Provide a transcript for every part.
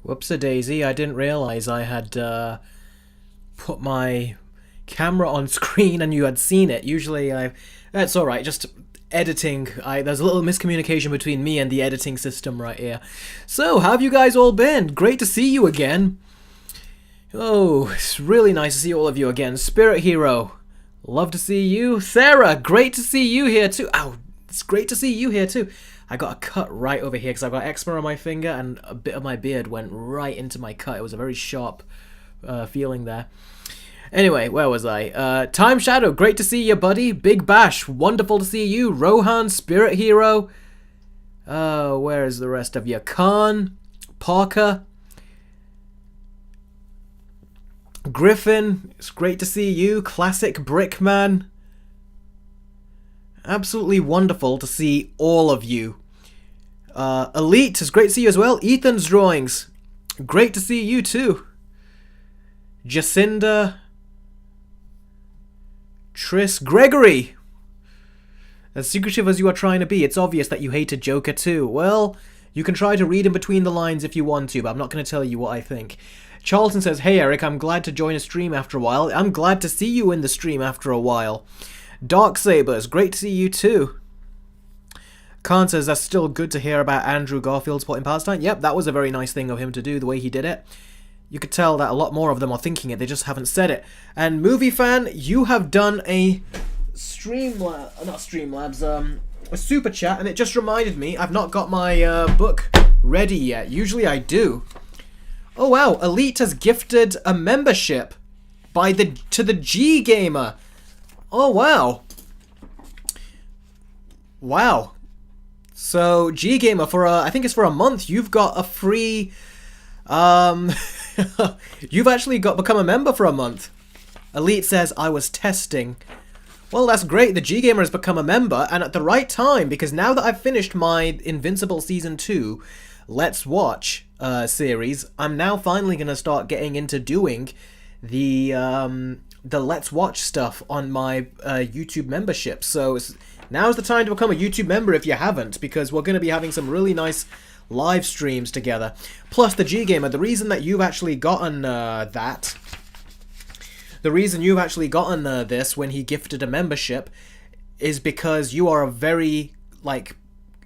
Whoops-a-daisy, I didn't realize I had put my camera on screen and you had seen it. Usually That's alright, just editing. There's a little miscommunication between me and the editing system right here. So, how have you guys all been? Great to see you again. Oh, it's really nice to see all of you again. Spirit Hero, love to see you. Sarah, great to see you here too. Ow, it's great to see you here too. I got a cut right over here because I've got eczema on my finger and a bit of my beard went right into my cut. It was a very sharp feeling there. Anyway, where was I? Time Shadow, great to see you, buddy. Big Bash, wonderful to see you. Rohan, Spirit Hero. Where is the rest of you? Khan, Parker, Griffin, it's great to see you. Classic Brickman. Absolutely wonderful to see all of you. Elite, it's great to see you as well. Ethan's Drawings, great to see you too. Jacinda, Triss, Gregory. As secretive as you are trying to be, it's obvious that you hated Joker too. Well, you can try to read in between the lines if you want to, but I'm not going to tell you what I think. Charlton says, hey Eric, I'm glad to join a stream after a while. I'm glad to see you in the stream after a while. Darksabers, great to see you too. Khan says, that's still good to hear about Andrew Garfield's plot in Palestine. Yep, that was a very nice thing of him to do, the way he did it. You could tell that a lot more of them are thinking it, they just haven't said it. And Movie Fan, you have done a a super chat, and it just reminded me, I've not got my book ready yet. Usually I do. Oh wow, Elite has gifted a membership to the G Gamer. Oh wow. Wow. So G Gamer, for I think it's for a month, you've got a free you've actually become a member for a month. Elite says, I was testing. Well, that's great. The G Gamer has become a member, and at the right time, because now that I've finished my Invincible Season 2 Let's Watch series, I'm now finally going to start getting into doing the Let's Watch stuff on my YouTube membership. So now's the time to become a YouTube member if you haven't, because we're going to be having some really nice live streams together. Plus, the G Gamer, the reason that you've actually gotten this when he gifted a membership is because you are a very,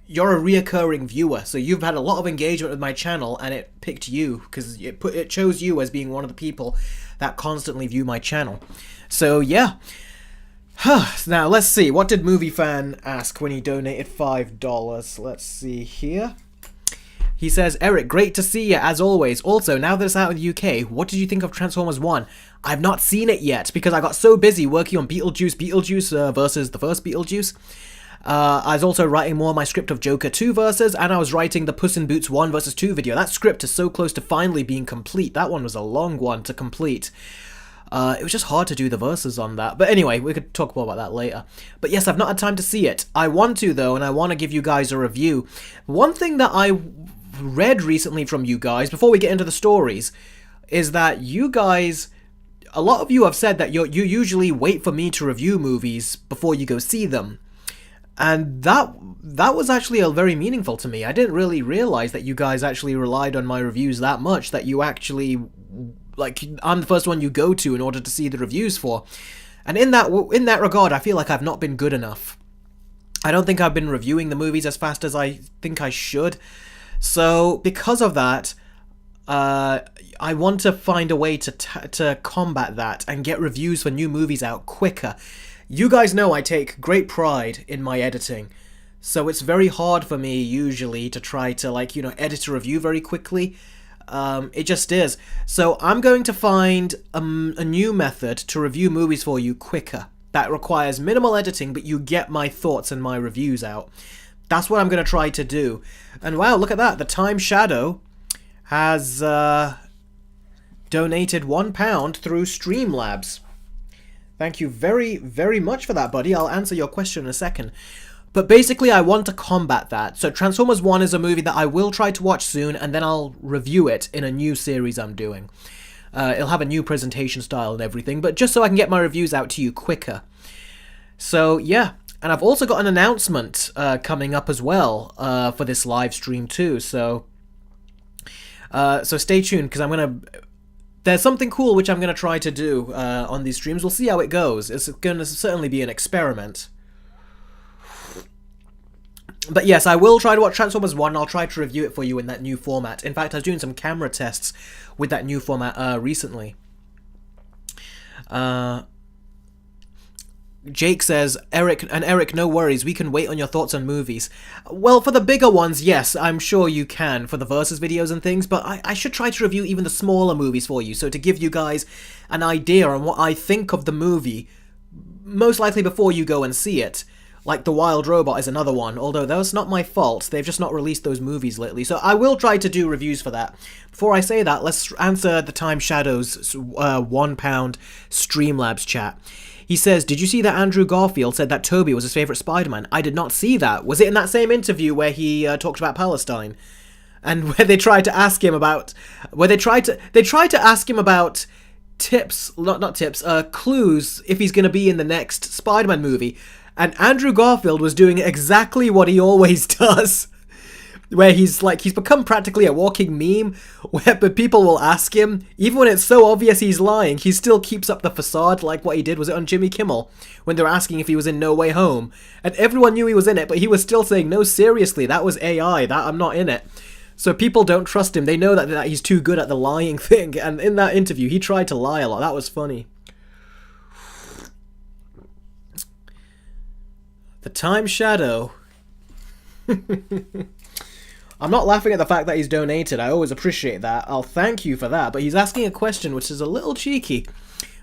you're a reoccurring viewer, so you've had a lot of engagement with my channel, and it picked you, because it chose you as being one of the people that constantly view my channel. So, yeah. Now, let's see. What did Movie Fan ask when he donated $5? Let's see here. He says, Eric, great to see you, as always. Also, now that it's out in the UK, what did you think of Transformers 1? I've not seen it yet, because I got so busy working on Beetlejuice versus the first Beetlejuice. I was also writing more of my script of Joker 2 versus, and I was writing the Puss in Boots 1 versus 2 video. That script is so close to finally being complete. That one was a long one to complete. It was just hard to do the verses on that. But anyway, we could talk more about that later. But yes, I've not had time to see it. I want to, though, and I want to give you guys a review. One thing that I read recently from you guys, before we get into the stories, is that you guys, a lot of you have said that you usually wait for me to review movies before you go see them. And that was actually very meaningful to me. I didn't really realize that you guys actually relied on my reviews that much, that you actually, I'm the first one you go to in order to see the reviews for. And in that regard, I feel like I've not been good enough. I don't think I've been reviewing the movies as fast as I think I should. So, because of that, I want to find a way to combat that and get reviews for new movies out quicker. You guys know I take great pride in my editing, so it's very hard for me usually to try to, edit a review very quickly. It just is. So I'm going to find a new method to review movies for you quicker. That requires minimal editing, but you get my thoughts and my reviews out. That's what I'm going to try to do. And wow, look at that. The Time Shadow has donated £1 through Streamlabs. Thank you very, very much for that, buddy. I'll answer your question in a second. But basically, I want to combat that. So Transformers 1 is a movie that I will try to watch soon, and then I'll review it in a new series I'm doing. It'll have a new presentation style and everything, but just so I can get my reviews out to you quicker. So, yeah. And I've also got an announcement coming up as well for this live stream too. So So stay tuned, because there's something cool which I'm gonna try to do on these streams. We'll see how it goes. It's gonna certainly be an experiment. But yes, I will try to watch Transformers 1. I'll try to review it for you in that new format. In fact, I was doing some camera tests with that new format recently. Jake says, Eric, no worries, we can wait on your thoughts on movies. Well, for the bigger ones, yes, I'm sure you can, for the Versus videos and things, but I should try to review even the smaller movies for you, so to give you guys an idea on what I think of the movie, most likely before you go and see it. Like The Wild Robot is another one, although that's not my fault, they've just not released those movies lately, so I will try to do reviews for that. Before I say that, let's answer the Time Shadows £1 Streamlabs chat. He says, did you see that Andrew Garfield said that Tobey was his favourite Spider-Man? I did not see that. Was it in that same interview where he talked about Palestine? And where they tried to ask him about... They tried to ask him about tips, not tips, clues if he's going to be in the next Spider-Man movie. And Andrew Garfield was doing exactly what he always does. Where he's become practically a walking meme, where people will ask him, even when it's so obvious he's lying, he still keeps up the facade, like what he did, was it on Jimmy Kimmel, when they were asking if he was in No Way Home, and everyone knew he was in it, but he was still saying, no, seriously, that was AI, that I'm not in it. So people don't trust him, they know that he's too good at the lying thing, and in that interview, he tried to lie a lot, that was funny. The Time Shadow. I'm not laughing at the fact that he's donated, I always appreciate that, I'll thank you for that, but he's asking a question which is a little cheeky,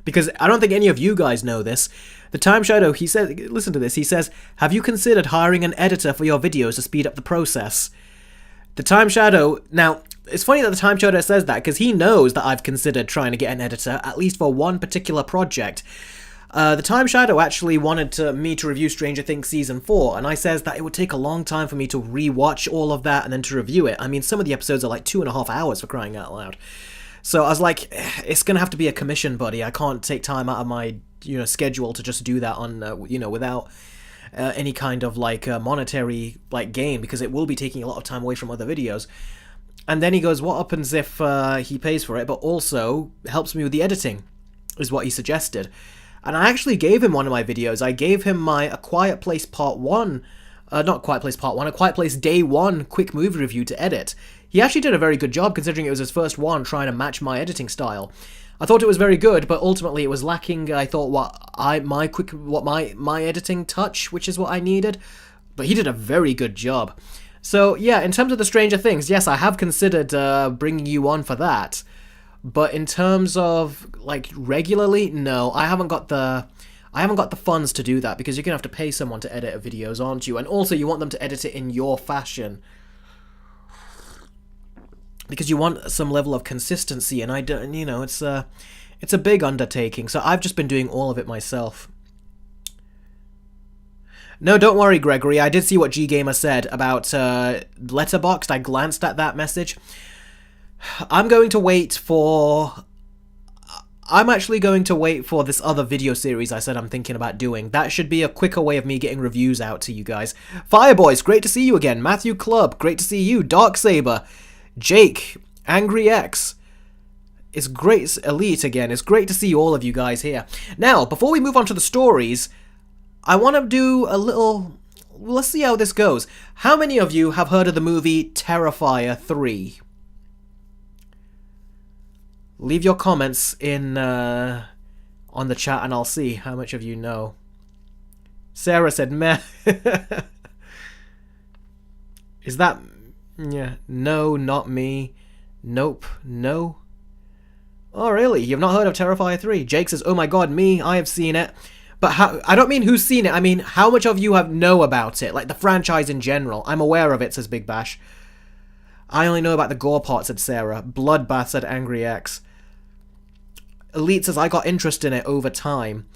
because I don't think any of you guys know this. The Time Shadow, he says, listen to this, he says, have you considered hiring an editor for your videos to speed up the process? The Time Shadow, now, it's funny that the Time Shadow says that, because he knows that I've considered trying to get an editor, at least for one particular project. The Time Shadow actually wanted me to review Stranger Things Season 4, and I says that it would take a long time for me to re-watch all of that and then to review it. I mean, some of the episodes are like 2.5 hours, for crying out loud. So I was like, it's gonna have to be a commission, buddy. I can't take time out of my, schedule to just do that on, without any kind of, monetary, gain, because it will be taking a lot of time away from other videos. And then he goes, what happens if he pays for it, but also helps me with the editing, is what he suggested. And I actually gave him one of my videos. I gave him my A Quiet Place Part 1, not Quiet Place Part 1, A Quiet Place Day 1 quick movie review to edit. He actually did a very good job considering it was his first one trying to match my editing style. I thought it was very good, but ultimately it was lacking, I thought, my editing touch, which is what I needed. But he did a very good job. So yeah, in terms of the Stranger Things, yes, I have considered bringing you on for that. But in terms of, regularly, no, I haven't got the funds to do that, because you're going to have to pay someone to edit videos, aren't you? And also you want them to edit it in your fashion. Because you want some level of consistency, and I don't, it's a big undertaking, so I've just been doing all of it myself. No, don't worry, Gregory, I did see what G-Gamer said about Letterboxd, I glanced at that message. I'm actually going to wait for this other video series I said I'm thinking about doing. That should be a quicker way of me getting reviews out to you guys. Fireboys, great to see you again. Matthew Clubb, great to see you. Darksaber, Jake, Angry X. It's great, Elite again. It's great to see all of you guys here. Now, before we move on to the stories, I want to do a little... Let's see how this goes. How many of you have heard of the movie Terrifier 3? Leave your comments in on the chat and I'll see how much of you know. Sarah said meh. Is that... yeah. No, not me. Nope. No. Oh, really? You've not heard of Terrifier 3? Jake says, oh my god, me, I have seen it. But I don't mean who's seen it, I mean how much of you know about it, like the franchise in general. I'm aware of it, says Big Bash. I only know about the gore part, said Sarah. Bloodbath, said Angry X. Elite says, I got interest in it over time.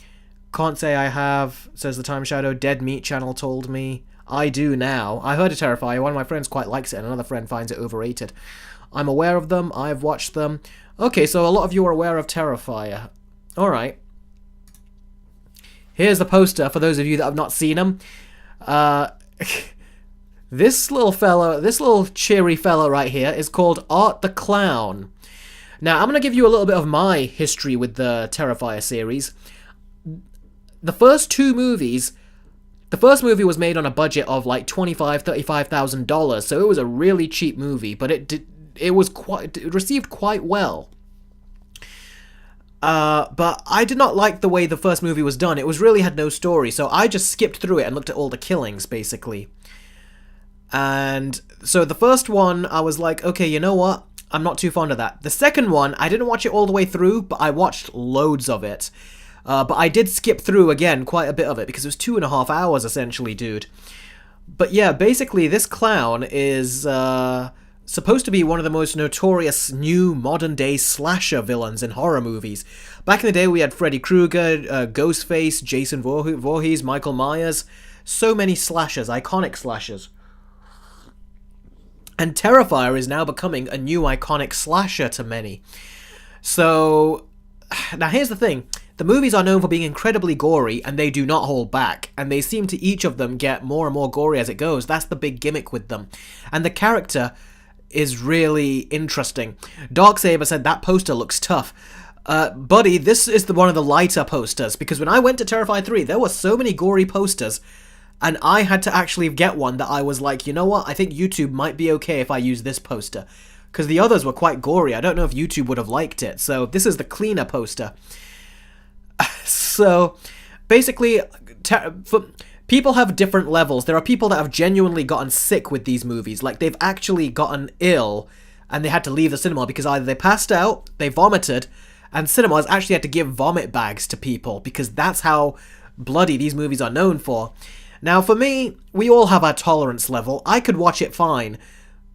Can't say I have, says the Time Shadow. Dead Meat channel told me. I do now. I heard of Terrifier. One of my friends quite likes it, and another friend finds it overrated. I'm aware of them. I've watched them. Okay, so a lot of you are aware of Terrifier. Alright. Here's the poster for those of you that have not seen them. This little fella, this little cheery fella right here is called Art the Clown. Now, I'm going to give you a little bit of my history with the Terrifier series. The first two movies, the first movie was made on a budget of like $35,000 so it was a really cheap movie, but it received quite well. But I did not like the way the first movie was done. It really had no story, so I just skipped through it and looked at all the killings, basically. And so the first one, I was like, okay, you know what? I'm not too fond of that. The second one, I didn't watch it all the way through, but I watched loads of it. But I did skip through, again, quite a bit of it, because it was 2.5 hours, essentially, dude. But yeah, basically, this clown is supposed to be one of the most notorious new modern-day slasher villains in horror movies. Back in the day, we had Freddy Krueger, Ghostface, Jason Voorhees, Michael Myers. So many slashers, iconic slashers. And Terrifier is now becoming a new iconic slasher to many. So, now here's the thing. The movies are known for being incredibly gory, and they do not hold back. And they seem to each of them get more and more gory as it goes. That's the big gimmick with them. And the character is really interesting. Darksaber said that poster looks tough. Buddy, this is one of the lighter posters. Because when I went to Terrifier 3, there were so many gory posters. And I had to actually get one that I was like, you know what, I think YouTube might be okay if I use this poster. Because the others were quite gory. I don't know if YouTube would have liked it. So this is the cleaner poster. So basically, people have different levels. There are people that have genuinely gotten sick with these movies. Like, they've actually gotten ill and they had to leave the cinema because either they passed out, they vomited, and cinemas actually had to give vomit bags to people because that's how bloody these movies are known for. Now, for me, we all have our tolerance level. I could watch it fine.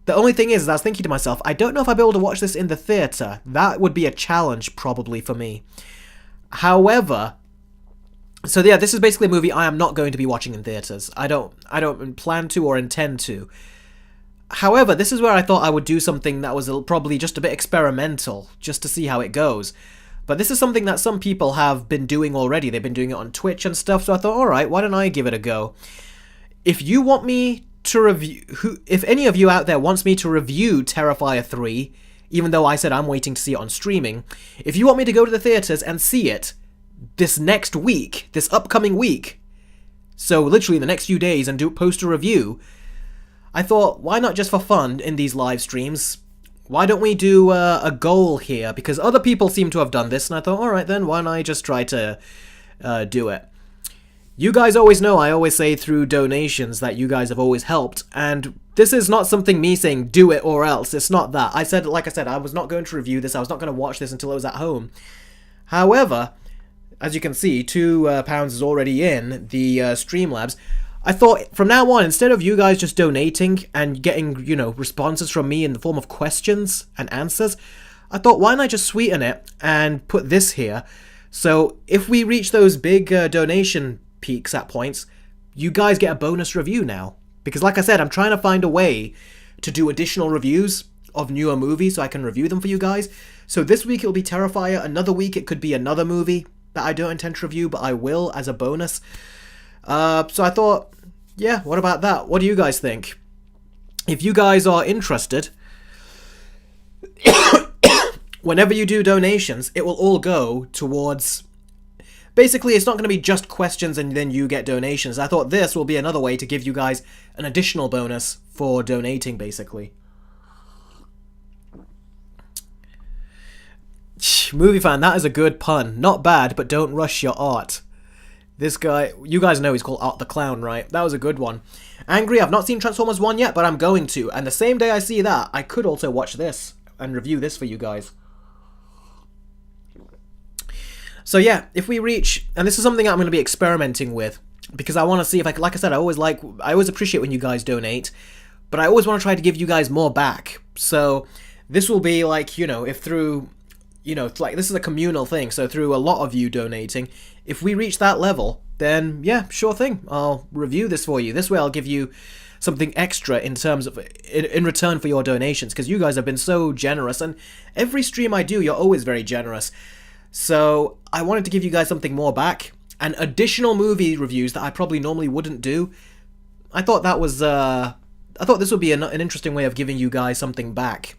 The only thing is, I was thinking to myself, I don't know if I'll be able to watch this in the theatre. That would be a challenge, probably, for me. However, so yeah, this is basically a movie I am not going to be watching in theatres. I don't plan to or intend to. However, this is where I thought I would do something that was probably just a bit experimental, just to see how it goes. But this is something that some people have been doing already. They've been doing it on Twitch and stuff, so I thought, alright, why don't I give it a go? If you want me to review... If any of you out there wants me to review Terrifier 3, even though I said I'm waiting to see it on streaming, if you want me to go to the theatres and see it this next week, this upcoming week, so literally the next few days, and post a review, I thought, why not just for fun in these live streams? Why don't we do a goal here? Because other people seem to have done this, and I thought, alright then, why don't I just try to do it? You guys always know I always say through donations that you guys have always helped, and this is not something me saying do it or else. It's not that. Like I said, I was not going to review this. I was not going to watch this until I was at home. However, as you can see, £2 is already in the Streamlabs. I thought, from now on, instead of you guys just donating and getting, you know, responses from me in the form of questions and answers, I thought, why not just sweeten it and put this here? So, if we reach those big donation peaks at points, you guys get a bonus review now. Because like I said, I'm trying to find a way to do additional reviews of newer movies so I can review them for you guys. So this week it'll be Terrifier, another week it could be another movie that I don't intend to review, but I will as a bonus. So I thought, yeah, what about that? What do you guys think? If you guys are interested, whenever you do donations, it will all go towards... Basically, it's not going to be just questions and then you get donations. I thought this will be another way to give you guys an additional bonus for donating, basically. Movie fan, that is a good pun. Not bad, but don't rush your art. This guy, you guys know he's called Art the Clown, right? That was a good one. Angry, I've not seen Transformers 1 yet, but I'm going to. And the same day I see that, I could also watch this and review this for you guys. So yeah, if we reach, and this is something I'm going to be experimenting with, because I want to see if I, like I said, I always appreciate when you guys donate, but I always want to try to give you guys more back. So this will be like, you know, if through, you know, like this is a communal thing, so through a lot of you donating, if we reach that level, then yeah, sure thing, I'll review this for you. This way I'll give you something extra in terms of, in return for your donations, because you guys have been so generous, and every stream I do, you're always very generous. So I wanted to give you guys something more back, and additional movie reviews that I probably normally wouldn't do. I thought that was I thought this would be an interesting way of giving you guys something back.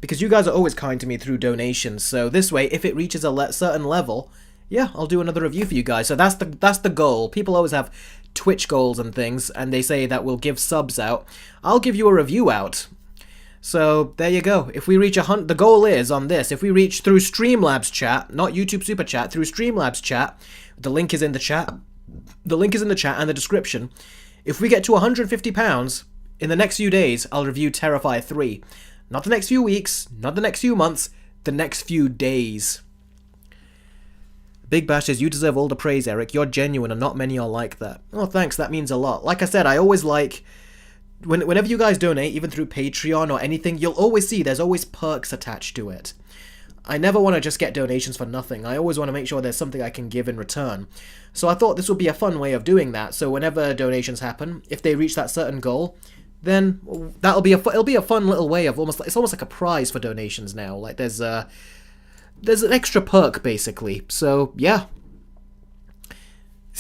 Because you guys are always kind to me through donations, so this way, if it reaches a certain level, yeah, I'll do another review for you guys. So that's the goal. People always have Twitch goals and things, and they say that we'll give subs out. I'll give you a review out. So there you go. If we reach the goal is on this, if we reach through Streamlabs chat, not YouTube Super Chat, through Streamlabs chat, the link is in the chat. The link is in the chat and the description. If we get to £150, in the next few days, I'll review Terrifier 3. Not the next few weeks, not the next few months, the next few days. Big Bash says, you deserve all the praise, Eric. You're genuine and not many are like that. Oh, thanks. That means a lot. Like I said, I always like... Whenever you guys donate, even through Patreon or anything, you'll always see there's always perks attached to it. I never want to just get donations for nothing. I always want to make sure there's something I can give in return. So I thought this would be a fun way of doing that. So whenever donations happen, if they reach that certain goal, then it'll be a fun little way of it's almost like a prize for donations now. Like there's an extra perk basically. So yeah.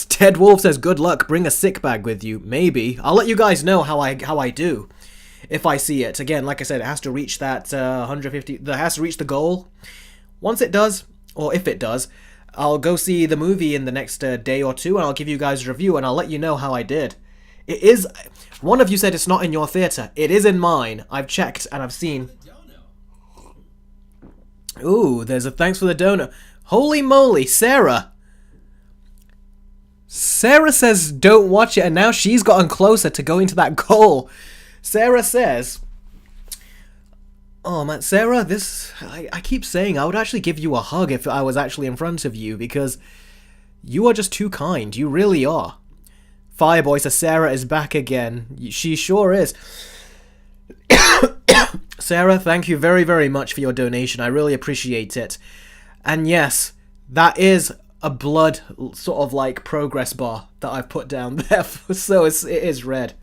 Ted Wolf says, good luck, bring a sick bag with you. Maybe. I'll let you guys know how I do if I see it. Again, like I said, it has to reach that 150, it has to reach the goal. Once it does, or if it does, I'll go see the movie in the next day or two and I'll give you guys a review and I'll let you know how I did. It is, one of you said it's not in your theater. It is in mine. I've checked and I've seen. Ooh, there's a thanks for the donut. Holy moly, Sarah. Sarah says don't watch it and now she's gotten closer to going to that goal. Sarah says, oh man, Sarah, I keep saying I would actually give you a hug if I was actually in front of you because you are just too kind. You really are. Fireboy says Sarah is back again. She sure is. Sarah, thank you very, very much for your donation. I really appreciate it. And yes, that is a blood sort of like progress bar that I've put down there. So it is red.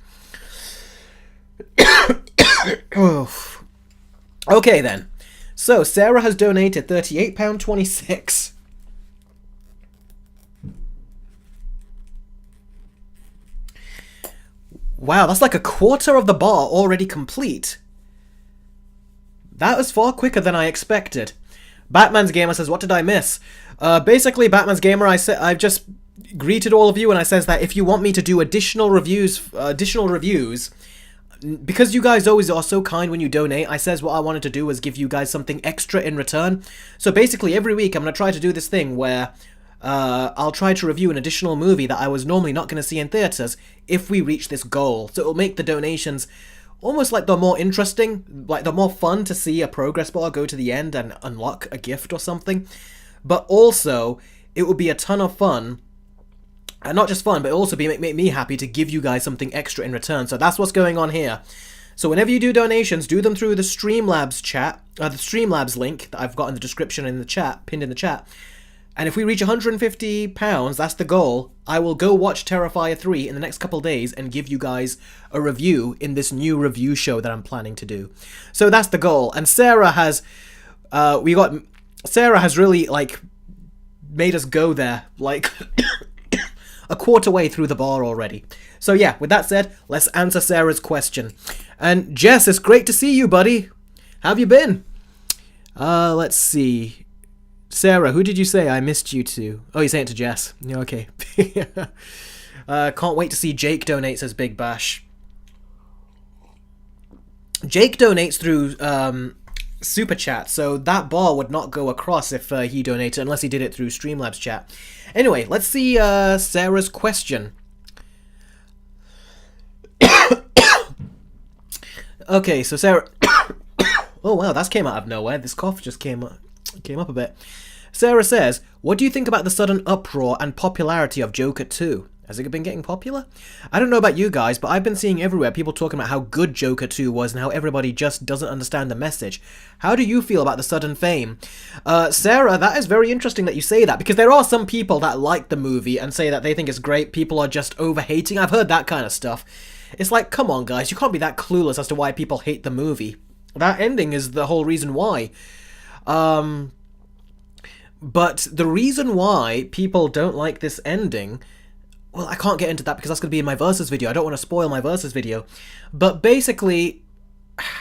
Okay then. So Sarah has donated £38.26. Wow, that's like a quarter of the bar already complete. That was far quicker than I expected. Batman's Gamer says, what did I miss? Basically, Batman's Gamer, I've just greeted all of you and I says that if you want me to do additional reviews, because you guys always are so kind when you donate, I says what I wanted to do was give you guys something extra in return. So basically, every week I'm going to try to do this thing where I'll try to review an additional movie that I was normally not going to see in theaters if we reach this goal. So it'll make the donations almost like they're more interesting, like they're more fun to see a progress bar go to the end and unlock a gift or something. But also, it will be a ton of fun, and not just fun, but also make me happy to give you guys something extra in return. So that's what's going on here. So whenever you do donations, do them through the Streamlabs chat, the Streamlabs link that I've got in the description in the chat, pinned in the chat. And if we reach £150, that's the goal, I will go watch Terrifier 3 in the next couple days and give you guys a review in this new review show that I'm planning to do. So that's the goal. And Sarah has, Sarah has really, like, made us go there, like, a quarter way through the bar already. So yeah, with that said, let's answer Sarah's question. And Jess, it's great to see you, buddy. How have you been? Let's see. Sarah, who did you say I missed you to? Oh, you're saying it to Jess. Yeah, okay. Can't wait to see Jake donate, says Big Bash. Jake donates through Super Chat, so that bar would not go across if he donated, unless he did it through Streamlabs chat. Anyway, let's see Sarah's question. Okay, so Sarah... Oh wow, that came out of nowhere. This cough just came up a bit. Sarah says, what do you think about the sudden uproar and popularity of Joker 2? Has it been getting popular? I don't know about you guys, but I've been seeing everywhere people talking about how good Joker 2 was and how everybody just doesn't understand the message. How do you feel about the sudden fame? Sarah, that is very interesting that you say that, because there are some people that like the movie and say that they think it's great. People are just over-hating. I've heard that kind of stuff. It's like, come on guys, you can't be that clueless as to why people hate the movie. That ending is the whole reason why. But the reason why people don't like this ending, well, I can't get into that because that's going to be in my Versus video. I don't want to spoil my Versus video. But basically,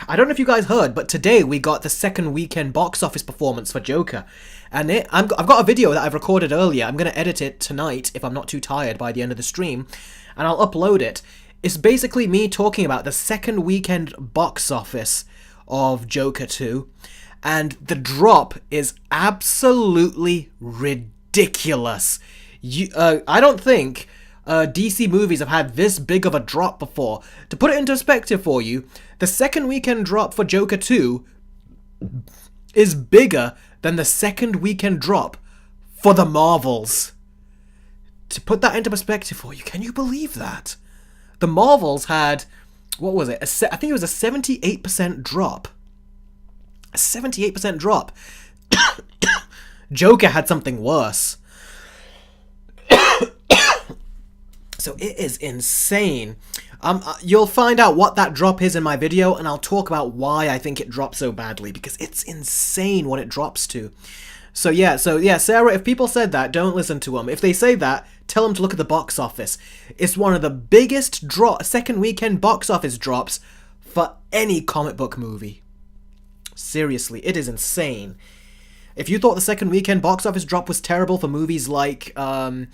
I don't know if you guys heard, but today we got the second weekend box office performance for Joker. And I've got a video that I've recorded earlier. I'm going to edit it tonight if I'm not too tired by the end of the stream. And I'll upload it. It's basically me talking about the second weekend box office of Joker 2. And the drop is absolutely ridiculous. I don't think DC movies have had this big of a drop before. To put it into perspective for you, the second weekend drop for Joker 2 is bigger than the second weekend drop for the Marvels. To put that into perspective for you, can you believe that? The Marvels had, what was it? I think it was a 78% drop. A 78% drop. Joker had something worse. So it is insane. You'll find out what that drop is in my video, and I'll talk about why I think it dropped so badly, because it's insane what it drops to. So yeah, Sarah, if people said that, don't listen to them. If they say that, tell them to look at the box office. It's one of the biggest second weekend box office drops for any comic book movie. Seriously, it is insane. If you thought the second weekend box office drop was terrible for movies like Ant-Man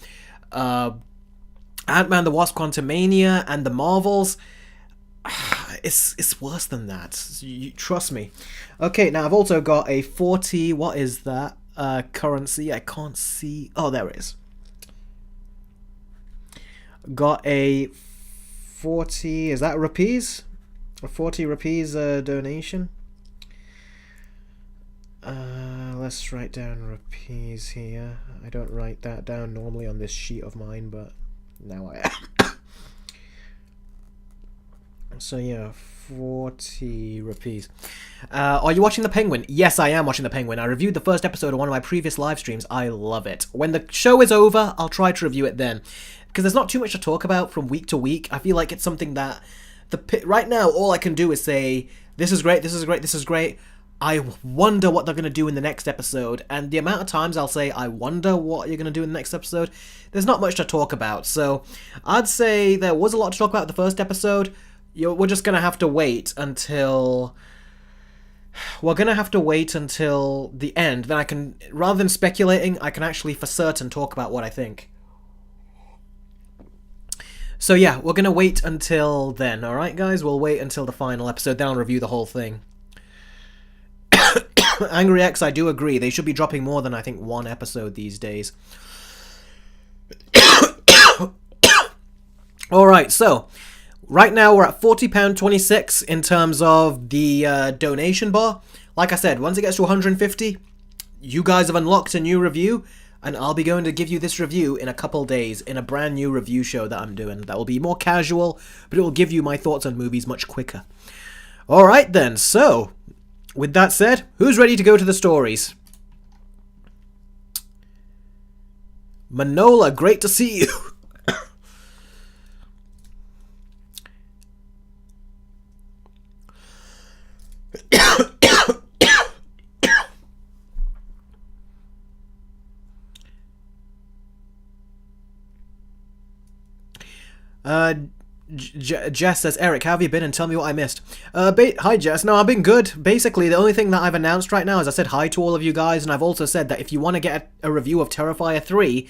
the Wasp: Quantumania and the Marvels, it's worse than that. Trust me. Okay, now I've also got a 40, what is that? Currency, I can't see. Oh, there it is. Got a 40, is that rupees? A 40 rupees donation. Let's write down rupees here. I don't write that down normally on this sheet of mine, but now I am. So yeah, 40 rupees. Are you watching The Penguin? Yes, I am watching The Penguin. I reviewed the first episode of one of my previous live streams. I love it. When the show is over, I'll try to review it then. Because there's not too much to talk about from week to week. I feel like it's something that... right now, all I can do is say, this is great, this is great, this is great. I wonder what they're going to do in the next episode. And the amount of times I'll say, I wonder what you're going to do in the next episode, there's not much to talk about. So I'd say there was a lot to talk about in the first episode. We're just going to have to wait until... We're going to have to wait until the end. Then I can, rather than speculating, I can actually for certain talk about what I think. So yeah, we're going to wait until then, alright guys? We'll wait until the final episode, then I'll review the whole thing. Angry X, I do agree. They should be dropping more than, I think, one episode these days. Alright, so... right now we're at £40.26 in terms of the donation bar. Like I said, once it gets to 150, you guys have unlocked a new review, and I'll be going to give you this review in a couple days in a brand new review show that I'm doing. That will be more casual, but it will give you my thoughts on movies much quicker. Alright then, so, with that said, who's ready to go to the stories? Manola, great to see you! Jess says, Eric, how have you been, and tell me what I missed. Hi Jess, no, I've been good. Basically, the only thing that I've announced right now is I said hi to all of you guys, and I've also said that if you want to get a review of Terrifier 3,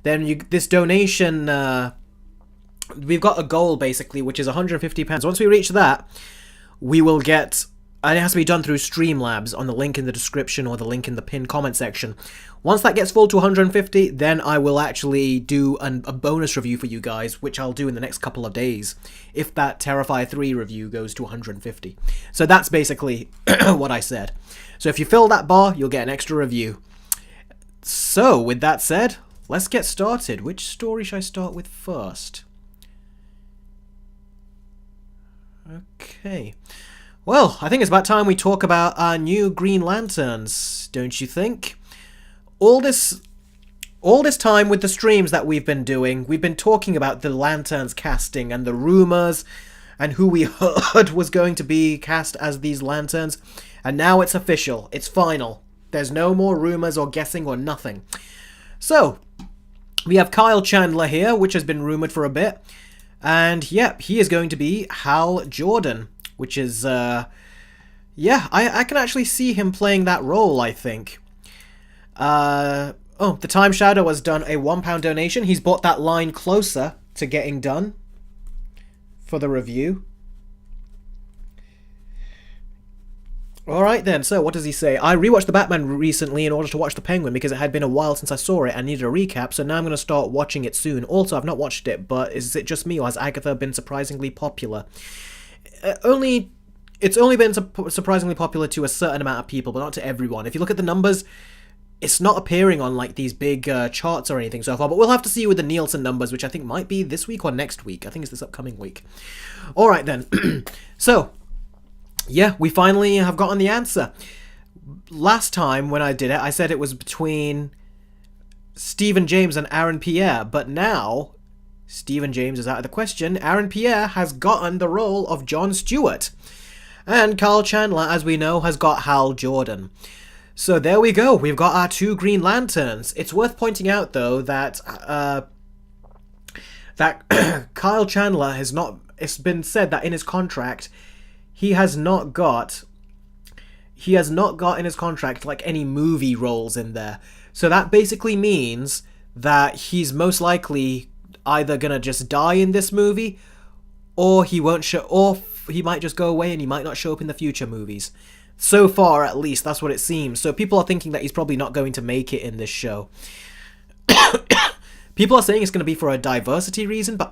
then this donation, we've got a goal basically, which is £150. Once we reach that, we will get, and it has to be done through Streamlabs on the link in the description or the link in the pinned comment section. Once that gets full to 150, then I will actually do a bonus review for you guys, which I'll do in the next couple of days, if that Terrifier 3 review goes to 150. So that's basically what I said. So if you fill that bar, you'll get an extra review. So, with that said, let's get started. Which story should I start with first? Okay. Well, I think it's about time we talk about our new Green Lanterns, don't you think? All this time with the streams that we've been doing, we've been talking about the Lanterns casting and the rumors and who we heard was going to be cast as these Lanterns. And now it's official. It's final. There's no more rumors or guessing or nothing. So, We have Kyle Chandler here, which has been rumored for a bit. And, yep, he is going to be Hal Jordan, which is, yeah, I can actually see him playing that role, I think. Oh, the Time Shadow has done a £1 donation. He's brought that line closer to getting done for the review. Alright then, so what does he say? I rewatched The Batman recently in order to watch The Penguin because it had been a while since I saw it and needed a recap, so now I'm going to start watching it soon. Also, I've not watched it, but is it just me or has Agatha been surprisingly popular? It's only been surprisingly popular to a certain amount of people, but not to everyone. If you look at the numbers, it's not appearing on like these big charts or anything so far, but we'll have to see with the Nielsen numbers, which I think might be this week or next week. I think it's this upcoming week. Alright then, so... yeah, we finally have gotten the answer. Last time when I did it, I said it was between Stephen James and Aaron Pierre, but now Stephen James is out of the question. Aaron Pierre has gotten the role of Jon Stewart. And Kyle Chandler, as we know, has got Hal Jordan. So there we go, we've got our 2 Green Lanterns. It's worth pointing out, though, that Kyle Chandler has not... it's been said that in his contract... He has not got in his contract like any movie roles in there. So that basically means that he's most likely either gonna just die in this movie, or he won't show, or he might just go away and he might not show up in the future movies. So far, at least, that's what it seems. So people are thinking that he's probably not going to make it in this show. People are saying it's gonna be for a diversity reason, but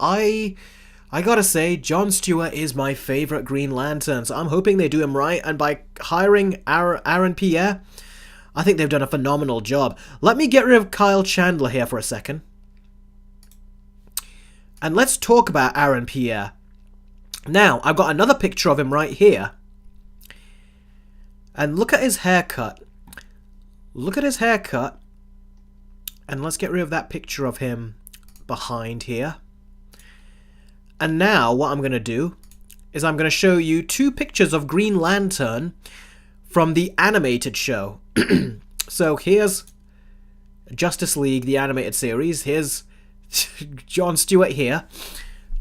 I gotta say, Jon Stewart is my favourite Green Lantern, so I'm hoping they do him right, and by hiring Aaron Pierre, I think they've done a phenomenal job. Let me get rid of Kyle Chandler here for a second. And let's talk about Aaron Pierre. Now, I've got another picture of him right here. And look at his haircut. Look at his haircut. And let's get rid of that picture of him behind here. And now, what I'm going to do is I'm going to show you 2 pictures of Green Lantern from the animated show. So here's Justice League, the animated series. Here's Jon Stewart here.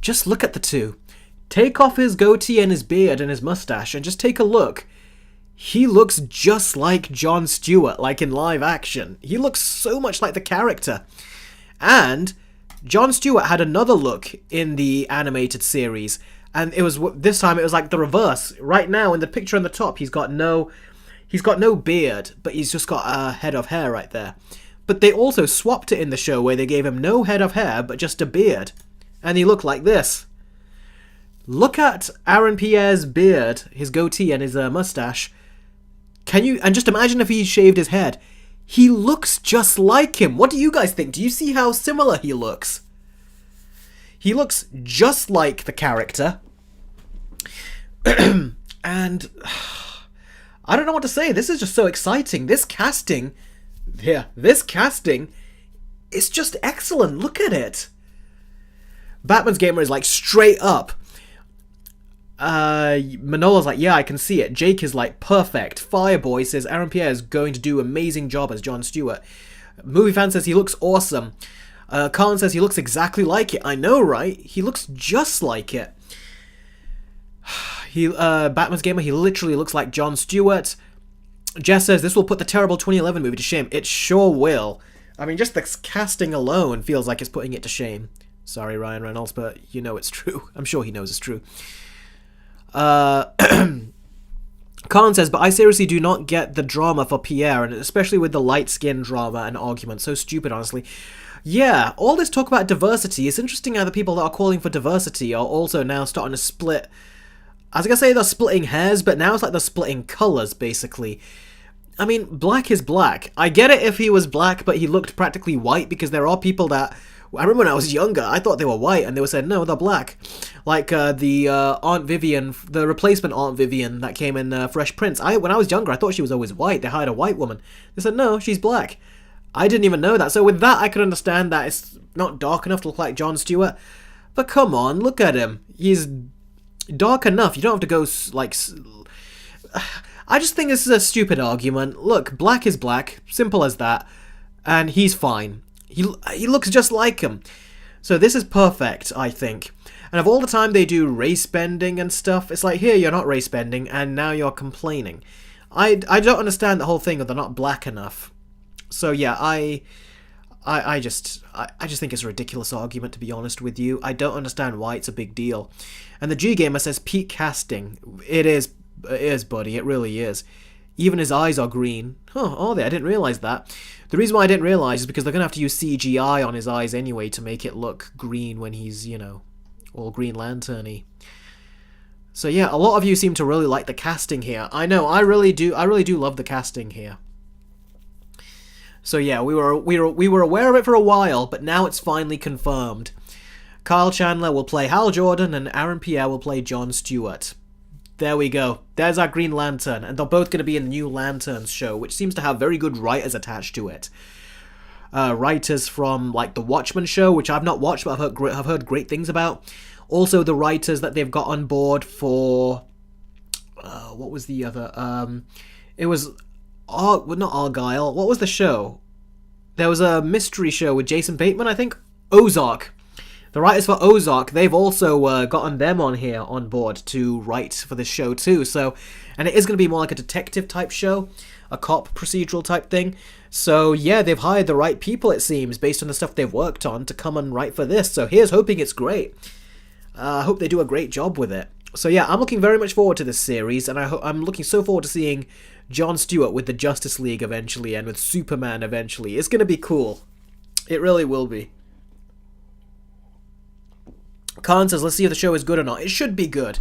Just look at the 2. Take off his goatee and his beard and his mustache and just take a look. He looks just like Jon Stewart, like in live action. He looks so much like the character. And... Jon Stewart had another look in the animated series, and it was this time it was like the reverse. Right now, in the picture on the top, he's got no beard, but he's just got a head of hair right there. But they also swapped it in the show where they gave him no head of hair, but just a beard, and he looked like this. Look at Aaron Pierre's beard, his goatee, and his mustache. And just imagine if he shaved his head. He looks just like him. What do you guys think? Do you see how similar he looks? He looks just like the character. And I don't know what to say. This is just so exciting. This casting is just excellent. Look at it. Batman's Gamer is like straight up. Manola's like, yeah, I can see it. Jake is like, perfect. Fireboy says Aaron Pierre is going to do an amazing job as Jon Stewart. Movie Fan says he looks awesome. Colin says he looks exactly like it. I know, right? He looks just like it. Batman's Gamer, he literally looks like Jon Stewart. Jess says this will put the terrible 2011 movie to shame. It sure will. I mean, just the casting alone feels like it's putting it to shame. Sorry, Ryan Reynolds, but you know it's true. I'm sure he knows it's true. Khan says, but I seriously do not get the drama for Pierre, and especially with the light skin drama and argument. So stupid, honestly. Yeah, all this talk about diversity, it's interesting how the people that are calling for diversity are also now starting to split. I was gonna say they're splitting hairs, but now it's like they're splitting colours, basically. I mean, black is black. I get it if he was black, but he looked practically white, because there are people that... I remember when I was younger, I thought they were white, and they were saying, no, they're black. Like the Aunt Vivian, the replacement Aunt Vivian that came in Fresh Prince. When I was younger, I thought she was always white. They hired a white woman. They said, no, she's black. I didn't even know that. So with that, I could understand that it's not dark enough to look like Jon Stewart. But come on, look at him. He's dark enough. You don't have to go, like... I just think this is a stupid argument. Look, black is black. Simple as that. And he's fine. He looks just like him. So this is perfect, I think. And of all the time they do race bending and stuff, it's like, here, you're not race bending, and now you're complaining. I don't understand the whole thing of they're not black enough. So yeah, I just think it's a ridiculous argument, to be honest with you. I don't understand why it's a big deal. And the G Gamer says peak casting. It is, buddy. It really is. Even his eyes are green. Huh, are they? I didn't realize that. The reason why I didn't realize is because they're going to have to use CGI on his eyes anyway to make it look green when he's, you know, all Green Lantern-y. So yeah, a lot of you seem to really like the casting here. I know, I really do love the casting here. So yeah, we were aware of it for a while, but now it's finally confirmed. Kyle Chandler will play Hal Jordan and Aaron Pierre will play Jon Stewart. There we go. There's our Green Lantern, and they're both going to be in the new Lanterns show, which seems to have very good writers attached to it. Writers from like the Watchmen show, which I've not watched, but I've heard great things about. Also, the writers that they've got on board for what was the other? It was not Argyle. What was the show? There was a mystery show with Jason Bateman, I think. Ozark. The writers for Ozark, they've also gotten them on here on board to write for this show too. So, and it is going to be more like a detective type show, a cop procedural type thing. So yeah, they've hired the right people, it seems, based on the stuff they've worked on to come and write for this. So here's hoping it's great. I hope they do a great job with it. So yeah, I'm looking very much forward to this series, and I'm looking so forward to seeing Jon Stewart with the Justice League eventually and with Superman eventually. It's going to be cool. It really will be. Khan says, let's see if the show is good or not. It should be good.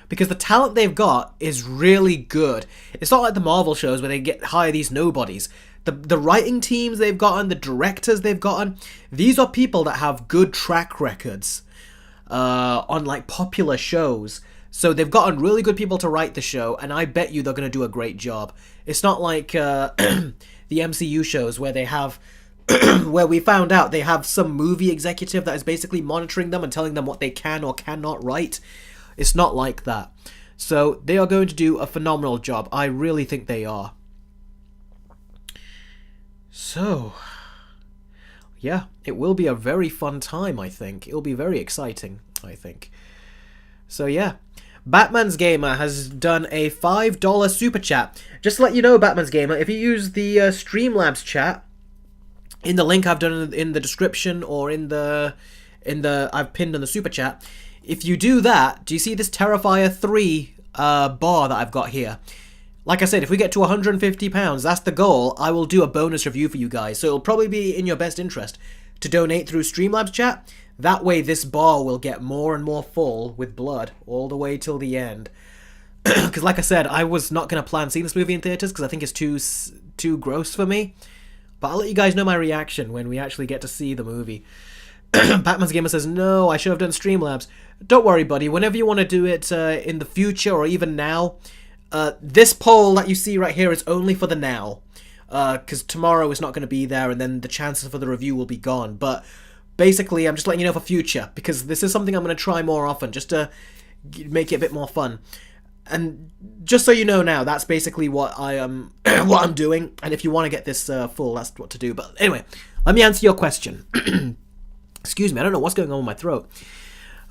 Because the talent they've got is really good. It's not like the Marvel shows where they hire these nobodies. The writing teams they've gotten, the directors they've gotten, these are people that have good track records on like popular shows. So they've gotten really good people to write the show, and I bet you they're going to do a great job. It's not like the MCU shows where they have... where we found out they have some movie executive that is basically monitoring them and telling them what they can or cannot write. It's not like that. So they are going to do a phenomenal job. I really think they are. So, yeah, it will be a very fun time, I think. It'll be very exciting, I think. So, yeah. Batman's Gamer has done a $5 super chat. Just to let you know, Batman's Gamer, if you use the Streamlabs chat, in the link I've done in the description or in the I've pinned on the super chat, if you do that, do you see this Terrifier 3 bar that I've got here? Like I said, if we get to £150, that's the goal, I will do a bonus review for you guys. So it'll probably be in your best interest to donate through Streamlabs chat. That way this bar will get more and more full with blood all the way till the end. Because like I said, I was not going to plan seeing this movie in theaters because I think it's too gross for me. But I'll let you guys know my reaction when we actually get to see the movie. Batman's Gamer says, no, I should have done Streamlabs. Don't worry, buddy. Whenever you want to do it in the future or even now, this poll that you see right here is only for the now. Because tomorrow is not going to be there and then the chances for the review will be gone. But basically, I'm just letting you know for future. Because this is something I'm going to try more often just to make it a bit more fun. And just so you know now, that's basically what I am, what I'm doing. And if you want to get this full, that's what to do. But anyway, let me answer your question. Excuse me, I don't know what's going on with my throat.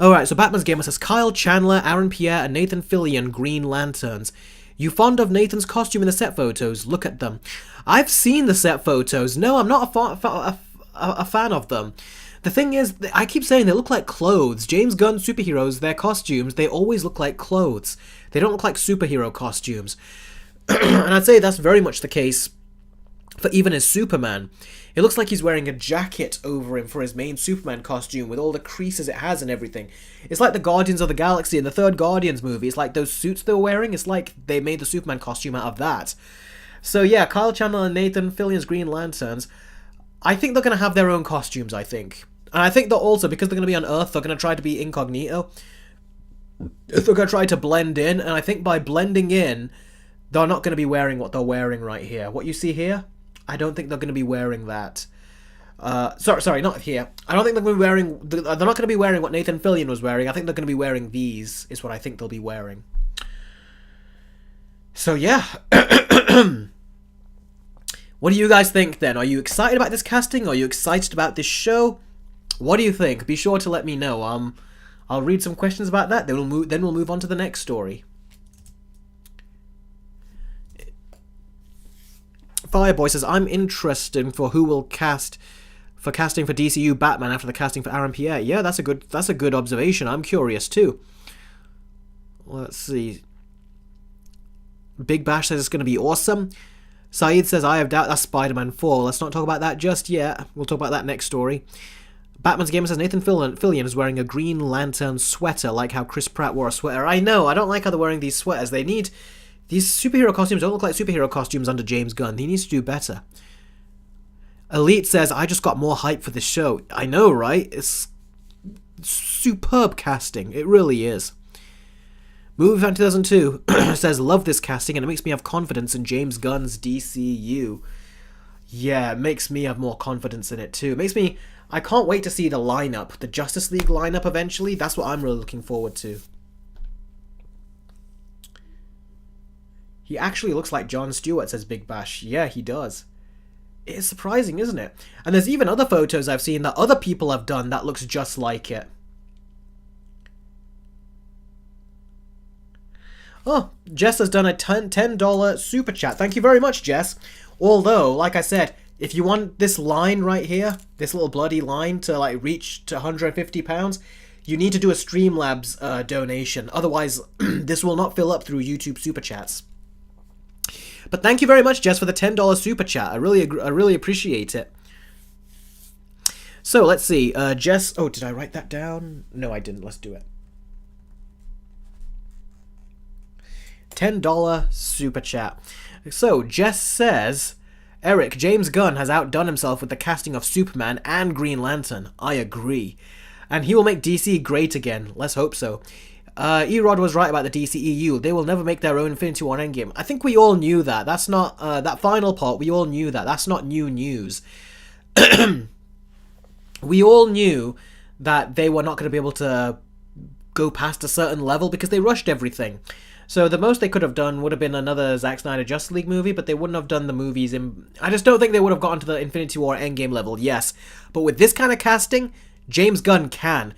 Alright, so Batman's Gamer says, Kyle Chandler, Aaron Pierre, and Nathan Fillion, Green Lanterns. You fond of Nathan's costume in the set photos? Look at them. I've seen the set photos. No, I'm not a fan of them. The thing is, I keep saying they look like clothes. James Gunn superheroes, their costumes, they always look like clothes. They don't look like superhero costumes. And I'd say that's very much the case for even his Superman. It looks like he's wearing a jacket over him for his main Superman costume with all the creases it has and everything. It's like the Guardians of the Galaxy in the third Guardians movie. It's like those suits they were wearing. It's like they made the Superman costume out of that. So yeah, Kyle Chandler and Nathan Fillion's Green Lanterns, I think they're going to have their own costumes, I think. And I think that also, because they're going to be on Earth, they're going to try to be incognito. They're going to try to blend in, and I think by blending in, they're not going to be wearing what they're wearing right here. What you see here, I don't think they're going to be wearing that. Sorry, not here. I don't think they're going to be wearing... They're not going to be wearing what Nathan Fillion was wearing. I think they're going to be wearing these, is what I think they'll be wearing. So, yeah. What do you guys think then? Are you excited about this casting? Are you excited about this show? What do you think? Be sure to let me know. I'll read some questions about that. Then we'll move on to the next story. Fireboy says, I'm interested for who will casting for DCU Batman after the casting for Aaron Pierre. Yeah, that's a good observation. I'm curious too. Let's see. Big Bash says it's going to be awesome. Saeed says, I have doubt that's Spider-Man 4. Let's not talk about that just yet. We'll talk about that next story. Batman's Gamer says, Nathan Fillion is wearing a Green Lantern sweater, like how Chris Pratt wore a sweater. I know, I don't like how they're wearing these sweaters. They need... These superhero costumes don't look like superhero costumes under James Gunn. He needs to do better. Elite says, I just got more hype for this show. I know, right? It's superb casting. It really is. Movie Fan 2002 says, love this casting and it makes me have confidence in James Gunn's DCU. Yeah, it makes me have more confidence in it too. It makes me... I can't wait to see the lineup. The Justice League lineup eventually. That's what I'm really looking forward to. He actually looks like Jon Stewart, says Big Bash. Yeah, he does. It's surprising, isn't it? And there's even other photos I've seen that other people have done that looks just like it. Oh, Jess has done a $10 super chat. Thank you very much, Jess. Although, like I said, if you want this line right here, this little bloody line to like reach to £150, you need to do a Streamlabs donation. Otherwise, this will not fill up through YouTube super chats. But thank you very much, Jess, for the $10 super chat. I really appreciate it. So let's see, Jess. Oh, did I write that down? No, I didn't. Let's do it. $10 super chat. So Jess says, Eric, James Gunn has outdone himself with the casting of Superman and Green Lantern. I agree. And he will make DC great again. Let's hope so. Erod was right about the DCEU. They will never make their own Infinity War Endgame. I think we all knew that. That's not, that final part, we all knew that. That's not new news. We all knew that they were not going to be able to go past a certain level because they rushed everything. So the most they could have done would have been another Zack Snyder Justice League movie, but they wouldn't have done the movies in... I just don't think they would have gotten to the Infinity War Endgame level, yes. But with this kind of casting, James Gunn can.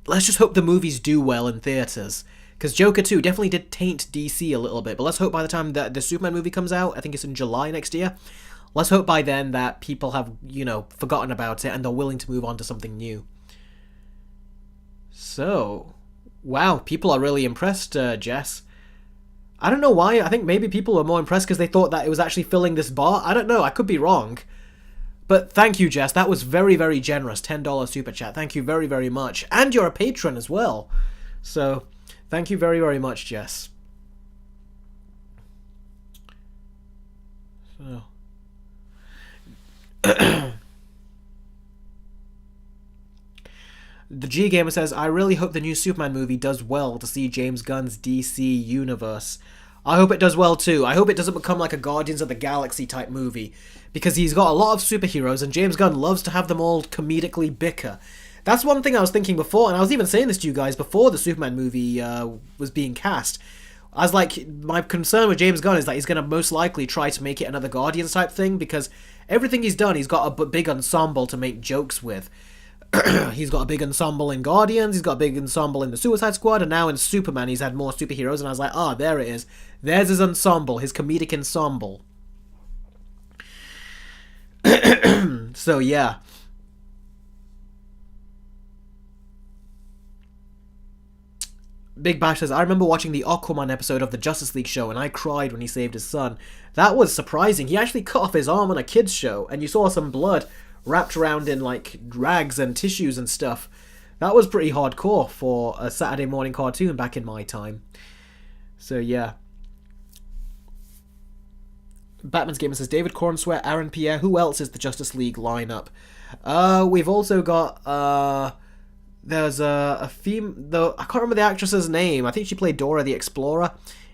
Let's just hope the movies do well in theaters. Because Joker 2 definitely did taint DC a little bit, but let's hope by the time that the Superman movie comes out, I think it's in July next year, let's hope by then that people have, you know, forgotten about it and they're willing to move on to something new. So, wow, people are really impressed, Jess. I don't know why. I think maybe people were more impressed because they thought that it was actually filling this bar. I don't know. I could be wrong. But thank you, Jess. That was very, very generous. $10 super chat. Thank you very, very much. And you're a patron as well. So, thank you very, very much, Jess. So. The G Gamer says, I really hope the new Superman movie does well to see James Gunn's DC universe. I hope it does well too. I hope it doesn't become like a Guardians of the Galaxy type movie. Because he's got a lot of superheroes and James Gunn loves to have them all comedically bicker. That's one thing I was thinking before, and I was even saying this to you guys before the Superman movie was being cast. I was like, my concern with James Gunn is that he's going to most likely try to make it another Guardians type thing, because everything he's done, he's got a big ensemble to make jokes with. He's got a big ensemble in Guardians, he's got a big ensemble in the Suicide Squad, and now in Superman he's had more superheroes, and I was like, ah, there it is. There's his ensemble, his comedic ensemble. So, yeah. Big Bash says, I remember watching the Aquaman episode of the Justice League show, and I cried when he saved his son. That was surprising. He actually cut off his arm on a kid's show, and you saw some blood wrapped around in like rags and tissues and stuff. That was pretty hardcore for a Saturday morning cartoon back in my time. So yeah. Batman's Gamer says, David Cornswear, Aaron Pierre, who else is the Justice League lineup? We've also got there's a though I can't remember the actress's name. I think she played Dora the Explorer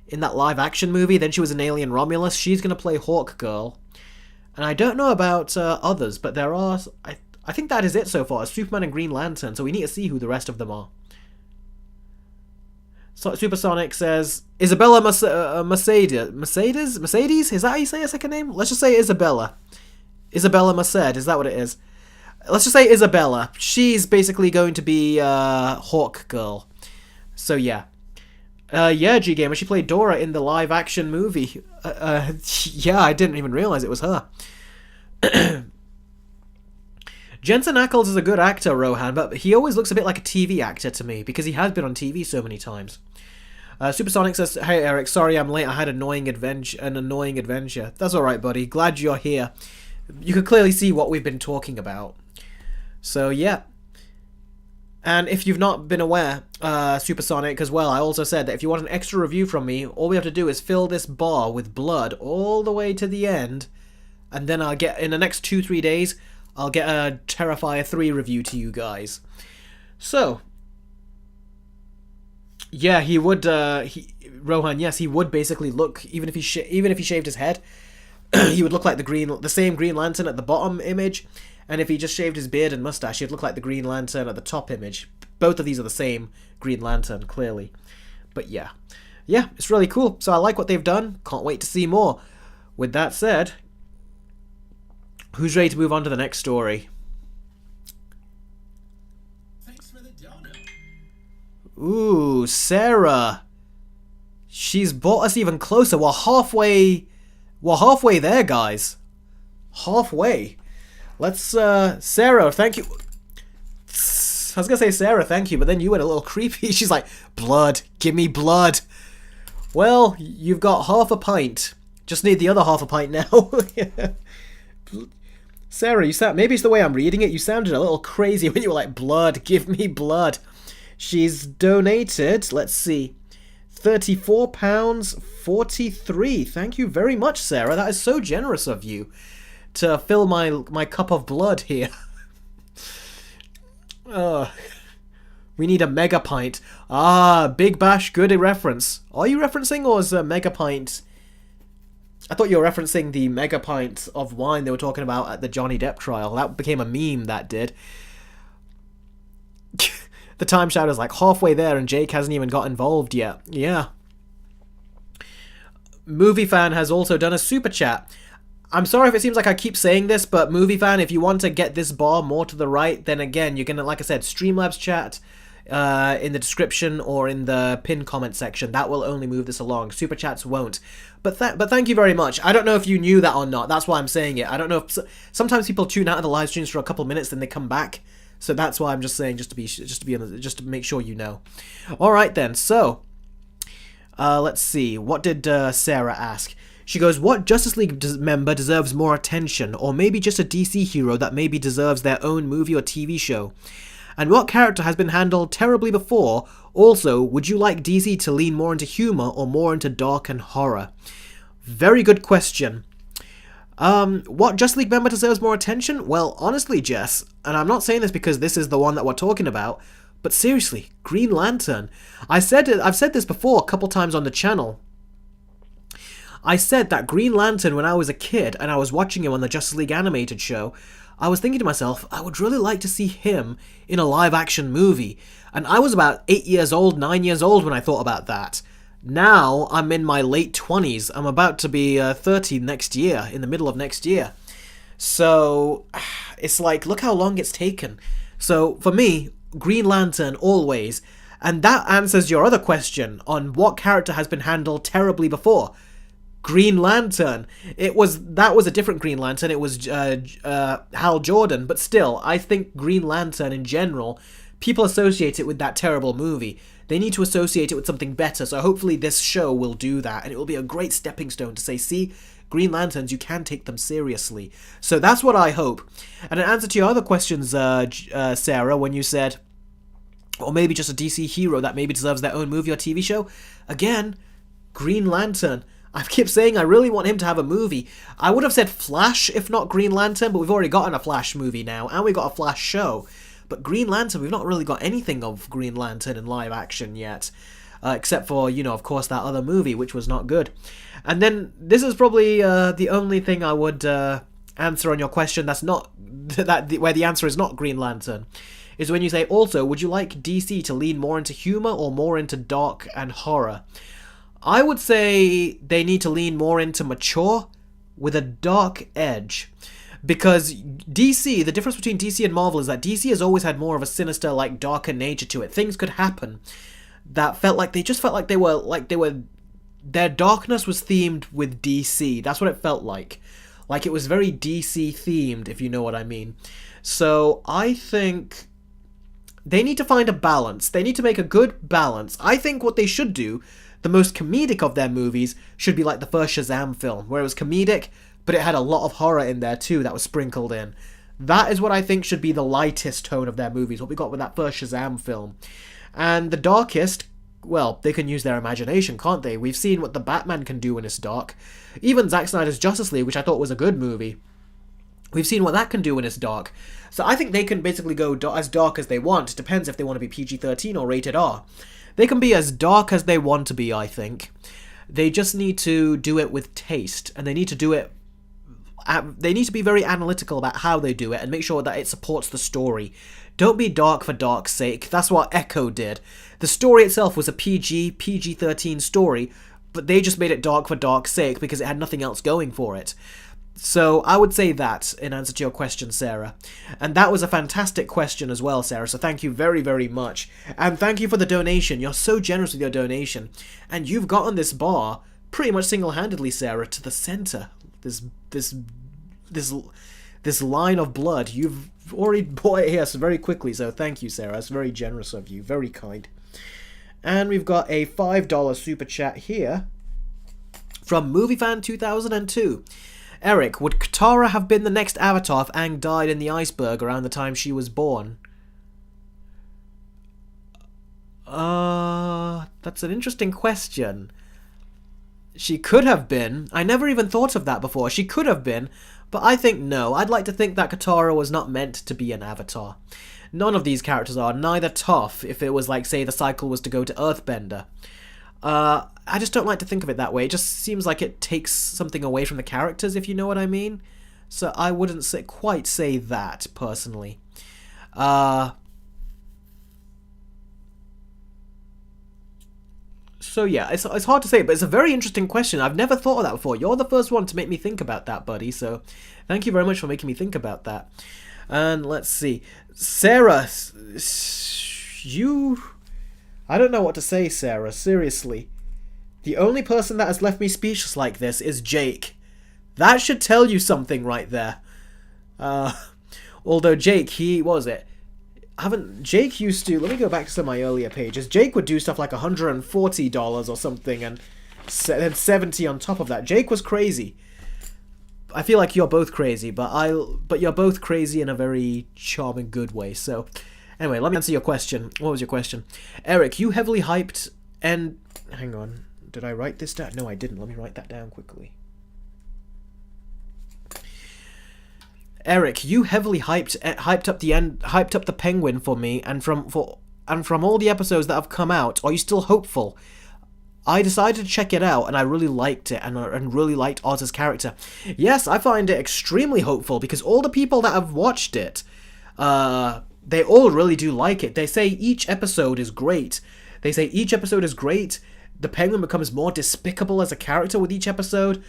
in that live action movie. Then she was an alien Romulus. She's gonna play Hawk Girl. And I don't know about others, but there are... I think that is it so far. Superman and Green Lantern, so we need to see who the rest of them are. Supersonic says Isabella Mercedes. Mercedes? Is that how you say her second name? Let's just say Isabella. Isabella Merced. Is that what it is? Let's just say Isabella. She's basically going to be Hawk Girl. So yeah. Yeah, G-Gamer, she played Dora in the live-action movie. Yeah, I didn't even realize it was her. Jensen Ackles is a good actor, Rohan, but he always looks a bit like a TV actor to me, because he has been on TV so many times. Supersonic says, "Hey Eric, sorry I'm late, I had an annoying adventure. That's alright, buddy, glad you're here. You can clearly see what we've been talking about. So, yeah. And if you've not been aware, Supersonic as well, I also said that if you want an extra review from me, all we have to do is fill this bar with blood all the way to the end, and then I'll get, in the next 2-3 days, I'll get a Terrifier 3 review to you guys. So, yeah, he would, Rohan, yes, he would basically look, even if he shaved his head, he would look like the same Green Lantern at the bottom image. And if he just shaved his beard and mustache, he'd look like the Green Lantern at the top image. Both of these are the same Green Lantern, clearly. But yeah. Yeah, it's really cool. So I like what they've done. Can't wait to see more. With that said, who's ready to move on to the next story? Thanks for the donut. Ooh, Sarah. She's brought us even closer. We're halfway there, guys. Halfway. Let's, Sarah, thank you. I was gonna say, Sarah, thank you, but then you went a little creepy. She's like, blood, give me blood. Well, you've got half a pint. Just need the other half a pint now. Sarah, maybe it's the way I'm reading it, you sounded a little crazy when you were like, blood, give me blood. She's donated, let's see, £34.43. Thank you very much, Sarah. That is so generous of you to fill my cup of blood here. We need a mega pint. Ah, Big Bash, good reference. Are you referencing, or is a mega pint? I thought you were referencing the mega pint of wine they were talking about at the Johnny Depp trial. That became a meme, that did. The Time Shadow's like halfway there and Jake hasn't even got involved yet. Yeah. Movie Fan has also done a super chat. I'm sorry if it seems like I keep saying this, but Movie Fan, if you want to get this bar more to the right, then again, you're going to, like I said, Streamlabs chat in the description or in the pinned comment section. That will only move this along. Super chats won't. But thank you very much. I don't know if you knew that or not. That's why I'm saying it. I don't know if... Sometimes people tune out of the live streams for a couple minutes, then they come back. So that's why I'm just saying, just to make sure you know. All right, then. So, let's see. What did Sarah ask? She goes, what Justice League member deserves more attention, or maybe just a DC hero that maybe deserves their own movie or TV show? And what character has been handled terribly before? Also, would you like DC to lean more into humor or more into dark and horror? Very good question. What Justice League member deserves more attention? Well, honestly, Jess, and I'm not saying this because this is the one that we're talking about, but seriously, Green Lantern. I've said this before a couple times on the channel. I said that Green Lantern, when I was a kid and I was watching him on the Justice League animated show, I was thinking to myself, I would really like to see him in a live-action movie. And I was about 9 years old when I thought about that. Now, I'm in my late 20s. I'm about to be 30 next year, in the middle of next year. So, it's like, look how long it's taken. So, for me, Green Lantern, always. And that answers your other question on what character has been handled terribly before. Green Lantern. That was a different Green Lantern. It was Hal Jordan. But still, I think Green Lantern in general, people associate it with that terrible movie. They need to associate it with something better. So hopefully this show will do that. And it will be a great stepping stone to say, see, Green Lanterns, you can take them seriously. So that's what I hope. And in answer to your other questions, Sarah, when you said, or maybe just a DC hero that maybe deserves their own movie or TV show, again, Green Lantern. I keep saying I really want him to have a movie. I would have said Flash if not Green Lantern, but we've already gotten a Flash movie now, and we've got a Flash show. But Green Lantern, we've not really got anything of Green Lantern in live action yet. Except for, of course, that other movie, which was not good. And then, this is probably the only thing I would answer on your question that's not... where the answer is not Green Lantern. is when you say, also, would you like DC to lean more into humor or more into dark and horror? I would say they need to lean more into mature with a dark edge. Because DC, the difference between DC and Marvel is that DC has always had more of a sinister, like, darker nature to it. Things could happen that felt like they were their darkness was themed with DC. That's what it felt like. Like, it was very DC themed, if you know what I mean. So I think they need to find a balance. They need to make a good balance. I think what they should do, the most comedic of their movies, should be like the first Shazam film, where it was comedic, but it had a lot of horror in there too that was sprinkled in. That is what I think should be the lightest tone of their movies, what we got with that first Shazam film. And the darkest, well, they can use their imagination, can't they? We've seen what the Batman can do when it's dark. Even Zack Snyder's Justice League, which I thought was a good movie, we've seen what that can do when it's dark. So I think they can basically go as dark as they want. It depends if they want to be PG-13 or rated R. They can be as dark as they want to be, I think. They just need to do it with taste, and they need to do it. They need to be very analytical about how they do it and make sure that it supports the story. Don't be dark for dark's sake. That's what Echo did. The story itself was a PG-13 story, but they just made it dark for dark's sake because it had nothing else going for it. So I would say that in answer to your question, Sarah. And that was a fantastic question as well, Sarah, so thank you very, very much. And thank you for the donation. You're so generous with your donation. And you've gotten this bar pretty much single-handedly, Sarah, to the center. This line of blood. You've already bought it here so very quickly, so thank you, Sarah. That's very generous of you. Very kind. And we've got a $5 super chat here from MovieFan2002. Eric, would Katara have been the next Avatar if Aang died in the iceberg around the time she was born? That's an interesting question. She could have been. I never even thought of that before. She could have been, but I think no. I'd like to think that Katara was not meant to be an Avatar. None of these characters are. Neither Toph, if it was like, say, the cycle was to go to Earthbender. I just don't like to think of it that way. It just seems like it takes something away from the characters, if you know what I mean. So I wouldn't quite say that, personally. So yeah, it's hard to say, but it's a very interesting question. I've never thought of that before. You're the first one to make me think about that, buddy, so thank you very much for making me think about that. And let's see. Sarah, I don't know what to say, Sarah, seriously. The only person that has left me speechless like this is Jake. That should tell you something right there. Although Jake, Jake used to, let me go back to some of my earlier pages. Jake would do stuff like $140 or something, and then $70 on top of that. Jake was crazy. I feel like you're both crazy, but you're both crazy in a very charming, good way. So, anyway, let me answer your question. What was your question? Eric, you heavily hyped and... Hang on. Did I write this down? No, I didn't. Let me write that down quickly. Eric, you heavily hyped up the Penguin for me, and from all the episodes that have come out, are you still hopeful? I decided to check it out, and I really liked it, and really liked Oz's character. Yes, I find it extremely hopeful, because all the people that have watched it, they all really do like it. They say each episode is great. The Penguin becomes more despicable as a character with each episode.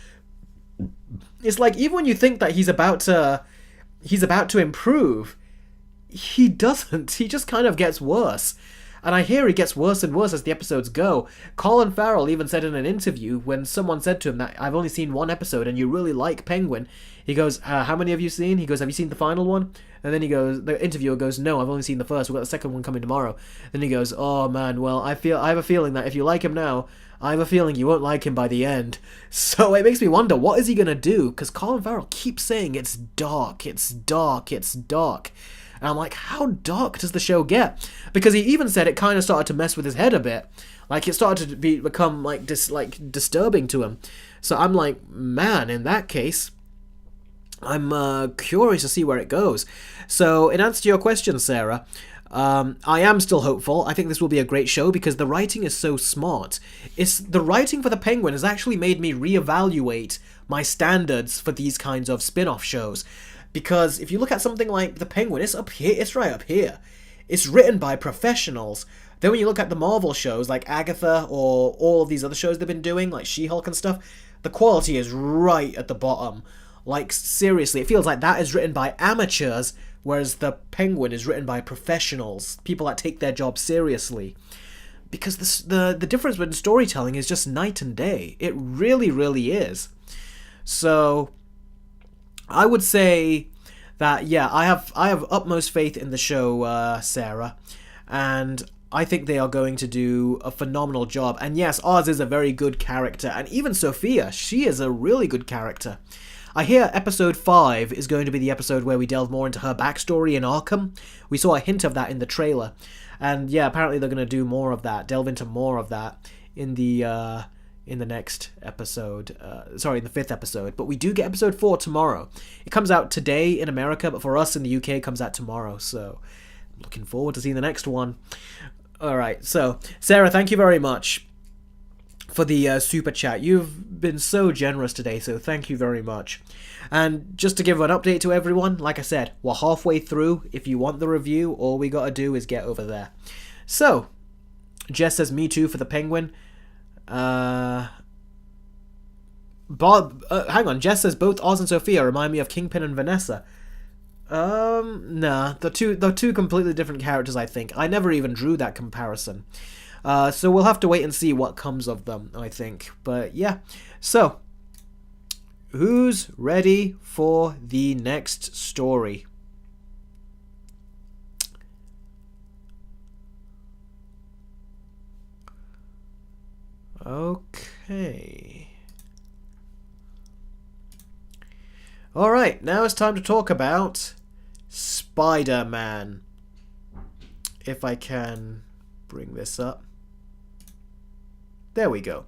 It's like, even when you think that he's about to improve, he doesn't. He just kind of gets worse. And I hear he gets worse and worse as the episodes go. Colin Farrell even said in an interview, when someone said to him that, I've only seen one episode and you really like Penguin, he goes, how many have you seen? He goes, have you seen the final one? And then the interviewer goes, no, I've only seen the first. We've got the second one coming tomorrow. Then he goes, oh man, well, I have a feeling that if you like him now, I have a feeling you won't like him by the end. So it makes me wonder, what is he going to do? Because Colin Farrell keeps saying it's dark, it's dark, it's dark. And I'm like, how dark does the show get? Because he even said it kind of started to mess with his head a bit. Like, it started to become like disturbing to him. So I'm like, man, in that case, I'm curious to see where it goes. So in answer to your question, Sarah, I am still hopeful. I think this will be a great show because the writing is so smart. The writing for the Penguin has actually made me reevaluate my standards for these kinds of spin-off shows. Because if you look at something like the Penguin, it's up here. It's right up here. it's written by professionals. Then when you look at the Marvel shows like Agatha or all of these other shows they've been doing, like She-Hulk and stuff, the quality is right at the bottom. Like, seriously, it feels like that is written by amateurs, whereas the Penguin is written by professionals, people that take their job seriously. Because the difference in storytelling is just night and day. It really, really is. So, I would say that, yeah, I have utmost faith in the show, Sarah, and I think they are going to do a phenomenal job. And yes, Oz is a very good character, and even Sophia, she is a really good character. I hear episode 5 is going to be the episode where we delve more into her backstory in Arkham. We saw a hint of that in the trailer. And yeah, apparently they're going to do more of that, delve into more of that in the next episode. In the 5th episode. But we do get episode 4 tomorrow. It comes out today in America, but for us in the UK it comes out tomorrow. So I'm looking forward to seeing the next one. Alright, so Sarah, thank you very much for the super chat. You've been so generous today, so thank you very much. And just to give an update to everyone, like I said, we're halfway through. If you want the review, all we gotta do is get over there. So, Jess says, me too for the Penguin. Bob, hang on, Jess says, both Oz and Sophia remind me of Kingpin and Vanessa. Nah, they're two completely different characters, I think. I never even drew that comparison. So we'll have to wait and see what comes of them, I think. But yeah, so who's ready for the next story? Okay. Alright, now it's time to talk about Spider-Man. If I can bring this up. There we go.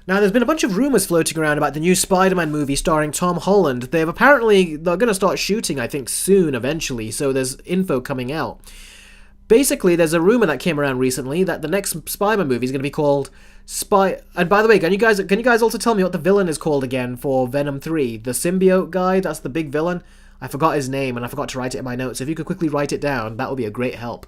Now, there's been a bunch of rumors floating around about the new Spider-Man movie starring Tom Holland. They're going to start shooting, I think, soon, eventually, so there's info coming out. Basically, there's a rumor that came around recently that the next Spider-Man movie is going to be called And by the way, can you guys also tell me what the villain is called again for Venom 3? The symbiote guy, that's the big villain? I forgot his name, and I forgot to write it in my notes. If you could quickly write it down, that would be a great help.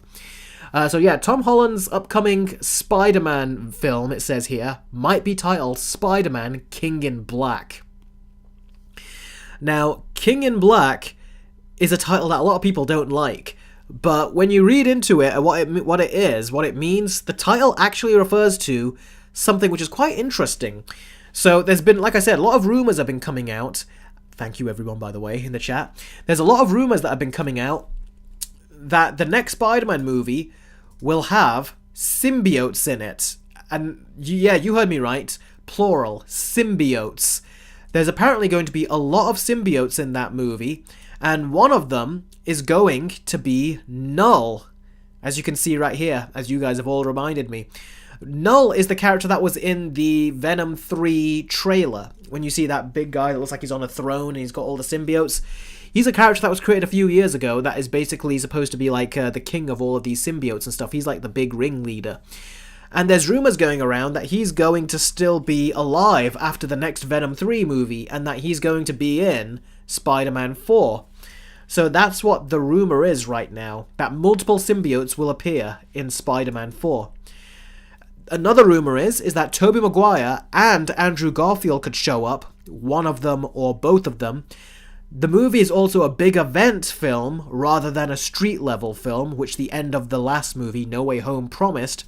So yeah, Tom Holland's upcoming Spider-Man film, it says here, might be titled Spider-Man King in Black. Now, King in Black is a title that a lot of people don't like, but when you read into it and what it means, the title actually refers to something which is quite interesting. So there's been, like I said, a lot of rumors have been coming out. Thank you everyone, by the way, in the chat. There's a lot of rumors that have been coming out that the next Spider-Man movie will have symbiotes in it. And yeah, you heard me right. Plural, symbiotes. There's apparently going to be a lot of symbiotes in that movie, and one of them is going to be Null. As you can see right here, as you guys have all reminded me. Null is the character that was in the Venom 3 trailer. When you see that big guy that looks like he's on a throne and he's got all the symbiotes. He's a character that was created a few years ago that is basically supposed to be like the king of all of these symbiotes and stuff. He's like the big ringleader. And there's rumors going around that he's going to still be alive after the next Venom 3 movie, and that he's going to be in Spider-Man 4. So that's what the rumor is right now, that multiple symbiotes will appear in Spider-Man 4. Another rumor is that Tobey Maguire and Andrew Garfield could show up, one of them or both of them. The movie is also a big event film rather than a street-level film, which the end of the last movie, No Way Home, promised.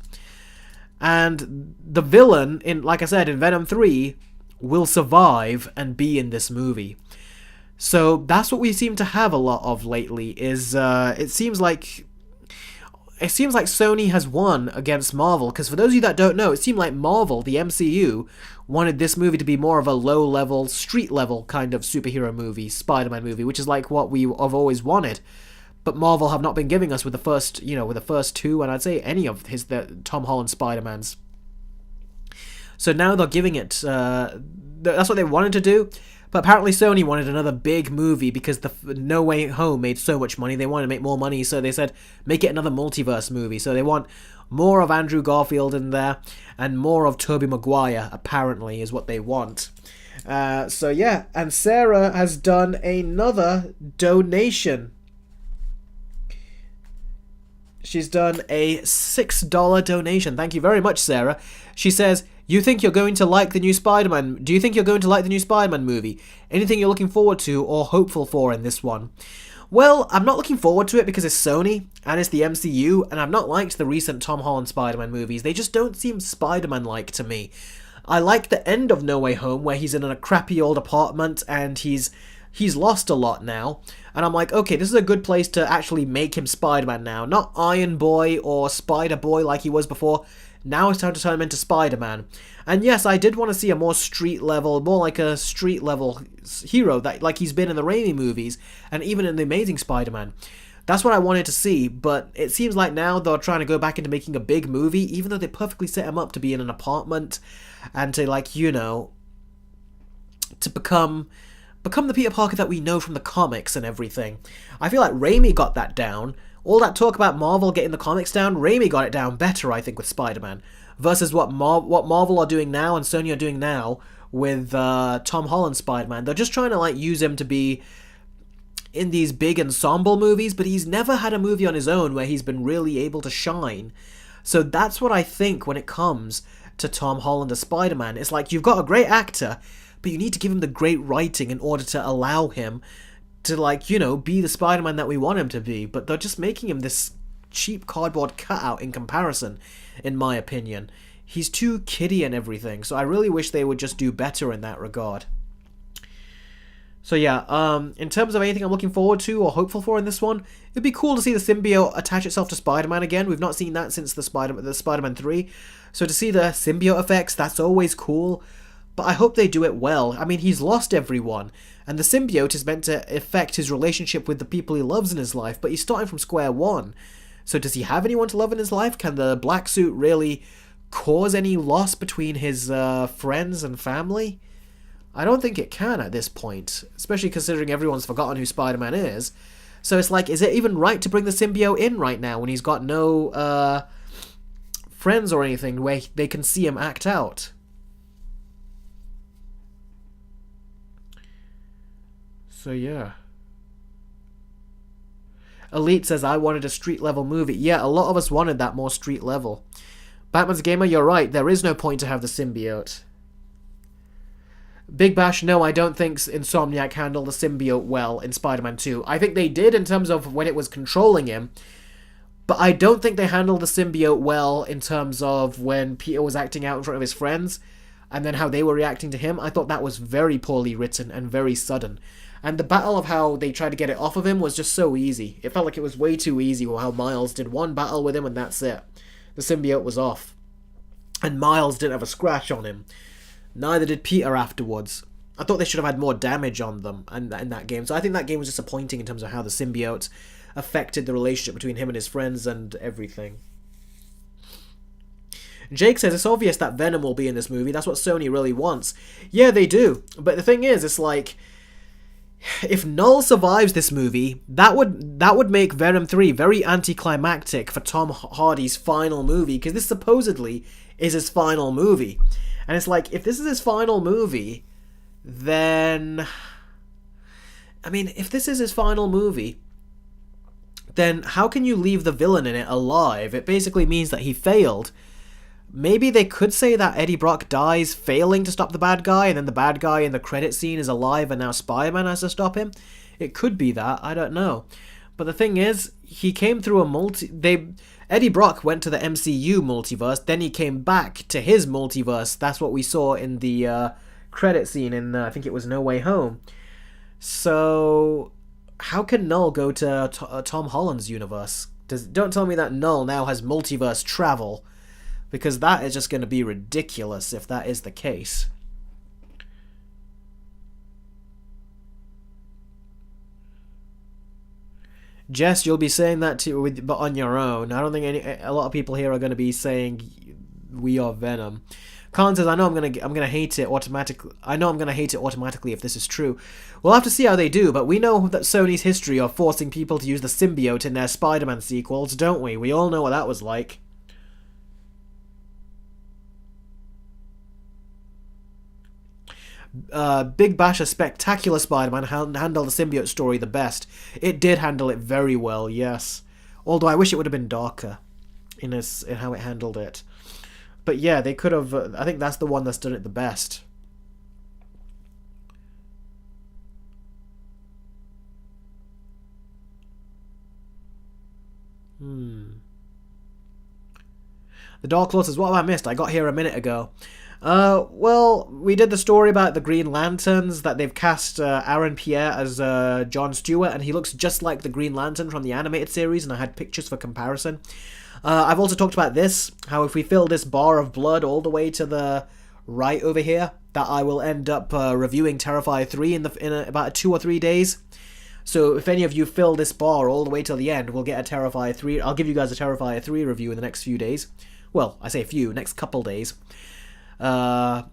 And the villain, like I said, in Venom 3, will survive and be in this movie. So that's what we seem to have a lot of lately, is it seems like Sony has won against Marvel, because for those of you that don't know, it seemed like Marvel, the MCU, wanted this movie to be more of a low-level, street-level kind of superhero movie, Spider-Man movie, which is like what we have always wanted. But Marvel have not been giving us with the first two, and I'd say any of the Tom Holland Spider-Mans. So now they're giving it, that's what they wanted to do, but apparently Sony wanted another big movie because the No Way Home made so much money, they wanted to make more money, so they said, make it another multiverse movie. So they want more of Andrew Garfield in there, and more of Tobey Maguire, apparently, is what they want. So yeah, and Sarah has done another donation. She's done a $6 donation. Thank you very much, Sarah. She says, you think you're going to like the new Spider-Man? Do you think you're going to like the new Spider-Man movie? Anything you're looking forward to or hopeful for in this one? Well, I'm not looking forward to it because it's Sony and it's the MCU, and I've not liked the recent Tom Holland Spider-Man movies. They just don't seem Spider-Man-like to me. I like the end of No Way Home where he's in a crappy old apartment and he's lost a lot now. And I'm like, okay, this is a good place to actually make him Spider-Man now. Not Iron Boy or Spider-Boy like he was before. Now it's time to turn him into Spider-Man. And yes, I did want to see a more street level, more like a street level hero, that like he's been in the Raimi movies and even in The Amazing Spider-Man. That's what I wanted to see, but it seems like now they're trying to go back into making a big movie, even though they perfectly set him up to be in an apartment and to, like, you know, to become the Peter Parker that we know from the comics and everything. I feel like Raimi got that down. All that talk about Marvel getting the comics down, Raimi got it down better, I think, with Spider-Man. Versus what Marvel are doing now and Sony are doing now with Tom Holland's Spider-Man. They're just trying to, like, use him to be in these big ensemble movies, but he's never had a movie on his own where he's been really able to shine. So that's what I think when it comes to Tom Holland as Spider-Man. It's like, you've got a great actor, but you need to give him the great writing in order to allow him to, like, you know, be the Spider-Man that we want him to be. But they're just making him this cheap cardboard cutout in comparison, in my opinion. He's too kiddie and everything, so I really wish they would just do better in that regard. So yeah, in terms of anything I'm looking forward to or hopeful for in this one, it'd be cool to see the symbiote attach itself to Spider-Man again. We've not seen that since the Spider-Man 3. So to see the symbiote effects, that's always cool. But I hope they do it well. I mean, he's lost everyone, and the symbiote is meant to affect his relationship with the people he loves in his life, but he's starting from square one. So does he have anyone to love in his life? Can the black suit really cause any loss between his friends and family? I don't think it can at this point, especially considering everyone's forgotten who Spider-Man is. So it's like, is it even right to bring the symbiote in right now when he's got no friends or anything where they can see him act out? So yeah. Elite says, I wanted a street level movie. Yeah, a lot of us wanted that more street level. Batman's Gamer, you're right. There is no point to have the symbiote. Big Bash, no, I don't think Insomniac handled the symbiote well in Spider-Man 2. I think they did in terms of when it was controlling him, but I don't think they handled the symbiote well in terms of when Peter was acting out in front of his friends, and then how they were reacting to him. I thought that was very poorly written and very sudden. And the battle of how they tried to get it off of him was just so easy. It felt like it was way too easy how Miles did one battle with him and that's it. The symbiote was off. And Miles didn't have a scratch on him. Neither did Peter afterwards. I thought they should have had more damage on them in that game. So I think that game was disappointing in terms of how the symbiote affected the relationship between him and his friends and everything. Jake says, it's obvious that Venom will be in this movie. That's what Sony really wants. Yeah, they do. But the thing is, it's like, if Null survives this movie, that would make Venom 3 very anticlimactic for Tom Hardy's final movie, because this supposedly is his final movie. And it's like, if this is his final movie, then... I mean, if this is his final movie, then how can you leave the villain in it alive? It basically means that he failed. Maybe they could say that Eddie Brock dies failing to stop the bad guy, and then the bad guy in the credit scene is alive and now Spider-Man has to stop him. It could be that, I don't know. But the thing is, he came through Eddie Brock went to the MCU multiverse, then he came back to his multiverse. That's what we saw in the credit scene in, I think it was No Way Home. So, how can Null go to Tom Holland's universe? Don't tell me that Null now has multiverse travel, because that is just going to be ridiculous if that is the case. Jess, you'll be saying that too, but on your own. I don't think a lot of people here are going to be saying we are Venom. Colin says, I know I'm gonna hate it automatically. I know I'm gonna hate it automatically if this is true. We'll have to see how they do, but we know that Sony's history of forcing people to use the symbiote in their Spider-Man sequels, don't we? We all know what that was like. Big Bash, a spectacular Spider-Man, handled the symbiote story the best. It did handle it very well, yes. Although I wish it would have been darker in how it handled it. But yeah, they could have... I think that's the one that's done it the best. The Dark Lord says, what have I missed? I got here a minute ago. Well, we did the story about the Green Lanterns, that they've cast Aaron Pierre as Jon Stewart, and he looks just like the Green Lantern from the animated series, and I had pictures for comparison. I've also talked about this, how if we fill this bar of blood all the way to the right over here, that I will end up reviewing Terrifier 3 in about 2 or 3 days. So if any of you fill this bar all the way till the end, we'll get a Terrifier 3. I'll give you guys a Terrifier 3 review in the next few days. Well, I say few, next couple days. And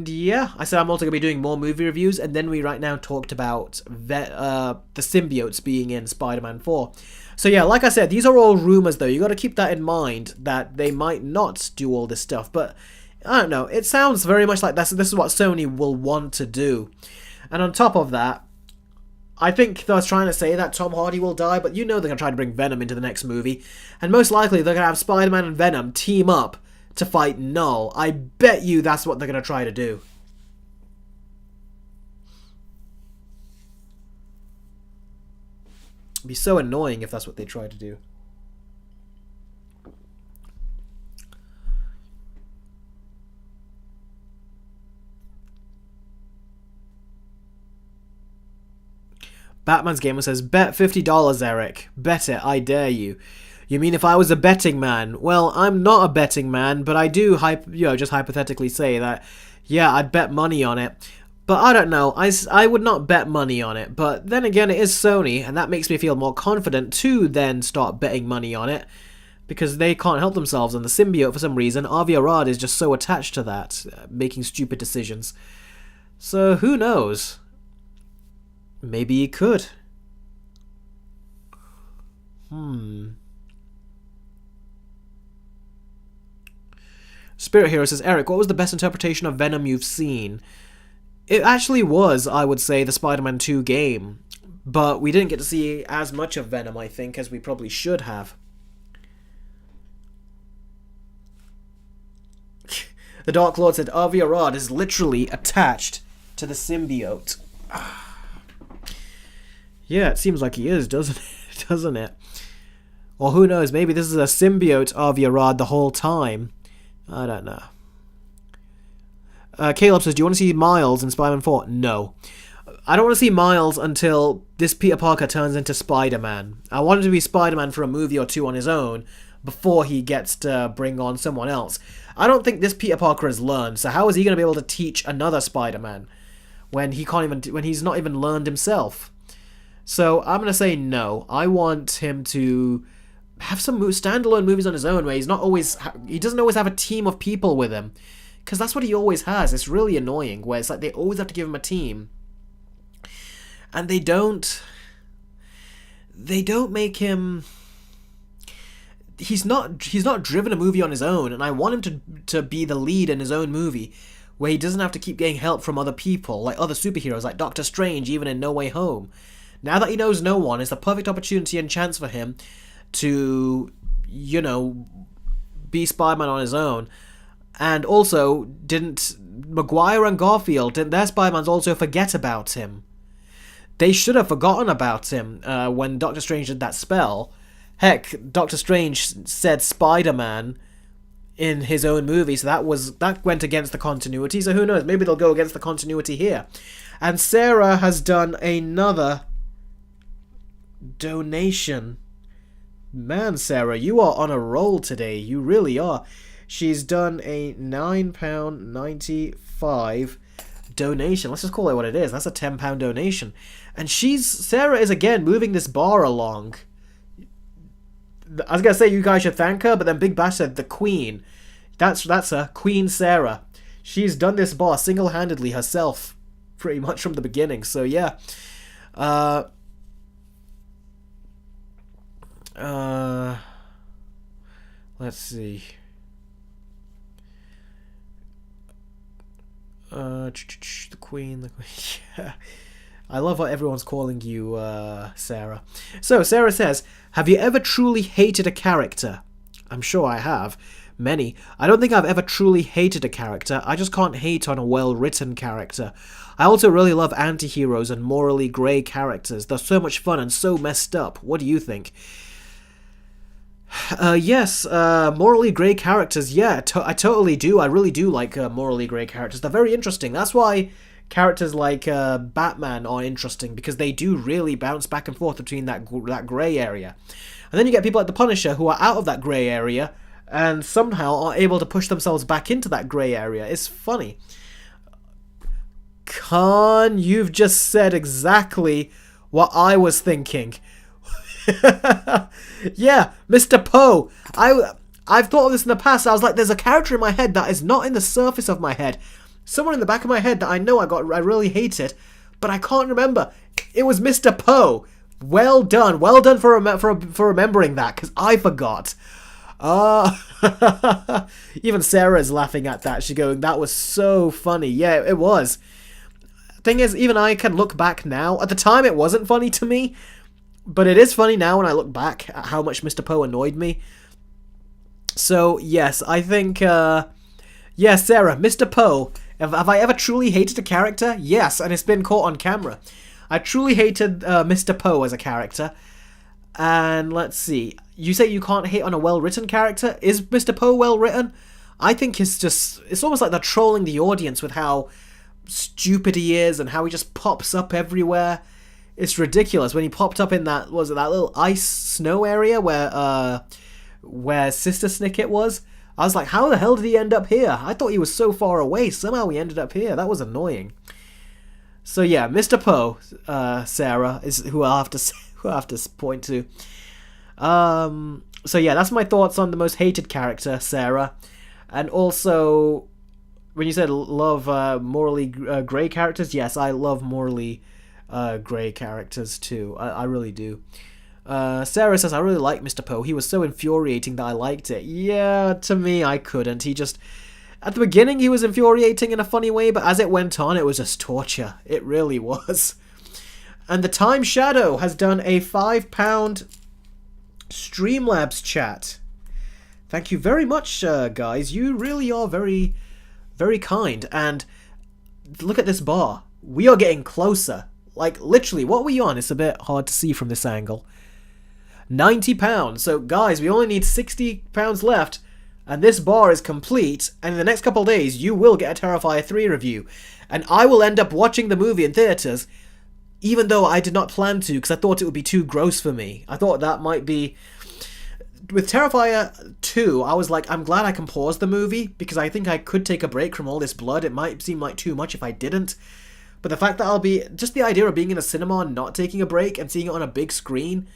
yeah, I said I'm also going to be doing more movie reviews, and then we right now talked about the symbiotes being in Spider-Man 4. So yeah, like I said, these are all rumors though. You got to keep that in mind, that they might not do all this stuff, but I don't know. It sounds very much like this is what Sony will want to do. And on top of that, I think I was trying to say that Tom Hardy will die, but you know they're going to try to bring Venom into the next movie. And most likely they're going to have Spider-Man and Venom team up to fight Null. I bet you that's what they're going to try to do. It'd be so annoying if that's what they try to do. Batman's Gamer says, bet $50, Eric. Bet it, I dare you. You mean if I was a betting man? Well, I'm not a betting man, but I do just hypothetically say that, yeah, I'd bet money on it. But I don't know, I would not bet money on it. But then again, it is Sony, and that makes me feel more confident to then start betting money on it, because they can't help themselves, and the symbiote, for some reason, Avi Arad is just so attached to that, making stupid decisions. So, who knows? Maybe he could. Spirit Hero says, Eric, what was the best interpretation of Venom you've seen? It actually was, I would say, the Spider-Man 2 game. But we didn't get to see as much of Venom, I think, as we probably should have. The Dark Lord said, Avi Arad is literally attached to the symbiote. Yeah, it seems like he is, doesn't it? Doesn't it? Or who knows, maybe this is a symbiote Avi Arad the whole time. I don't know. Caleb says, do you want to see Miles in Spider-Man 4? No. I don't want to see Miles until this Peter Parker turns into Spider-Man. I want him to be Spider-Man for a movie or two on his own before he gets to bring on someone else. I don't think this Peter Parker has learned, so how is he going to be able to teach another Spider-Man when he's not even learned himself? So I'm going to say no. I want him to have some standalone movies on his own where he doesn't always have a team of people with him. Because that's what he always has. It's really annoying, where it's like they always have to give him a team. And they don't make him... He's not driven a movie on his own, and I want him to be the lead in his own movie, where he doesn't have to keep getting help from other people, like other superheroes, like Doctor Strange, even in No Way Home. Now that he knows no one, it's the perfect opportunity and chance for him to, be Spider-Man on his own. And also, didn't Maguire and Garfield, didn't their Spider-Mans also forget about him? They should have forgotten about him when Doctor Strange did that spell. Heck, Doctor Strange said Spider-Man in his own movie, so that went against the continuity, so who knows, maybe they'll go against the continuity here. And Sarah has done another donation. Man, Sarah, you are on a roll today. You really are. She's done a £9.95 donation. Let's just call it what it is. That's a £10 donation. And Sarah is again moving this bar along. I was going to say you guys should thank her, but then Big Bash said the Queen. That's her, Queen Sarah. She's done this bar single-handedly herself, pretty much from the beginning. So yeah. Let's see. The Queen, yeah. I love what everyone's calling you, Sarah. So, Sarah says, have you ever truly hated a character? I'm sure I have. Many. I don't think I've ever truly hated a character. I just can't hate on a well-written character. I also really love anti-heroes and morally grey characters. They're so much fun and so messed up. What do you think? Yes, morally grey characters, yeah, I totally do. I really do like morally grey characters. They're very interesting. That's why characters like Batman are interesting, because they do really bounce back and forth between that grey area. And then you get people like the Punisher who are out of that grey area and somehow are able to push themselves back into that grey area. It's funny. Khan, you've just said exactly what I was thinking. Yeah, Mr. Poe. I've thought of this in the past. I was like, there's a character in my head that is not in the surface of my head. Someone in the back of my head that I know I really hated, but I can't remember. It was Mr. Poe. Well done. Well done for remembering that, because I forgot. Even Sarah's laughing at that. She's going, that was so funny. Yeah, it was. Thing is, even I can look back now. At the time, it wasn't funny to me, but it is funny now when I look back at how much Mr. Poe annoyed me. So, yes, I think, yeah, Sarah, Mr. Poe. Have I ever truly hated a character? Yes, and it's been caught on camera. I truly hated Mr. Poe as a character. And let's see. You say you can't hate on a well-written character? Is Mr. Poe well-written? I think it's almost like they're trolling the audience with how stupid he is and how he just pops up everywhere. It's ridiculous. When he popped up in that little ice snow area where Sister Snicket was, I was like, how the hell did he end up here? I thought he was so far away. Somehow he ended up here. That was annoying. So yeah, Mr. Poe, Sarah, is who I have to point to. So yeah, that's my thoughts on the most hated character, Sarah. And also, when you said love morally grey characters, yes, I love morally grey characters too. I really do. Sarah says, I really like Mr. Poe. He was so infuriating that I liked it. Yeah, to me, I couldn't. He just... At the beginning, he was infuriating in a funny way, but as it went on, it was just torture. It really was. And the Time Shadow has done a £5 Streamlabs chat. Thank you very much, guys. You really are very, very kind. And look at this bar. We are getting closer. Like, literally, what were you on? It's a bit hard to see from this angle. £90. So, guys, we only need £60 left. And this bar is complete. And in the next couple of days, you will get a Terrifier 3 review. And I will end up watching the movie in theaters, even though I did not plan to, because I thought it would be too gross for me. I thought that might be... With Terrifier 2, I was like, I'm glad I can pause the movie, because I think I could take a break from all this blood. It might seem like too much if I didn't. But the fact that I'll be... Just the idea of being in a cinema and not taking a break and seeing it on a big screen,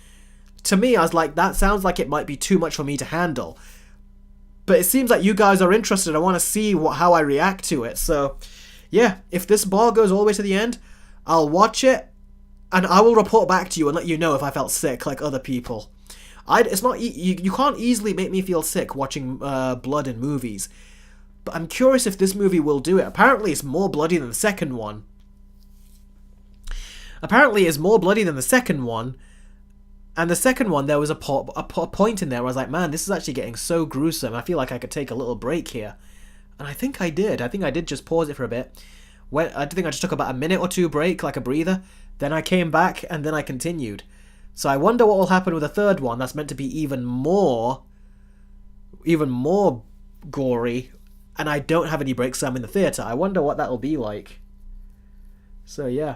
to me, I was like, that sounds like it might be too much for me to handle. But it seems like you guys are interested. I want to see how I react to it. So, yeah, if this bar goes all the way to the end, I'll watch it, and I will report back to you and let you know if I felt sick like other people. It's not you can't easily make me feel sick watching blood in movies. But I'm curious if this movie will do it. Apparently it's more bloody than the second one. And the second one, there was a point in there where I was like, man, this is actually getting so gruesome. I feel like I could take a little break here. And I think I did. I think I did just pause it for a bit. I think I just took about a minute or two break, like a breather. Then I came back, and then I continued. So I wonder what will happen with the third one that's meant to be even more gory. And I don't have any breaks, so I'm in the theater. I wonder what that'll be like. So, yeah.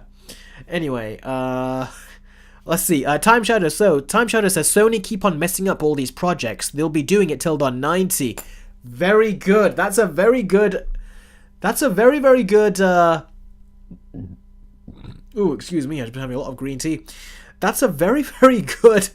Anyway, let's see. Time Shadow. So, Time Shadow says, Sony keep on messing up all these projects. They'll be doing it till they're 90. Very good. That's a very, very good... Ooh, excuse me. I've been having a lot of green tea. That's a very, very good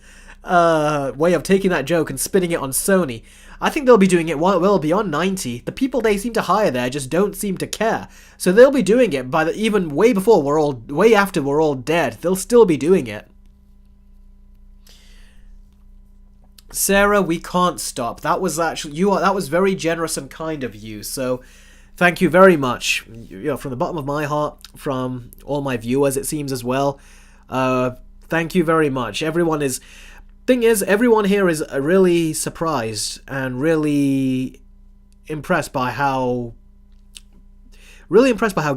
way of taking that joke and spinning it on Sony. I think they'll be doing it well beyond 90. The people they seem to hire there just don't seem to care. So they'll be doing it even way after we're all dead. They'll still be doing it. Sarah, we can't stop. That was actually that was very generous and kind of you. So Thank you very much. From the bottom of my heart, from all my viewers, it seems as well. Thank you very much. Thing is, everyone here is really surprised and really impressed by how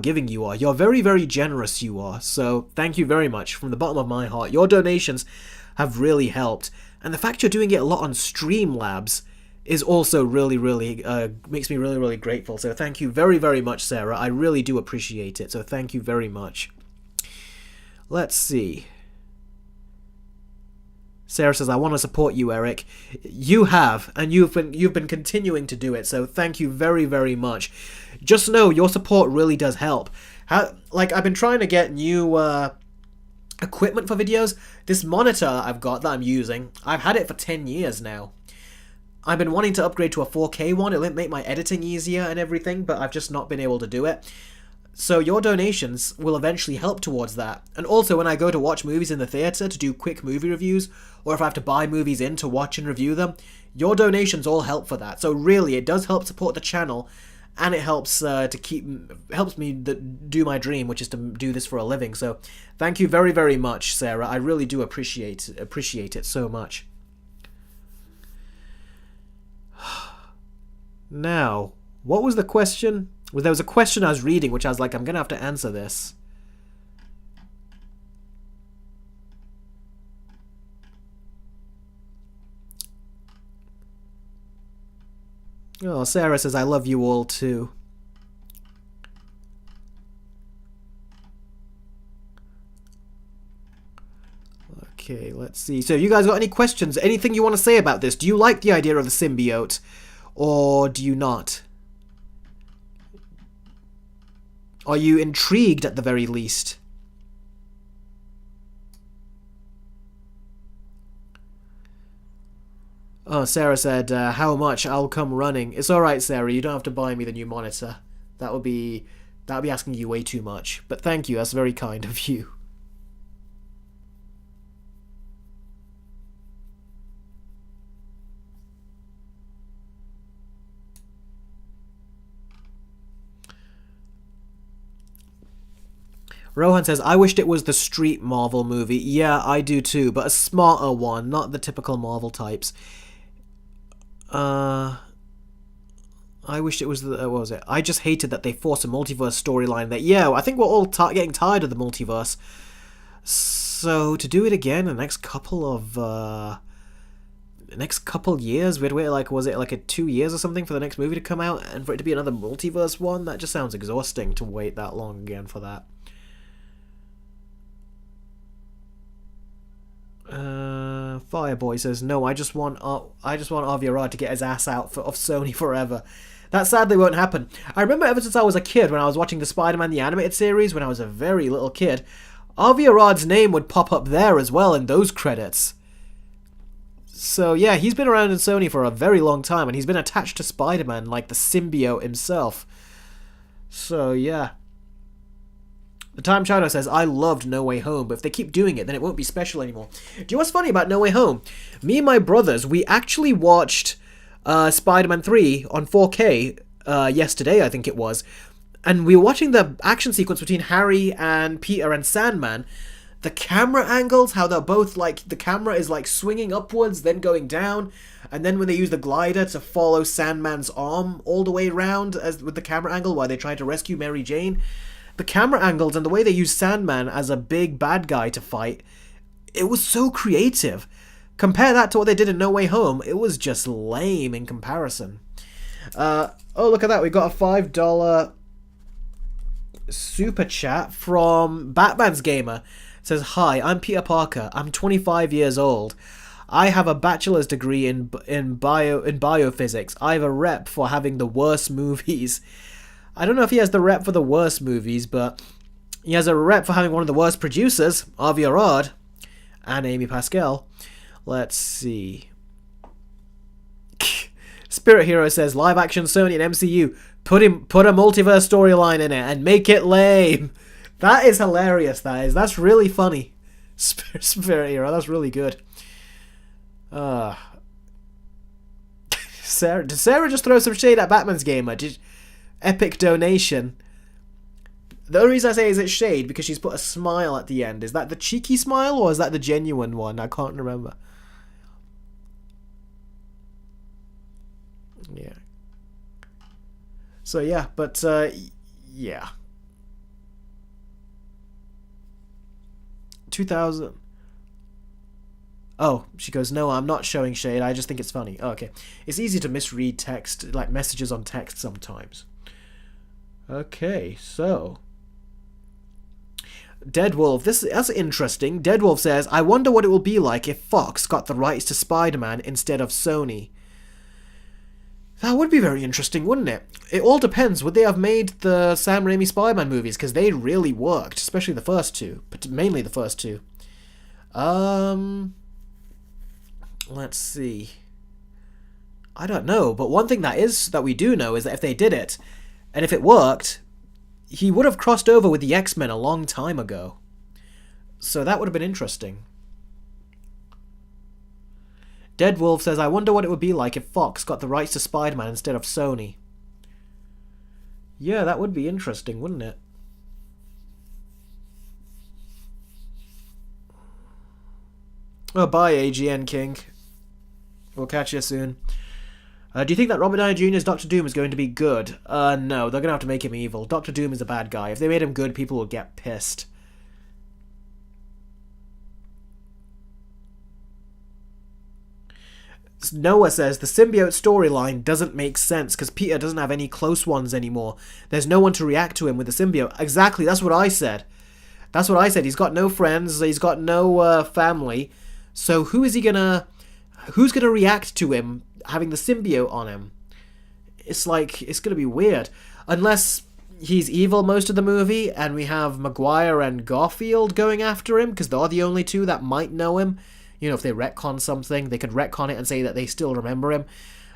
giving you are. You're very, very generous, you are. So thank you very much from the bottom of my heart. Your donations have really helped. And the fact you're doing it a lot on Streamlabs is also really, really, makes me really, really grateful. So thank you very, very much, Sarah. I really do appreciate it. So thank you very much. Let's see. Sarah says, I want to support you, Eric. You have, and you've been continuing to do it, so thank you very, very much. Just know, your support really does help. I've been trying to get new equipment for videos. This monitor I've got that I'm using, I've had it for 10 years now. I've been wanting to upgrade to a 4K one. It'll make my editing easier and everything, but I've just not been able to do it. So your donations will eventually help towards that. And also when I go to watch movies in the theatre to do quick movie reviews, or if I have to buy movies in to watch and review them, your donations all help for that. So really, it does help support the channel, and it helps helps me do my dream, which is to do this for a living. So thank you very, very much, Sarah. I really do appreciate it so much. Now, what was the question? Well, there was a question I was reading, which I was like, I'm going to have to answer this. Oh, Sarah says, I love you all too. Okay, let's see. So, you guys got any questions? Anything you want to say about this? Do you like the idea of the symbiote? Or do you not? Are you intrigued at the very least? Oh, Sarah said, how much? I'll come running. It's alright, Sarah. You don't have to buy me the new monitor. That would be asking you way too much. But thank you. That's very kind of you. Rohan says, I wished it was the Street Marvel movie. Yeah, I do too, but a smarter one, not the typical Marvel types. I wished it was the... what was it? I just hated that they forced a multiverse storyline that... Yeah, I think we're all getting tired of the multiverse. So, to do it again in the next couple of... years? We'd wait, like, was it like 2 years or something for the next movie to come out? And for it to be another multiverse one? That just sounds exhausting to wait that long again for that. Fireboy says, no, I just want Aviarad to get his ass out of Sony forever. That sadly won't happen. I remember ever since I was a kid, when I was watching the Spider-Man the Animated Series, when I was a very little kid, Aviarad's name would pop up there as well in those credits. So yeah, he's been around in Sony for a very long time, and he's been attached to Spider-Man like the symbiote himself. So yeah. The Time Shadow says, I loved No Way Home, but if they keep doing it, then it won't be special anymore. Do you know what's funny about No Way Home? Me and my brothers, we actually watched Spider-Man 3 on 4K yesterday, I think it was. And we were watching the action sequence between Harry and Peter and Sandman. The camera angles, how they're both like, the camera is like swinging upwards, then going down. And then when they use the glider to follow Sandman's arm all the way around with the camera angle while they try to rescue Mary Jane. The camera angles and the way they use Sandman as a big bad guy to fight, it was so creative. Compare that to what they did in No Way Home, it was just lame in comparison. Oh, look at that, we got a $5 super chat from Batman's Gamer. It says, hi, I'm Peter Parker. I'm 25 years old. I have a bachelor's degree in biophysics. I have a rep for having the worst movies. I don't know if he has the rep for the worst movies, but he has a rep for having one of the worst producers, Avi Arad, and Amy Pascal. Let's see. Spirit Hero says, live action Sony and MCU. Put a multiverse storyline in it and make it lame. That is hilarious, that is. That's really funny. Spirit Hero, that's really good. Did Sarah just throw some shade at Batman's Gamer? Epic donation. The only reason I say is it's shade because she's put a smile at the end. Is that the cheeky smile or is that the genuine one? I can't remember. Yeah. So yeah, but yeah. 2000. Oh, she goes, no, I'm not showing shade. I just think it's funny. Oh, okay. It's easy to misread text, like messages on text sometimes. Okay, so. Deadwolf, that's interesting. Deadwolf says, I wonder what it will be like if Fox got the rights to Spider-Man instead of Sony. That would be very interesting, wouldn't it? It all depends. Would they have made the Sam Raimi Spider-Man movies? Because they really worked, especially the first two. But mainly the first two. Let's see. I don't know, but one thing that we do know is that if they did it, and if it worked, he would have crossed over with the X-Men a long time ago. So that would have been interesting. Deadwolf says, I wonder what it would be like if Fox got the rights to Spider-Man instead of Sony. Yeah, that would be interesting, wouldn't it? Oh, bye, AGN King. We'll catch you soon. Do you think that Robert Downey Jr.'s Doctor Doom is going to be good? No, they're going to have to make him evil. Doctor Doom is a bad guy. If they made him good, people will get pissed. Noah says, the symbiote storyline doesn't make sense because Peter doesn't have any close ones anymore. There's no one to react to him with the symbiote. Exactly, that's what I said. That's what I said. He's got no friends. He's got no family. So who's gonna react to him having the symbiote on him? It's like, it's gonna be weird. Unless he's evil most of the movie and we have Maguire and Garfield going after him because they're the only two that might know him. You know, if they retcon something, they could retcon it and say that they still remember him.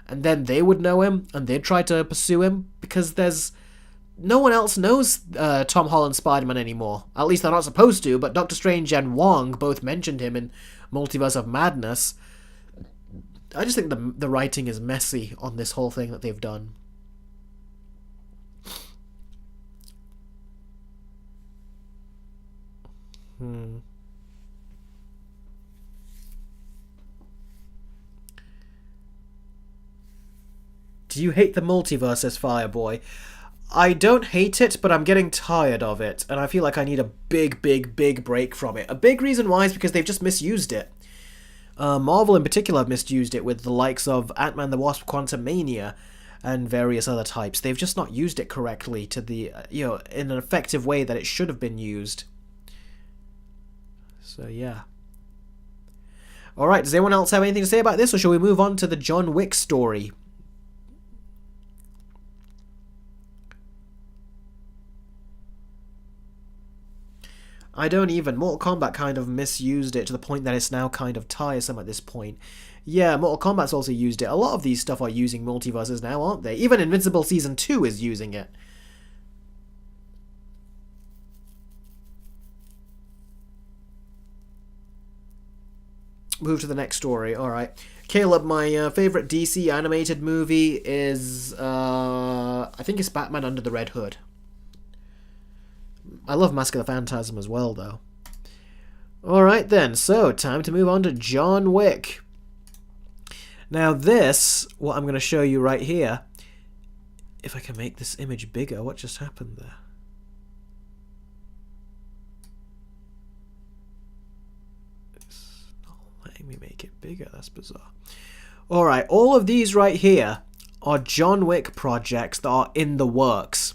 And then they would know him and they'd try to pursue him because no one else knows Tom Holland's Spider-Man anymore. At least they're not supposed to, but Doctor Strange and Wong both mentioned him in Multiverse of Madness. I just think the writing is messy on this whole thing that they've done. Do you hate the multiverse, says Fireboy? I don't hate it, but I'm getting tired of it, and I feel like I need a big break from it. A big reason why is because they've just misused it. Marvel in particular have misused it with the likes of Ant-Man the Wasp, Quantumania, and various other types. They've just not used it correctly to the, in an effective way that it should have been used. So, yeah. Alright, does anyone else have anything to say about this, or shall we move on to the John Wick story? I don't even. Mortal Kombat kind of misused it to the point that it's now kind of tiresome at this point. Yeah, Mortal Kombat's also used it. A lot of these stuff are using multiverses now, aren't they? Even Invincible Season 2 is using it. Move to the next story. Alright. Caleb, my favourite DC animated movie is, I think it's Batman Under the Red Hood. I love Mask of the Phantasm as well, though. Alright then, so time to move on to John Wick. Now this, what I'm going to show you right here, if I can make this image bigger, what just happened there? It's not letting me make it bigger, that's bizarre. Alright, all of these right here are John Wick projects that are in the works.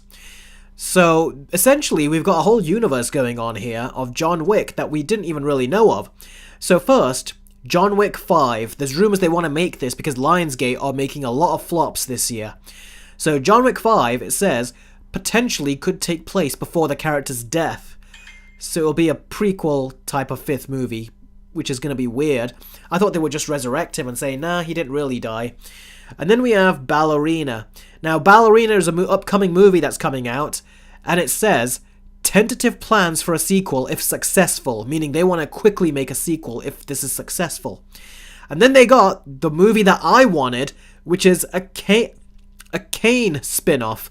So, essentially, we've got a whole universe going on here of John Wick that we didn't even really know of. So first, John Wick 5. There's rumors they want to make this because Lionsgate are making a lot of flops this year. So John Wick 5, it says, potentially could take place before the character's death. So it'll be a prequel type of fifth movie, which is going to be weird. I thought they would just resurrect him and say, nah, he didn't really die. And then we have Ballerina. Now, Ballerina is an upcoming movie that's coming out, and it says, tentative plans for a sequel if successful, meaning they want to quickly make a sequel if this is successful. And then they got the movie that I wanted, which is a Kane spin-off.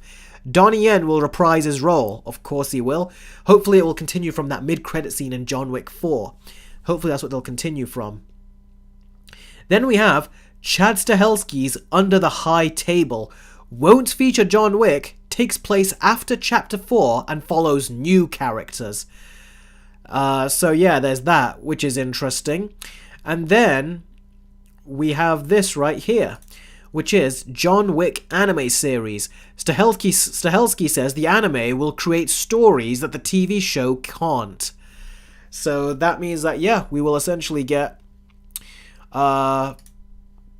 Donnie Yen will reprise his role. Of course he will. Hopefully it will continue from that mid-credit scene in John Wick 4. Hopefully that's what they'll continue from. Then we have Chad Stahelski's Under the High Table. Won't feature John Wick, takes place after Chapter 4 and follows new characters. So yeah, there's that, which is interesting. And then we have this right here, which is John Wick anime series. Stahelski says the anime will create stories that the TV show can't. So that means that, yeah, we will essentially get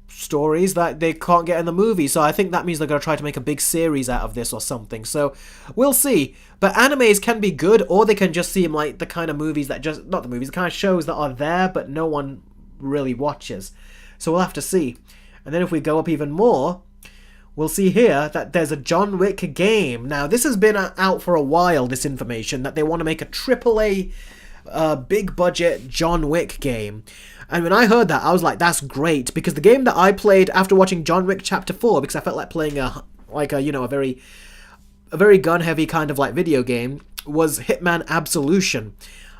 stories that they can't get in the movie. So I think that means they're going to try to make a big series out of this or something. So we'll see. But animes can be good, or they can just seem like the kind of movies that just... Not the movies, the kind of shows that are there, but no one really watches. So we'll have to see. And then if we go up even more, we'll see here that there's a John Wick game. Now, this has been out for a while, this information, that they want to make a AAA big-budget John Wick game. And when I heard that, I was like, that's great, because the game that I played after watching John Wick Chapter 4, because I felt like playing a very gun-heavy kind of like video game, was Hitman Absolution.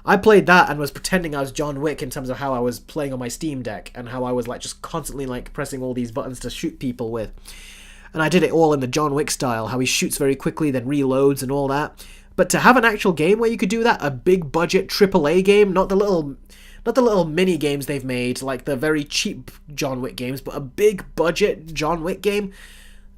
I played that and was pretending I was John Wick in terms of how I was playing on my Steam Deck and how I was like just constantly like pressing all these buttons to shoot people with. And I did it all in the John Wick style, how he shoots very quickly, then reloads and all that. But to have an actual game where you could do that, a big budget AAA game, not the little mini games they've made, like the very cheap John Wick games, but a big budget John Wick game,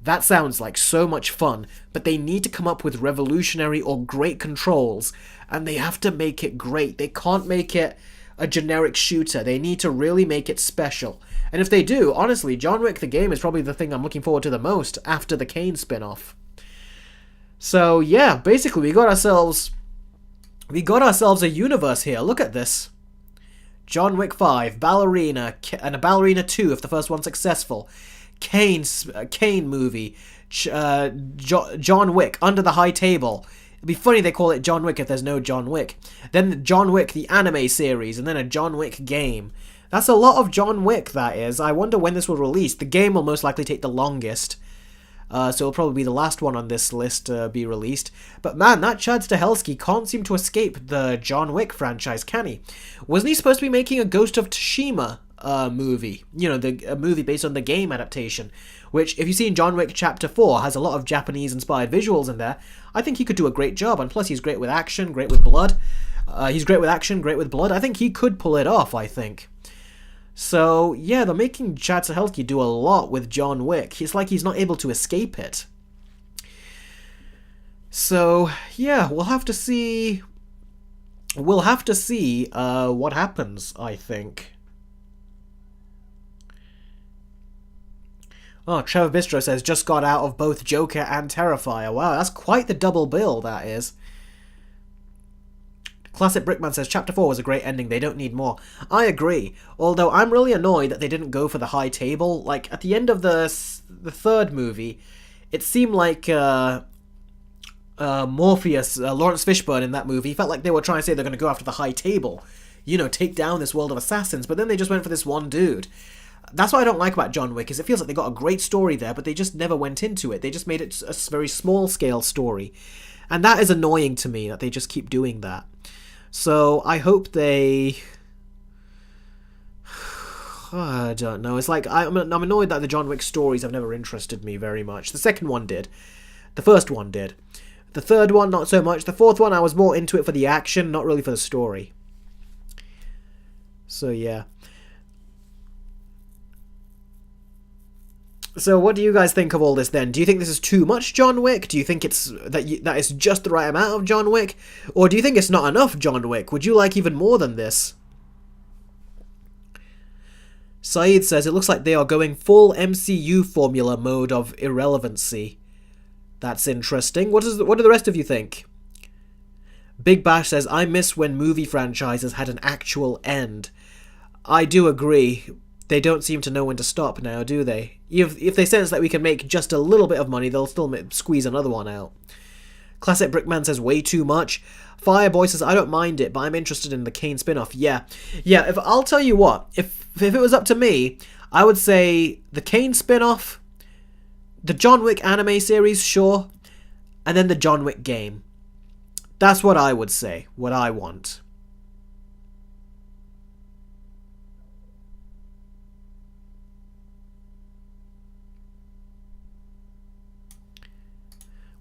that sounds like so much fun. But they need to come up with revolutionary or great controls, and they have to make it great. They can't make it a generic shooter. They need to really make it special. And if they do, honestly, John Wick the game is probably the thing I'm looking forward to the most after the Kane spin-off. So yeah, basically we got ourselves a universe here. Look at this. John Wick 5, Ballerina, and a Ballerina 2 if the first one's successful. Kane movie, John Wick, Under the High Table. It'd be funny they call it John Wick if there's no John Wick. Then John Wick, the anime series, and then a John Wick game. That's a lot of John Wick, that is. I wonder when this will release. The game will most likely take the longest. So it'll probably be the last one on this list to be released. But man, that Chad Stahelski can't seem to escape the John Wick franchise, can he? Wasn't he supposed to be making a Ghost of Tsushima movie? You know, a movie based on the game adaptation. Which, if you've seen John Wick Chapter 4, has a lot of Japanese-inspired visuals in there. I think he could do a great job, and plus he's great with action, great with blood. He's great with action, great with blood. I think he could pull it off, I think. So, yeah, they're making Chad Stahelski do a lot with John Wick. It's like he's not able to escape it. So, yeah, we'll have to see... what happens, I think. Oh, Trevor Bistro says, just got out of both Joker and Terrifier. Wow, that's quite the double bill, that is. Classic Brickman says, Chapter 4 was a great ending, they don't need more. I agree, although I'm really annoyed that they didn't go for the high table. Like, at the end of the third movie, it seemed like Morpheus, Lawrence Fishburne in that movie, felt like they were trying to say they're going to go after the high table. You know, take down this world of assassins, but then they just went for this one dude. That's what I don't like about John Wick, is it feels like they got a great story there, but they just never went into it. They just made it a very small-scale story. And that is annoying to me, that they just keep doing that. So, I hope they... I don't know. It's like, I'm annoyed that the John Wick stories have never interested me very much. The second one did. The first one did. The third one, not so much. The fourth one, I was more into it for the action, not really for the story. So, yeah. So what do you guys think of all this then? Do you think this is too much John Wick? Do you think it's that it's just the right amount of John Wick? Or do you think it's not enough John Wick? Would you like even more than this? Saeed says, it looks like they are going full MCU formula mode of irrelevancy. That's interesting. What do the rest of you think? Big Bash says, I miss when movie franchises had an actual end. I do agree. They don't seem to know when to stop now, do they? If they sense that we can make just a little bit of money, they'll still squeeze another one out. Classic Brickman says, way too much. Fireboy says, I don't mind it, but I'm interested in the Kane spin-off. Yeah, I'll tell you what. If it was up to me, I would say the Kane spin-off, the John Wick anime series, sure. and then the John Wick game. That's what I would say, what I want.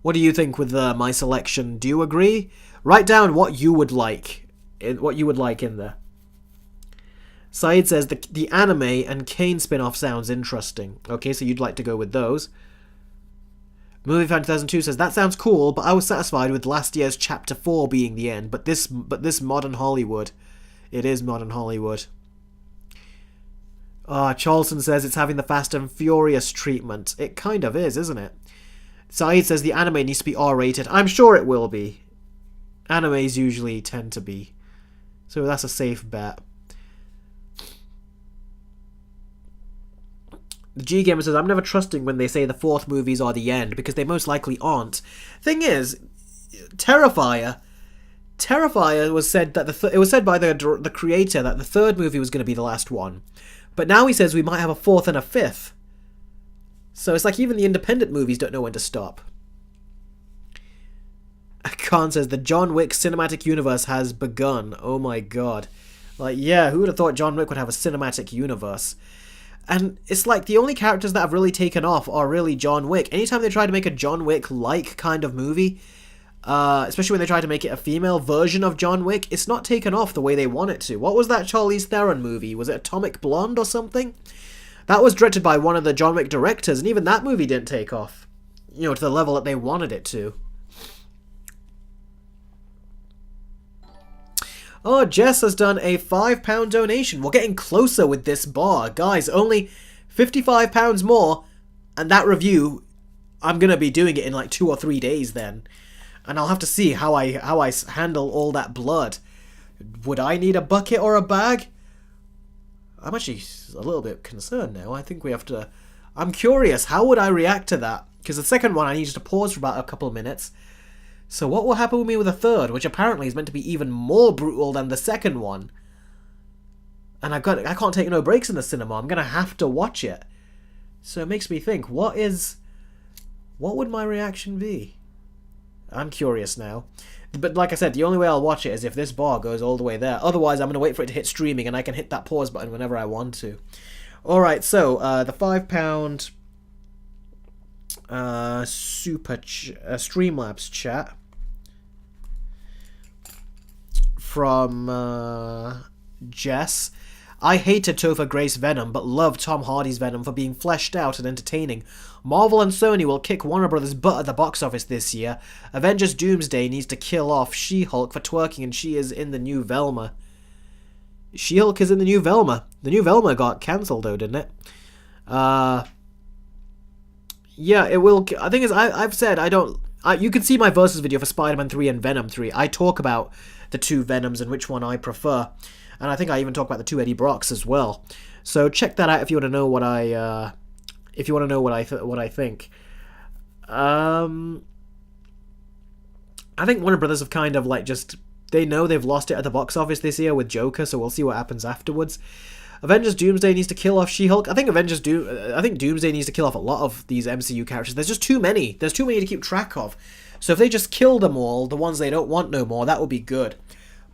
What do you think with my selection? Do you agree? Write down what you would like. What you would like in there. Saeed says the anime and Kane spin-off sounds interesting. Okay, so you'd like to go with those. Movie Fan 2002 says that sounds cool, but I was satisfied with last year's Chapter 4 being the end. But this modern Hollywood, it is modern Hollywood. Charleston says it's having the Fast and Furious treatment. It kind of is, isn't it? Saeed says the anime needs to be R-rated. I'm sure it will be. Animes usually tend to be. So that's a safe bet. The G Gamer says, I'm never trusting when they say the fourth movies are the end, because they most likely aren't. Thing is, Terrifier was said that it was said by the creator that the third movie was going to be the last one. But now he says we might have a fourth and a fifth. So it's like even the independent movies don't know when to stop. Khan says the John Wick cinematic universe has begun. Oh my god. Like, yeah, who would have thought John Wick would have a cinematic universe? And it's like the only characters that have really taken off are really John Wick. Anytime they try to make a John Wick-like kind of movie, especially when they try to make it a female version of John Wick, it's not taken off the way they want it to. What was that Charlize Theron movie? Was it Atomic Blonde or something? That was directed by one of the John Wick directors, and even that movie didn't take off. You know, to the level that they wanted it to. Oh, Jess has done a £5 donation. We're getting closer with this bar. Guys, only £55 more, and that review, I'm going to be doing it in like 2 or 3 days then. And I'll have to see how I handle all that blood. Would I need a bucket or a bag? I'm actually a little bit concerned now. I think we have to... I'm curious, how would I react to that? Because the second one I needed to pause for about a couple of minutes. So what will happen with me with a third, which apparently is meant to be even more brutal than the second one? And I can't take no breaks in the cinema. I'm going to have to watch it. So it makes me think, what would my reaction be? I'm curious now. But like I said, the only way I'll watch it is if this bar goes all the way there. Otherwise, I'm going to wait for it to hit streaming and I can hit that pause button whenever I want to. Alright, so the £5 super Streamlabs chat from Jess. I hated Topher Grace Venom, but loved Tom Hardy's Venom for being fleshed out and entertaining. Marvel and Sony will kick Warner Brothers' butt at the box office this year. Avengers Doomsday needs to kill off She-Hulk for twerking, and she is in the new Velma. She-Hulk is in the new Velma. The new Velma got cancelled though, didn't it? Yeah, it will... The thing is, I've said I don't... you can see my versus video for Spider-Man 3 and Venom 3. I talk about the two Venoms and which one I prefer. And I think I even talk about the two Eddie Brocks as well. So check that out if you want to know what I... if you want to know what I think. I think Warner Brothers have kind of like just... They know they've lost it at the box office this year with Joker, so we'll see what happens afterwards. Avengers Doomsday needs to kill off She-Hulk. I think Doomsday needs to kill off a lot of these MCU characters. There's just too many. There's too many to keep track of. So if they just kill them all, the ones they don't want no more, that would be good.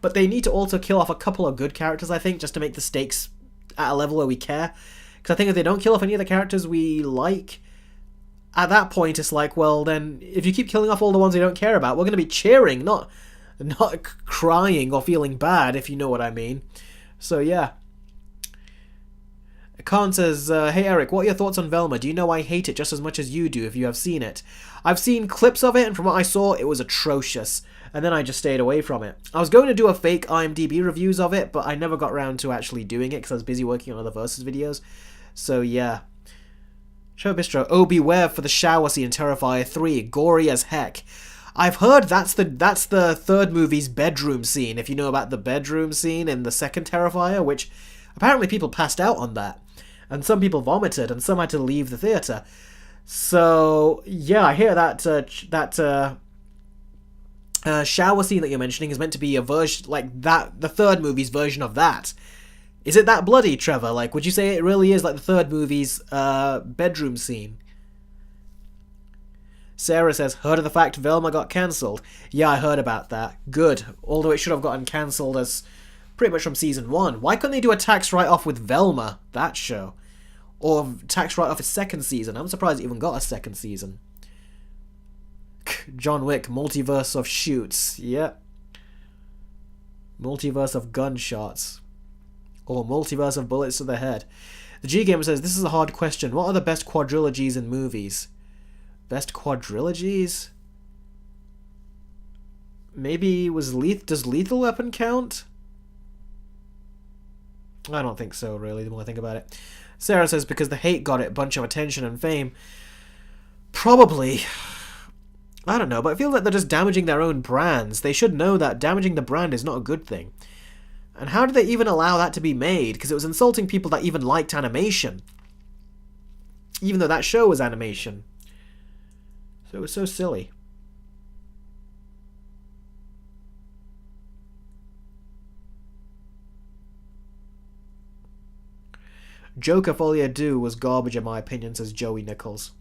But they need to also kill off a couple of good characters, I think, just to make the stakes at a level where we care. Because I think if they don't kill off any of the characters we like, at that point it's like, well, then, if you keep killing off all the ones we don't care about, we're going to be cheering, not crying or feeling bad, if you know what I mean. So, yeah. Khan says, hey Eric, what are your thoughts on Velma? Do you know I hate it just as much as you do if you have seen it? I've seen clips of it, and from what I saw, it was atrocious. And then I just stayed away from it. I was going to do a fake IMDb reviews of it, but I never got around to actually doing it because I was busy working on other Versus videos. So, yeah. Trevor Bistro, oh, beware for the shower scene in Terrifier 3. Gory as heck. I've heard that's the third movie's bedroom scene, if you know about the bedroom scene in the second Terrifier, which apparently people passed out on that. And some people vomited, and some had to leave the theatre. So, yeah, I hear that shower scene that you're mentioning is meant to be a version, like that, the third movie's version of that. Is it that bloody, Trevor? Like, would you say it really is like the third movie's bedroom scene? Sarah says, heard of the fact Velma got cancelled? Yeah, I heard about that. Good. Although it should have gotten cancelled as pretty much from season 1. Why couldn't they do a tax write-off with Velma, that show? Or tax write-off its second season? I'm surprised it even got a second season. John Wick, multiverse of shoots. Yep. Multiverse of gunshots. Or multiverse of bullets to the head. The G-Gamer says, this is a hard question. What are the best quadrilogies in movies? Best quadrilogies? Maybe does Lethal Weapon count? I don't think so, really, the more I think about it. Sarah says, because the hate got it a bunch of attention and fame. Probably. I don't know, but I feel like they're just damaging their own brands. They should know that damaging the brand is not a good thing. And how did they even allow that to be made? Because it was insulting people that even liked animation. Even though that show was animation. So it was so silly. Joker Folia Do was garbage in my opinion, says Joey Nichols.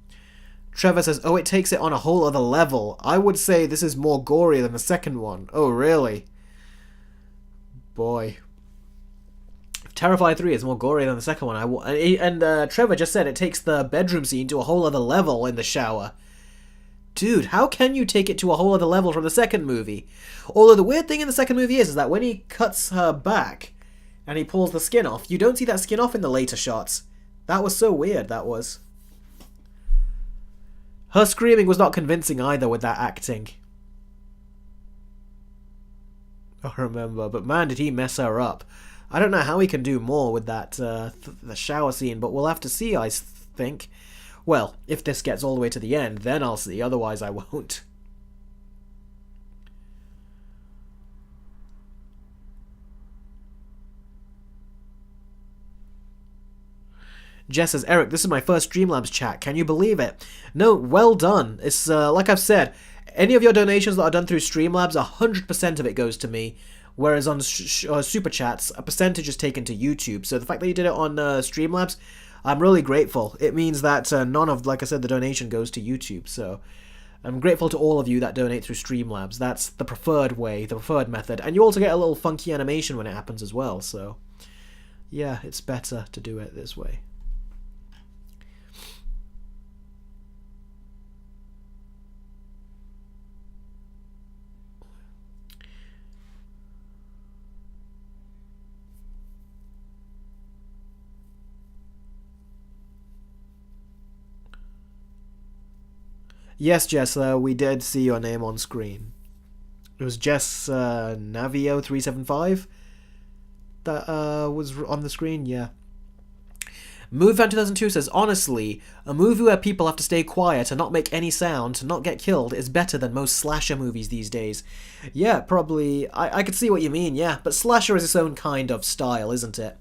Trevor says, oh, it takes it on a whole other level. I would say this is more gory than the second one. Oh, really? Boy. Terrifier 3 is more gory than the second one. And Trevor just said it takes the bedroom scene to a whole other level in the shower. Dude, how can you take it to a whole other level from the second movie? Although the weird thing in the second movie is that when he cuts her back and he pulls the skin off, you don't see that skin off in the later shots. That was so weird, that was. Her screaming was not convincing either with that acting. I remember, but man, did he mess her up. I don't know how he can do more with that the shower scene, but we'll have to see, I think. Well, if this gets all the way to the end, then I'll see, otherwise I won't. Jess says, Eric, this is my first Streamlabs chat. Can you believe it? No, well done. It's, like I've said, any of your donations that are done through Streamlabs, 100% of it goes to me. Whereas on Super Chats, a percentage is taken to YouTube. So the fact that you did it on Streamlabs, I'm really grateful. It means that none of, like I said, the donation goes to YouTube. So I'm grateful to all of you that donate through Streamlabs. That's the preferred way, the preferred method. And you also get a little funky animation when it happens as well. So yeah, it's better to do it this way. Yes, Jess, we did see your name on screen. It was Jess Navio375 that was on the screen, yeah. MoveFan2002 says, honestly, a movie where people have to stay quiet and not make any sound to not get killed is better than most slasher movies these days. Yeah, probably. I could see what you mean, yeah, but slasher is its own kind of style, isn't it?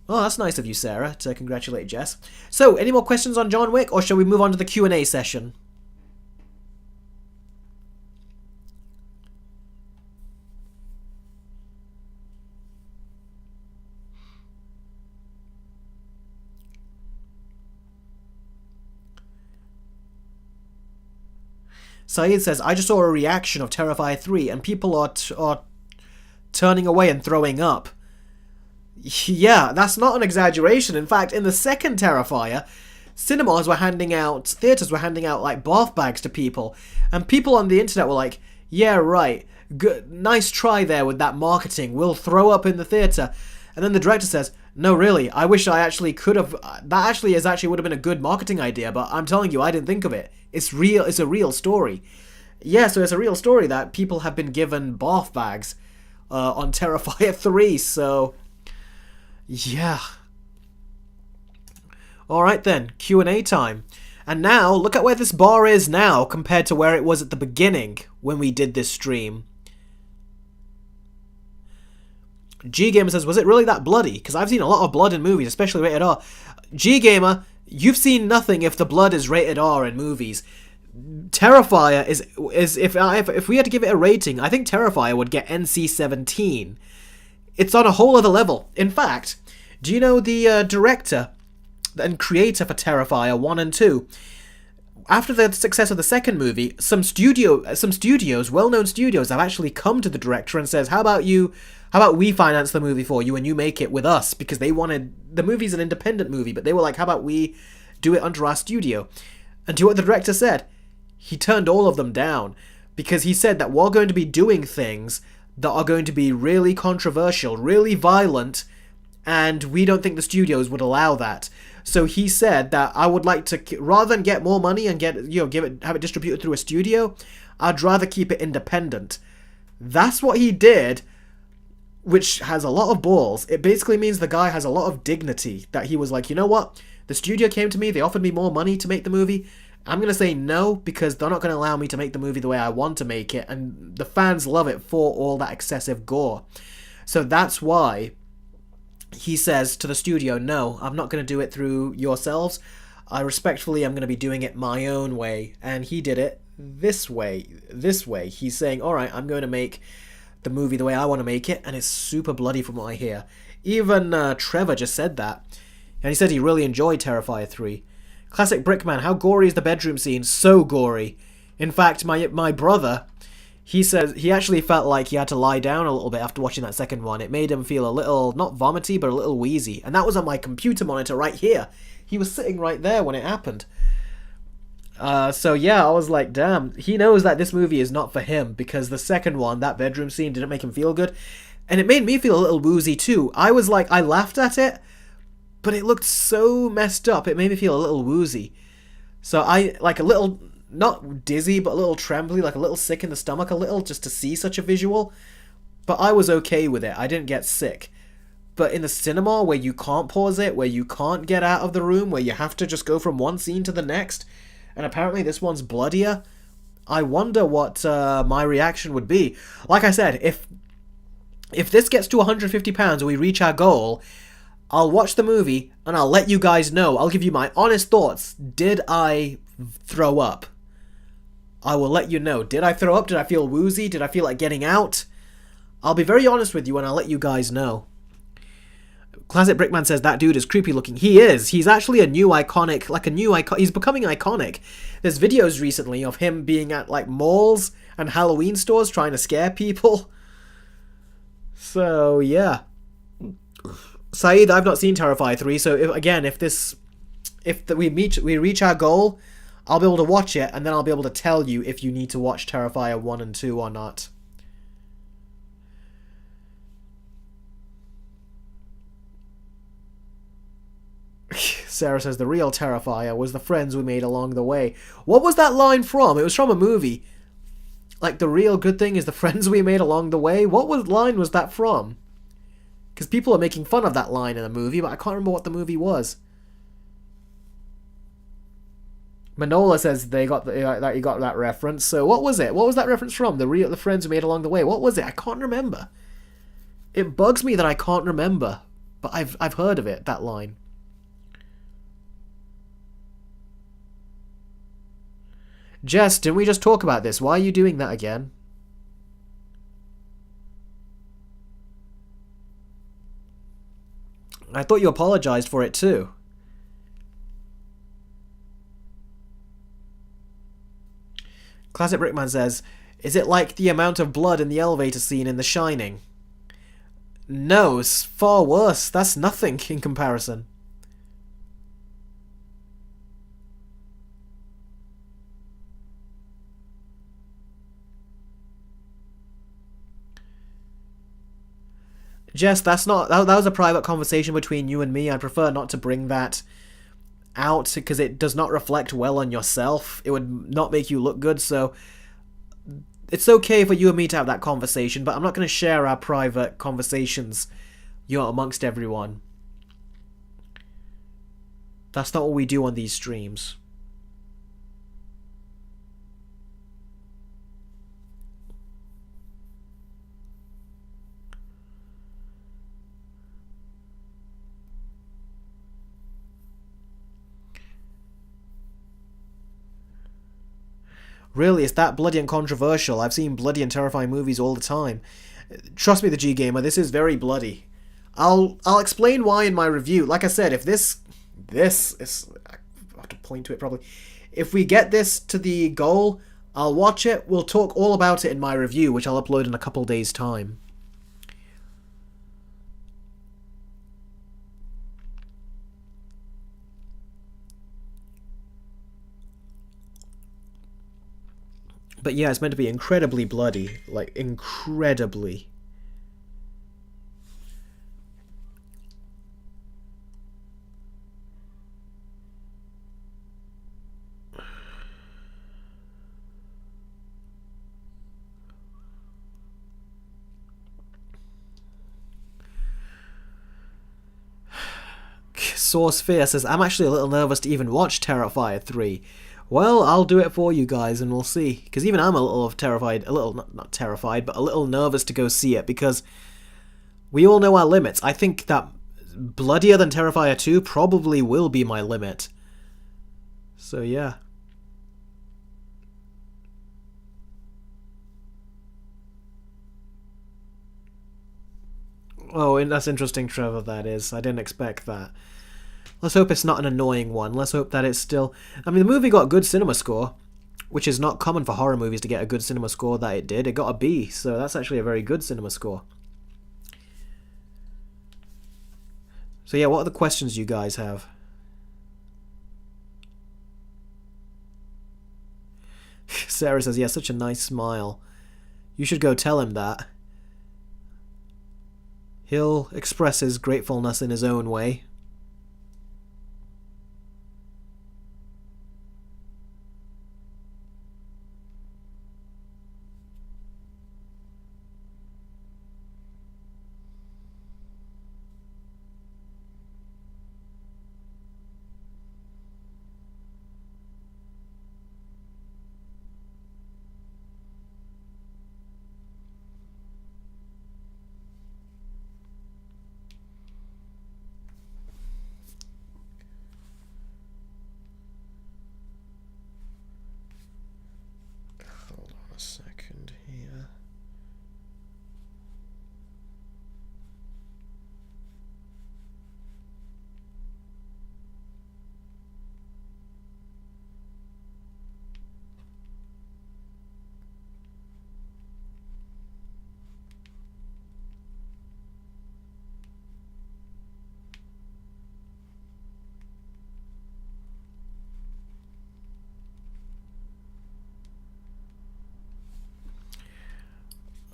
Oh, that's nice of you, Sarah, to congratulate Jess. So, any more questions on John Wick, or shall we move on to the Q&A session? Saeed says, I just saw a reaction of Terrifier 3, and people are turning away and throwing up. Yeah, that's not an exaggeration. In fact, in the second Terrifier, theaters were handing out like bath bags to people, and people on the internet were like, yeah, right, good, nice try there with that marketing, we'll throw up in the theater. And then the director says, no, really, I wish I actually could have, that actually would have been a good marketing idea, but I'm telling you, I didn't think of it. It's real, it's a real story. Yeah, so it's a real story that people have been given bath bags on Terrifier 3, so yeah. Alright then, Q&A time. And now, look at where this bar is now compared to where it was at the beginning when we did this stream. G-Gamer says, was it really that bloody? Because I've seen a lot of blood in movies, especially rated R. G-Gamer, you've seen nothing if the blood is rated R in movies. Terrifier is if we had to give it a rating, I think Terrifier would get NC-17. It's on a whole other level. In fact, do you know the director and creator for Terrifier 1 and 2? After the success of the second movie, some studios, well-known studios, have actually come to the director and says, "How about we finance the movie for you and you make it with us?" Because they wanted the movie's an independent movie, but they were like, "How about we do it under our studio?" And do you know what the director said? He turned all of them down because he said that we're going to be doing things that are going to be really controversial, really violent, and we don't think the studios would allow that. So he said that I would like to, rather than get more money and have it distributed through a studio, I'd rather keep it independent. That's what he did, which has a lot of balls. It basically means the guy has a lot of dignity, that he was like, you know what? The studio came to me, they offered me more money to make the movie. I'm going to say no because they're not going to allow me to make the movie the way I want to make it, and the fans love it for all that excessive gore. So that's why he says to the studio, no, I'm not going to do it through yourselves. I respectfully am going to be doing it my own way. And he did it this way. He's saying, all right, I'm going to make the movie the way I want to make it, and it's super bloody from what I hear. Even Trevor just said that. And he said he really enjoyed Terrifier 3. Classic Brickman, how gory is the bedroom scene? So gory. In fact, my brother, he says he actually felt like he had to lie down a little bit after watching that second one. It made him feel a little, not vomity, but a little wheezy. And that was on my computer monitor right here. He was sitting right there when it happened. So yeah, I was like, damn. He knows that this movie is not for him because the second one, that bedroom scene, didn't make him feel good. And it made me feel a little woozy too. I was like, I laughed at it, but it looked so messed up. It made me feel a little woozy. So I, like a little, not dizzy, but a little trembly, like a little sick in the stomach a little, just to see such a visual. But I was okay with it. I didn't get sick. But in the cinema, where you can't pause it, where you can't get out of the room, where you have to just go from one scene to the next, and apparently this one's bloodier, I wonder what my reaction would be. Like I said, if this gets to £150 and we reach our goal, I'll watch the movie and I'll let you guys know. I'll give you my honest thoughts. Did I throw up? I will let you know. Did I throw up? Did I feel woozy? Did I feel like getting out? I'll be very honest with you and I'll let you guys know. Classic Brickman says that dude is creepy looking. He is. He's actually a new iconic, he's becoming iconic. There's videos recently of him being at like malls and Halloween stores trying to scare people. So yeah. Saeed, I've not seen Terrifier 3, so if we reach our goal, I'll be able to watch it, and then I'll be able to tell you if you need to watch Terrifier 1 and 2 or not. Sarah says the real Terrifier was the friends we made along the way. What was that line from? It was from a movie. Like, the real good thing is the friends we made along the way? What line was that from? Because people are making fun of that line in the movie, but I can't remember what the movie was. Manola says that he got that reference. So what was it? What was that reference from? The friends we made along the way. What was it? I can't remember. It bugs me that I can't remember, but I've heard of it, that line. Jess, didn't we just talk about this? Why are you doing that again? I thought you apologized for it too. Classic Brickman says, is it like the amount of blood in the elevator scene in The Shining? No, it's far worse. That's nothing in comparison. Jess, that was a private conversation between you and me. I prefer not to bring that out because it does not reflect well on yourself. It would not make you look good, so it's okay for you and me to have that conversation, but I'm not going to share our private conversations, amongst everyone. That's not what we do on these streams. Really, it's that bloody and controversial. I've seen bloody and terrifying movies all the time. Trust me, the G-Gamer, this is very bloody. I'll explain why in my review. Like I said, if this is... I have to point to it probably. If we get this to the goal, I'll watch it. We'll talk all about it in my review, which I'll upload in a couple days' time. But yeah, it's meant to be incredibly bloody. Like, incredibly. Source Fear says, I'm actually a little nervous to even watch Terrifier 3. Well, I'll do it for you guys and we'll see. Because even I'm a little terrified, not terrified, but a little nervous to go see it because we all know our limits. I think that bloodier than Terrifier 2 probably will be my limit. So yeah. Oh, and that's interesting, Trevor, that is. I didn't expect that. Let's hope it's not an annoying one. Let's hope that it's still... I mean, the movie got a good cinema score, which is not common for horror movies to get a good cinema score that it did. It got a B, so that's actually a very good cinema score. So yeah, what are the questions you guys have? Sarah says, yeah, such a nice smile. You should go tell him that. He'll express his gratefulness in his own way. Second here.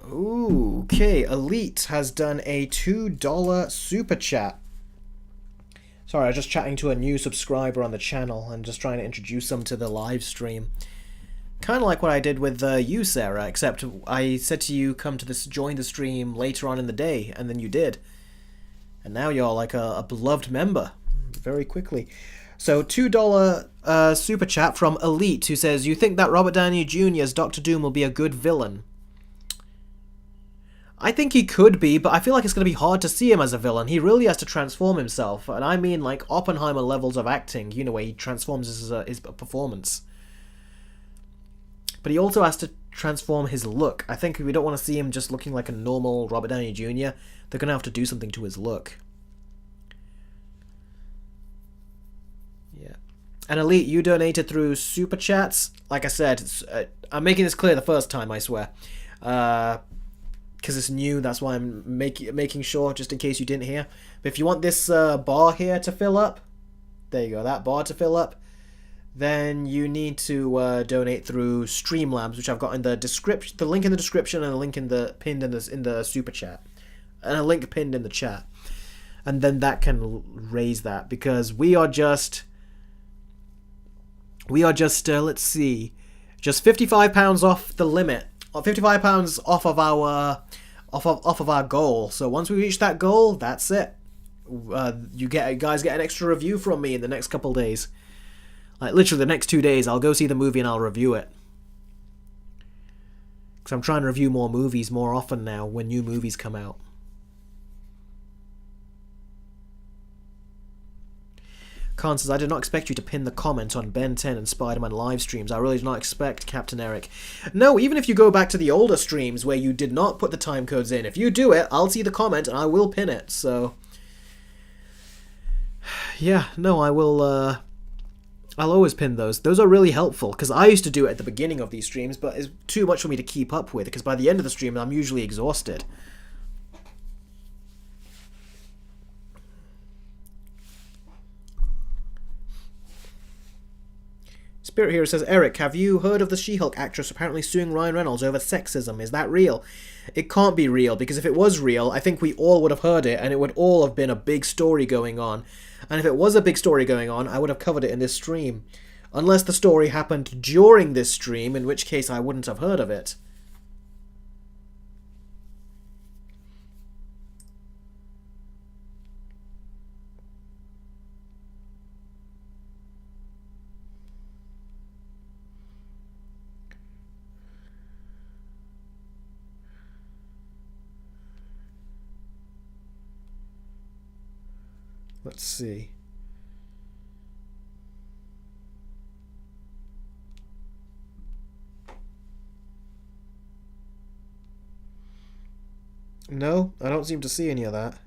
Ooh, okay, Elite has done a $2 super chat. Sorry, I was just chatting to a new subscriber on the channel and just trying to introduce them to the live stream. Kind of like what I did with you, Sarah, except I said to you, come to this, join the stream later on in the day, and then you did. And now you're like a beloved member, very quickly. So, $2 super chat from Elite, who says, you think that Robert Downey Jr.'s Doctor Doom will be a good villain? I think he could be, but I feel like it's going to be hard to see him as a villain. He really has to transform himself, and I mean like Oppenheimer levels of acting, you know, where he transforms his performance. But he also has to transform his look. I think we don't want to see him just looking like a normal Robert Downey Jr. They're going to have to do something to his look. Yeah. And Elite, you donated through Super Chats. Like I said, I'm making this clear the first time, I swear. Because it's new, that's why I'm making sure, just in case you didn't hear. But if you want this bar here to fill up, there you go, that bar to fill up, then you need to donate through Streamlabs, which I've got in the description, the link in the description, and a link pinned in the super chat, and a link pinned in the chat, and then that can raise that, because we are just let's see, just £55 off the limit. £55 off of our goal. So once we reach that goal, that's it. You guys get an extra review from me in the next couple days. Like literally the next 2 days, I'll go see the movie and I'll review it. Because I'm trying to review more movies more often now when new movies come out. Khan says, I did not expect you to pin the comment on Ben 10 and Spider-Man live streams. I really did not expect, Captain Eric. No, even if you go back to the older streams where you did not put the time codes in, if you do it, I'll see the comment and I will pin it. So, yeah, no, I will I'll always pin those. Those are really helpful, because I used to do it at the beginning of these streams, but it's too much for me to keep up with, because by the end of the stream, I'm usually exhausted. Spirit Hero says, Eric, have you heard of the She-Hulk actress apparently suing Ryan Reynolds over sexism? Is that real? It can't be real, because if it was real, I think we all would have heard it, and it would all have been a big story going on. And if it was a big story going on, I would have covered it in this stream. Unless the story happened during this stream, in which case I wouldn't have heard of it. Let's see. No, I don't seem to see any of that.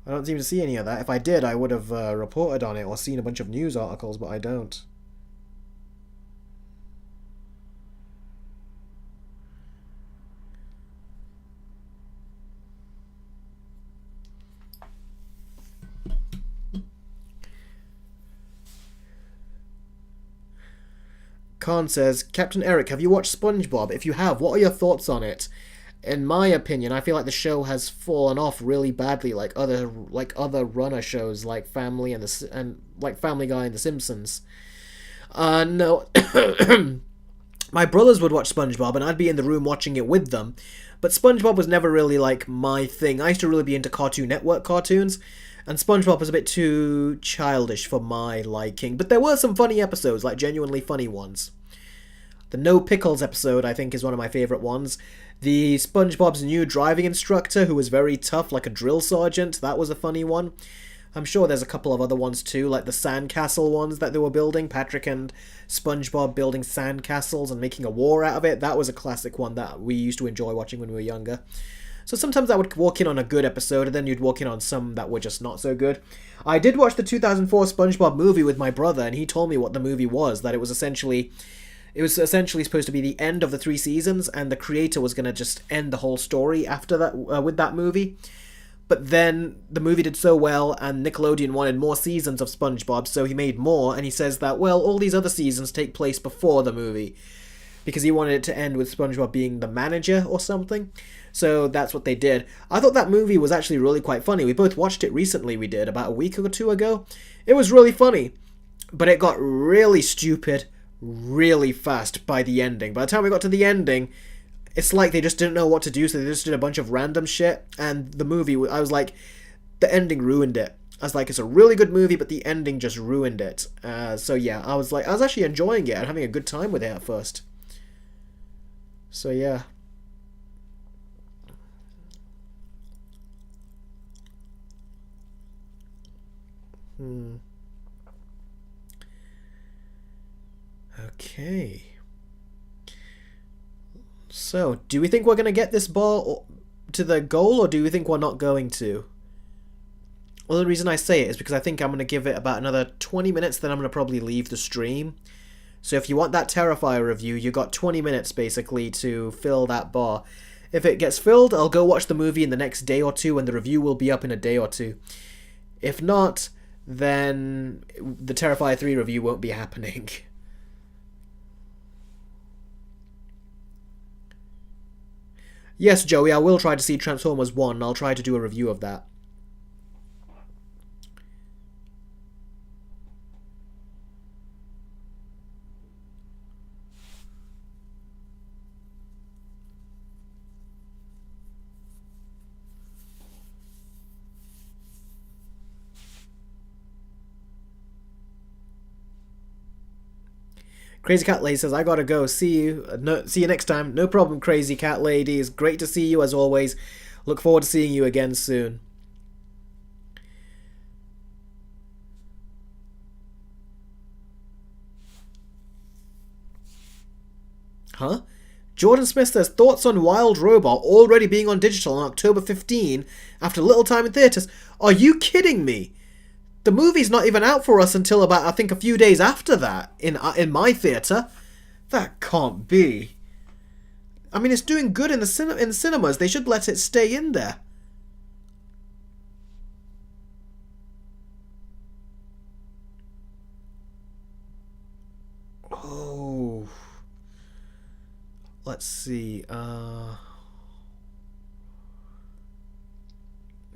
I don't seem to see any of that. If I did, I would have reported on it or seen a bunch of news articles, but I don't. Khan says, Captain Eric, have you watched SpongeBob? If you have, what are your thoughts on it? In my opinion, I feel like the show has fallen off really badly, like other runner shows like Family and like Family Guy and The Simpsons. No, my brothers would watch SpongeBob, and I'd be in the room watching it with them. But SpongeBob was never really like my thing. I used to really be into Cartoon Network cartoons, and SpongeBob was a bit too childish for my liking. But there were some funny episodes, like genuinely funny ones. The No Pickles episode, I think, is one of my favourite ones. The SpongeBob's new driving instructor, who was very tough, like a drill sergeant, that was a funny one. I'm sure there's a couple of other ones too, like the sandcastle ones that they were building. Patrick and SpongeBob building sandcastles and making a war out of it. That was a classic one that we used to enjoy watching when we were younger. So sometimes I would walk in on a good episode, and then you'd walk in on some that were just not so good. I did watch the 2004 SpongeBob movie with my brother, and he told me what the movie was, that it was essentially supposed to be the end of the 3 seasons, and the creator was going to just end the whole story after that with that movie. But then the movie did so well, and Nickelodeon wanted more seasons of SpongeBob, so he made more, and he says that, well, all these other seasons take place before the movie, because he wanted it to end with SpongeBob being the manager or something. So that's what they did. I thought that movie was actually really quite funny. We both watched it recently, we did, about a week or 2 ago. It was really funny, but it got really stupid really fast by the ending. By the time we got to the ending, it's like they just didn't know what to do, so they just did a bunch of random shit, and the movie, I was like, the ending ruined it. I was like, it's a really good movie, but the ending just ruined it. So yeah, I was actually enjoying it and having a good time with it at first. So yeah. Okay. So, do we think we're going to get this ball to the goal, or do we think we're not going to? Well, the reason I say it is because I think I'm going to give it about another 20 minutes, then I'm going to probably leave the stream. So if you want that Terrifier review, you got 20 minutes, basically, to fill that bar. If it gets filled, I'll go watch the movie in the next day or two, and the review will be up in a day or two. If not, then the Terrifier 3 review won't be happening. Yes, Joey, I will try to see Transformers 1, and I'll try to do a review of that. Crazy Cat Lady says, I gotta go. See you. See you next time. No problem, Crazy Cat Lady. It's great to see you as always. Look forward to seeing you again soon. Huh? Jordan Smith says, thoughts on Wild Robot already being on digital on October 15 after little time in theatres. Are you kidding me? The movie's not even out for us until about, I think, a few days after that in my theatre. That can't be. I mean, it's doing good in the cinemas. They should let it stay in there. Oh. Let's see.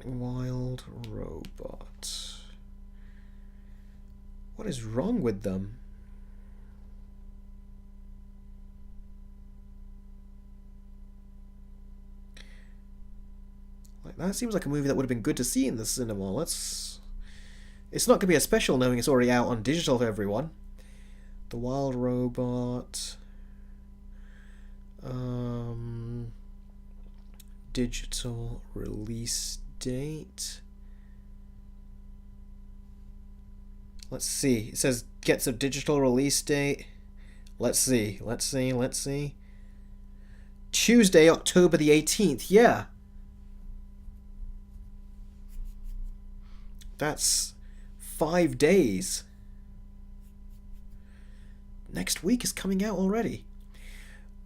Wild Robot. What is wrong with them? Like, that seems like a movie that would have been good to see in the cinema. It's not going to be a special knowing it's already out on digital for everyone. The Wild Robot. Digital release date. Let's see. It says gets a digital release date. Let's see. Tuesday, October the 18th. Yeah. That's 5 days. Next week is coming out already.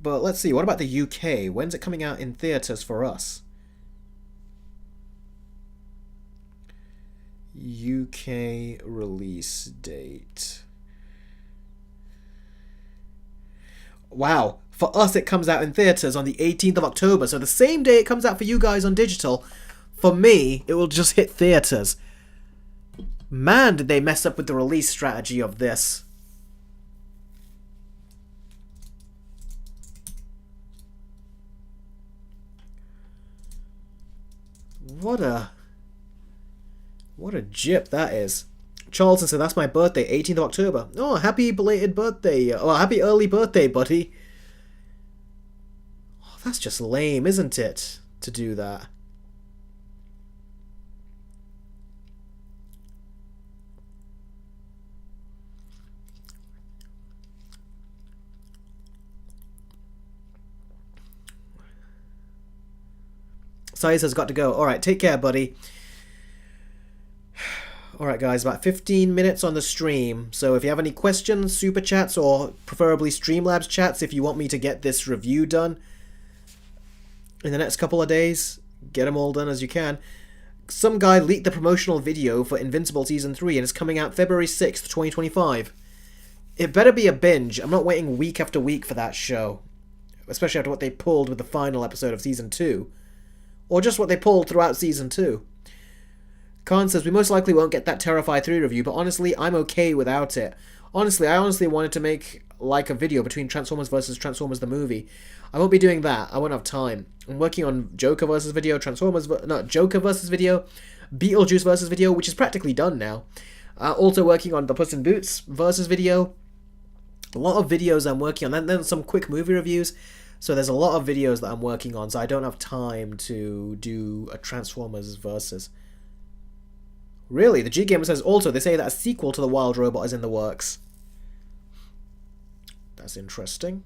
But let's see, what about the UK? When's it coming out in theatres for us? UK release date. Wow, for us it comes out in theatres on the 18th of October, so the same day it comes out for you guys on digital, for me, it will just hit theatres. Man, did they mess up with the release strategy of this. What a jip that is. Charlton said, that's my birthday, 18th of October. Oh, happy belated birthday. Oh, happy early birthday, buddy. Oh, that's just lame, isn't it? To do that. Size has got to go. Alright, take care, buddy. Alright, guys, about 15 minutes on the stream. So if you have any questions, super chats, or preferably Streamlabs chats, if you want me to get this review done in the next couple of days, get them all done as you can. Some guy leaked the promotional video for Invincible Season 3, and it's coming out February 6th, 2025. It better be a binge. I'm not waiting week after week for that show. Especially after what they pulled with the final episode of Season 2. Or just what they pulled throughout Season 2. Khan says, we most likely won't get that Terrifier 3 review, but honestly, I'm okay without it. Honestly, I honestly wanted to make, like, a video between Transformers vs. Transformers the movie. I won't be doing that. I won't have time. I'm working on Joker vs. video, Joker vs. video, Beetlejuice vs. video, which is practically done now. Also working on the Puss in Boots vs. video. A lot of videos I'm working on, and then some quick movie reviews. So there's a lot of videos that I'm working on, so I don't have time to do a Transformers versus. Really? The G Gamer says also they say that a sequel to The Wild Robot is in the works. That's interesting.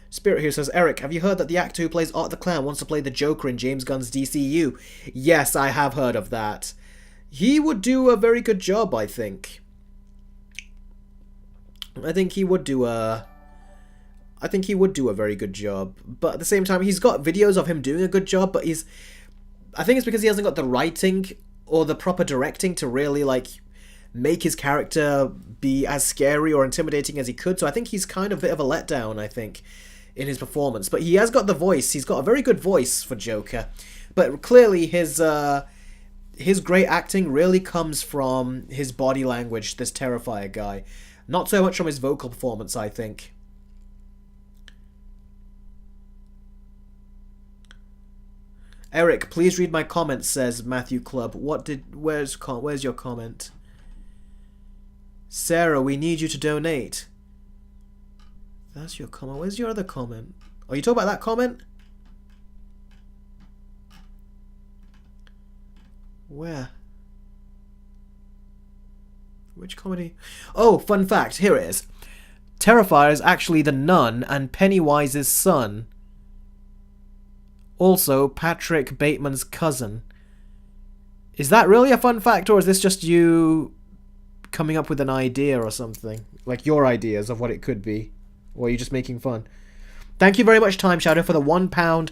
Spirit here says, Eric, have you heard that the actor who plays Art the Clown wants to play the Joker in James Gunn's DCU? Yes, I have heard of that. He would do a very good job, I think. I think he would do a very good job. But at the same time, he's got videos of him doing a good job, but I think it's because he hasn't got the writing or the proper directing to really, like, make his character be as scary or intimidating as he could. So I think he's kind of a bit of a letdown, I think, in his performance. But he has got the voice. He's got a very good voice for Joker. But clearly his great acting really comes from his body language, this Terrifier guy. Not so much from his vocal performance, I think. Eric, please read my comment, says Matthew Club. Where's your comment? Sarah, we need you to donate. That's your comment. Where's your other comment? Oh, you talking about that comment? Where? Which comedy? Oh, fun fact. Here it is. Terrifier is actually the nun and Pennywise's son. Also, Patrick Bateman's cousin Is that really a fun fact, or is this just you coming up with an idea or something? Like your ideas of what it could be? Or are you just making fun? Thank you very much, Time Shadow, for the £1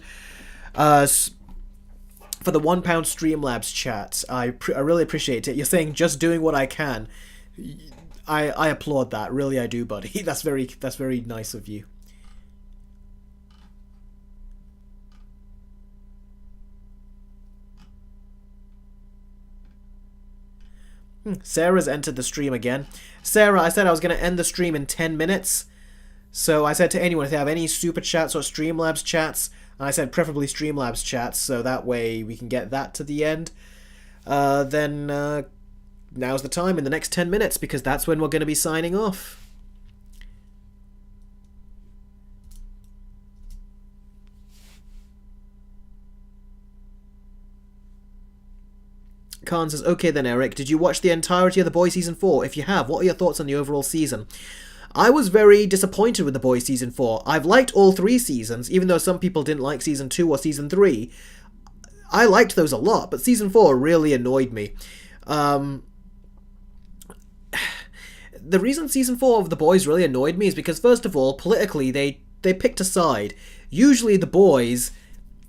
for the £1 Streamlabs chat. I really appreciate it. You're saying just doing what I can. I applaud that. Really, I do, buddy. That's very nice of you. Sarah's entered the stream again. Sarah, I said I was going to end the stream in 10 minutes. So I said to anyone, if they have any super chats or Streamlabs chats, and I said preferably Streamlabs chats, so that way we can get that to the end, then now's the time in the next 10 minutes, because that's when we're going to be signing off. Khan says, okay then, Eric, did you watch the entirety of The Boys Season 4? If you have, what are your thoughts on the overall season? I was very disappointed with The Boys Season 4. I've liked all 3 seasons, even though some people didn't like Season 2 or Season 3. I liked those a lot, but Season 4 really annoyed me. The reason Season 4 of The Boys really annoyed me is because, first of all, politically, they picked a side. Usually The Boys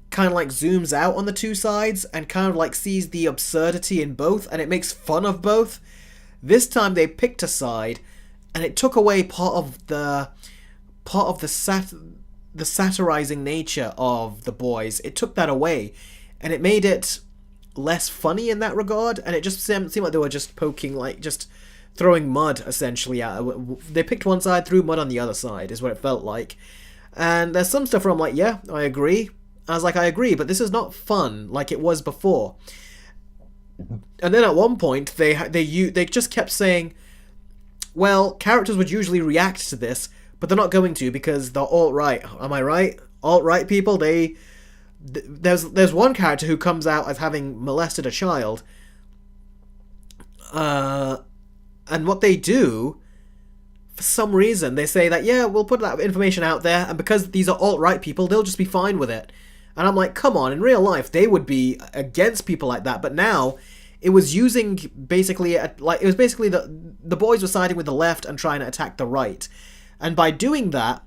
kind of like zooms out on the two sides and kind of like sees the absurdity in both, and it makes fun of both. This time they picked a side, and it took away part of the satirizing nature of The Boys. It took that away, and it made it less funny in that regard, and it just seemed like they were just poking, like just throwing mud essentially at. They picked one side, threw mud on the other side, is what it felt like. And there's some stuff where I'm like, yeah, I agree. I was like, I agree, but this is not fun like it was before. And then at one point, they just kept saying, well, characters would usually react to this, but they're not going to because they're alt-right. Am I right? Alt-right people, there's one character who comes out as having molested a child. And what they do, for some reason, they say that, yeah, we'll put that information out there, and because these are alt-right people, they'll just be fine with it. And I'm like, come on, in real life, they would be against people like that. But now, it was using basically, the boys were siding with the left and trying to attack the right. And by doing that,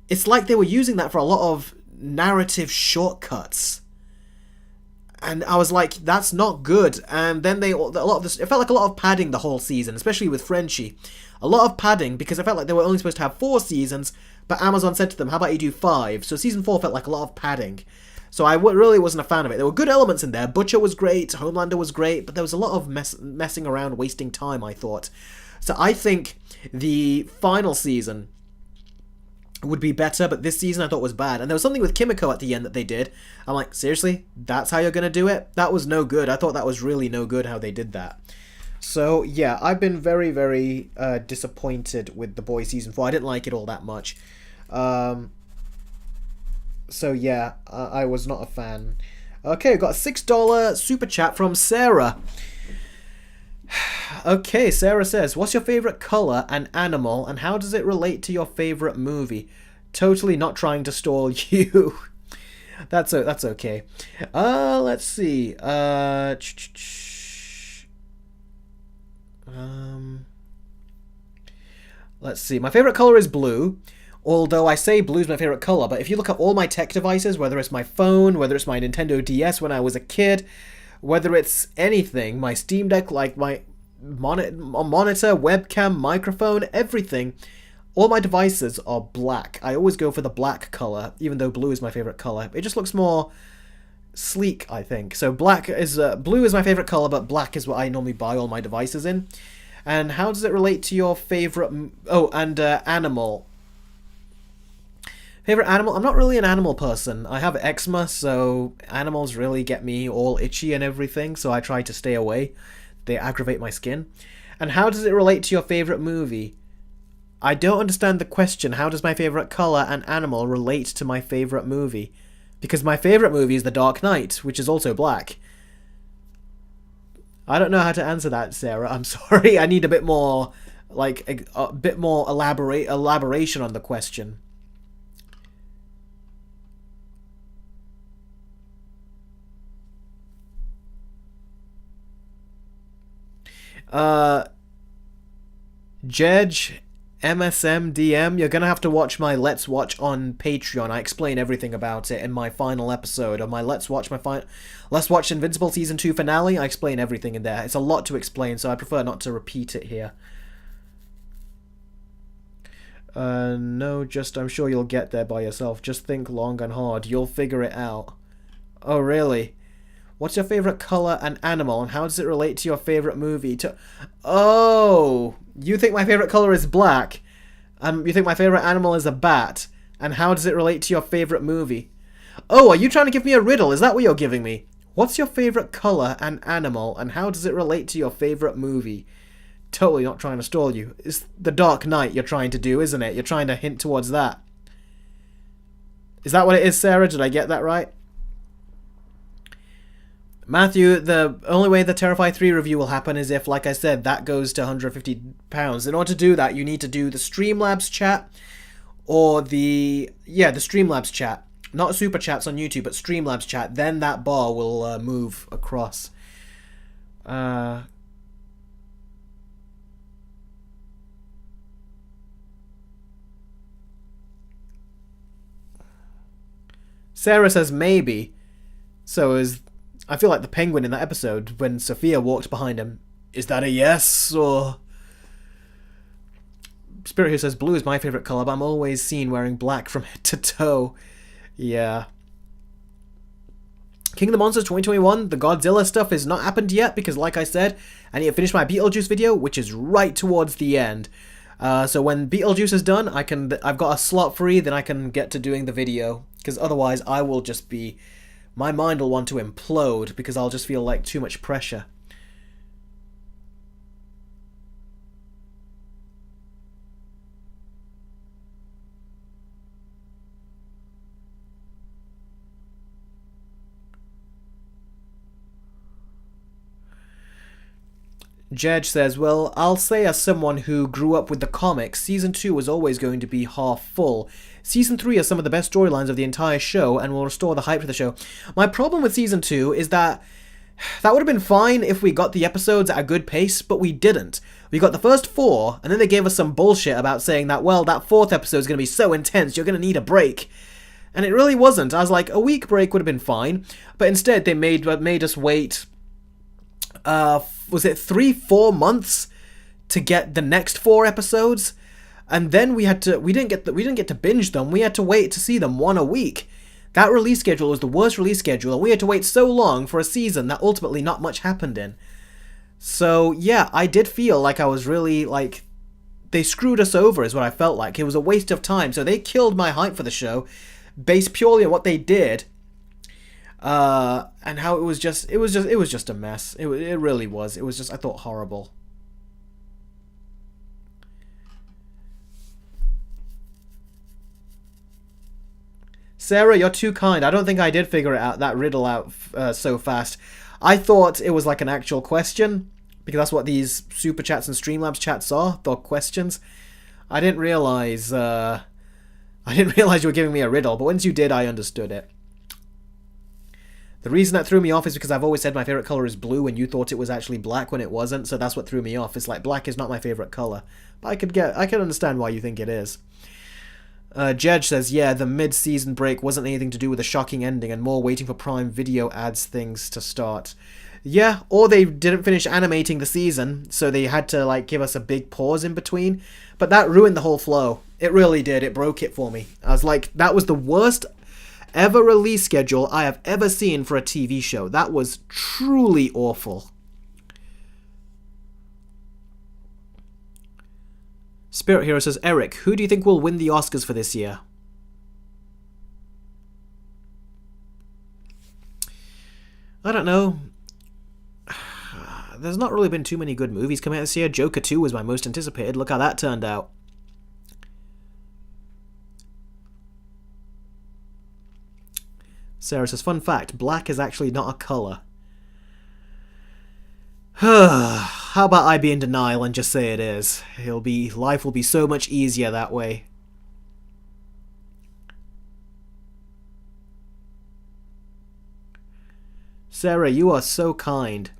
it's like they were using that for a lot of narrative shortcuts. And I was like, that's not good. And then it felt like a lot of padding the whole season, especially with Frenchie. A lot of padding, because it felt like they were only supposed to have 4 seasons, but Amazon said to them, how about you do 5? So season 4 felt like a lot of padding. So I really wasn't a fan of it. There were good elements in there. Butcher was great, Homelander was great, but there was a lot of messing around, wasting time, I thought. So I think the final season would be better, but this season I thought was bad. And there was something with Kimiko at the end that they did. I'm like, seriously? That's how you're going to do it? That was no good. I thought that was really no good how they did that. So, yeah, I've been very, very disappointed with The Boys Season 4. I didn't like it all that much. So, yeah, I was not a fan. Okay, we've got a $6 super chat from Sarah. Okay, Sarah says, what's your favorite color and animal, and how does it relate to your favorite movie? Totally not trying to stall you. That's okay. Let's see. Let's see. My favorite color is blue. Although I say blue is my favorite color, but if you look at all my tech devices, whether it's my phone, whether it's my Nintendo DS when I was a kid, whether it's anything, my Steam Deck, like my monitor, webcam, microphone, everything, all my devices are black. I always go for the black color, even though blue is my favorite color. It just looks more sleek, I think. So blue is my favorite color, but black is what I normally buy all my devices in. And how does it relate to your favorite... Oh, and animal. Favorite animal? I'm not really an animal person. I have eczema, so animals really get me all itchy and everything, so I try to stay away. They aggravate my skin. And how does it relate to your favorite movie? I don't understand the question. How does my favorite color and animal relate to my favorite movie? Because my favorite movie is The Dark Knight, which is also black. I don't know how to answer that, Sarah. I'm sorry. I need a bit more, like, a bit more elaboration on the question. Uh, Jedge, MSMDM, you're gonna have to watch my Let's Watch on Patreon. I explain everything about it in my final episode of my Let's Watch Invincible Season 2 finale. I explain everything in there. It's a lot to explain, so I prefer not to repeat it here. No, just I'm sure you'll get there by yourself. Just think long and hard. You'll figure it out. Oh, really? What's your favorite color and animal, and how does it relate to your favorite movie? Oh, you think my favorite color is black, and you think my favorite animal is a bat, and how does it relate to your favorite movie? Oh, are you trying to give me a riddle? Is that what you're giving me? What's your favorite color and animal, and how does it relate to your favorite movie? Totally not trying to stall you. It's the Dark Knight you're trying to do, isn't it? You're trying to hint towards that. Is that what it is, Sarah? Did I get that right? Matthew, the only way the Terrifier 3 review will happen is if, like I said, that goes to £150. In order to do that, you need to do the Streamlabs chat or the Streamlabs chat. Not Super Chats on YouTube, but Streamlabs chat. Then that bar will move across. Sarah says maybe. So I feel like the penguin in that episode when Sophia walked behind him. Is that a yes, or... Spirit Who says blue is my favourite colour, but I'm always seen wearing black from head to toe. Yeah. King of the Monsters 2021, the Godzilla stuff has not happened yet, because like I said, I need to finish my Beetlejuice video, which is right towards the end. So when Beetlejuice is done, I've got a slot free, then I can get to doing the video, because otherwise I will just be... My mind will want to implode because I'll just feel like too much pressure. Jedge says, well, I'll say as someone who grew up with the comics, Season 2 was always going to be half full. Season 3 has some of the best storylines of the entire show and will restore the hype to the show. My problem with Season 2 is that would have been fine if we got the episodes at a good pace, but we didn't. We got the first 4, and then they gave us some bullshit about saying that, well, that 4th episode is going to be so intense, you're going to need a break. And it really wasn't. I was like, a week break would have been fine, but instead they made us wait... was it 3-4 months to get the next 4 episodes, and then we didn't get to binge them. We had to wait to see them one a week. That release schedule was the worst release schedule, and we had to wait so long for a season that ultimately not much happened in. So yeah, I did feel like I was really like they screwed us over is what I felt like. It was a waste of time. So they killed my hype for the show based purely on what they did. And how it was just a mess. It really was. It was just, I thought, horrible. Sarah, you're too kind. I don't think I did figure that riddle out so fast. I thought it was like an actual question, because that's what these Super Chats and Streamlabs chats are. They're questions. I didn't realize you were giving me a riddle, but once you did, I understood it. The reason that threw me off is because I've always said my favourite colour is blue and you thought it was actually black when it wasn't, so that's what threw me off. It's like black is not my favourite colour. But I can understand why you think it is. Jedge says, yeah, the mid-season break wasn't anything to do with a shocking ending and more waiting for Prime Video ads things to start. Yeah, or they didn't finish animating the season, so they had to like give us a big pause in between. But that ruined the whole flow. It really did. It broke it for me. I was like, that was the worst ever release schedule I have ever seen for a TV show. That was truly awful. Spirit Hero says, Eric, who do you think will win the Oscars for this year? I don't know. There's not really been too many good movies coming out this year. Joker 2 was my most anticipated. Look how that turned out. Sarah says, fun fact, black is actually not a colour. How about I be in denial and just say it is? Life will be so much easier that way. Sarah, you are so kind.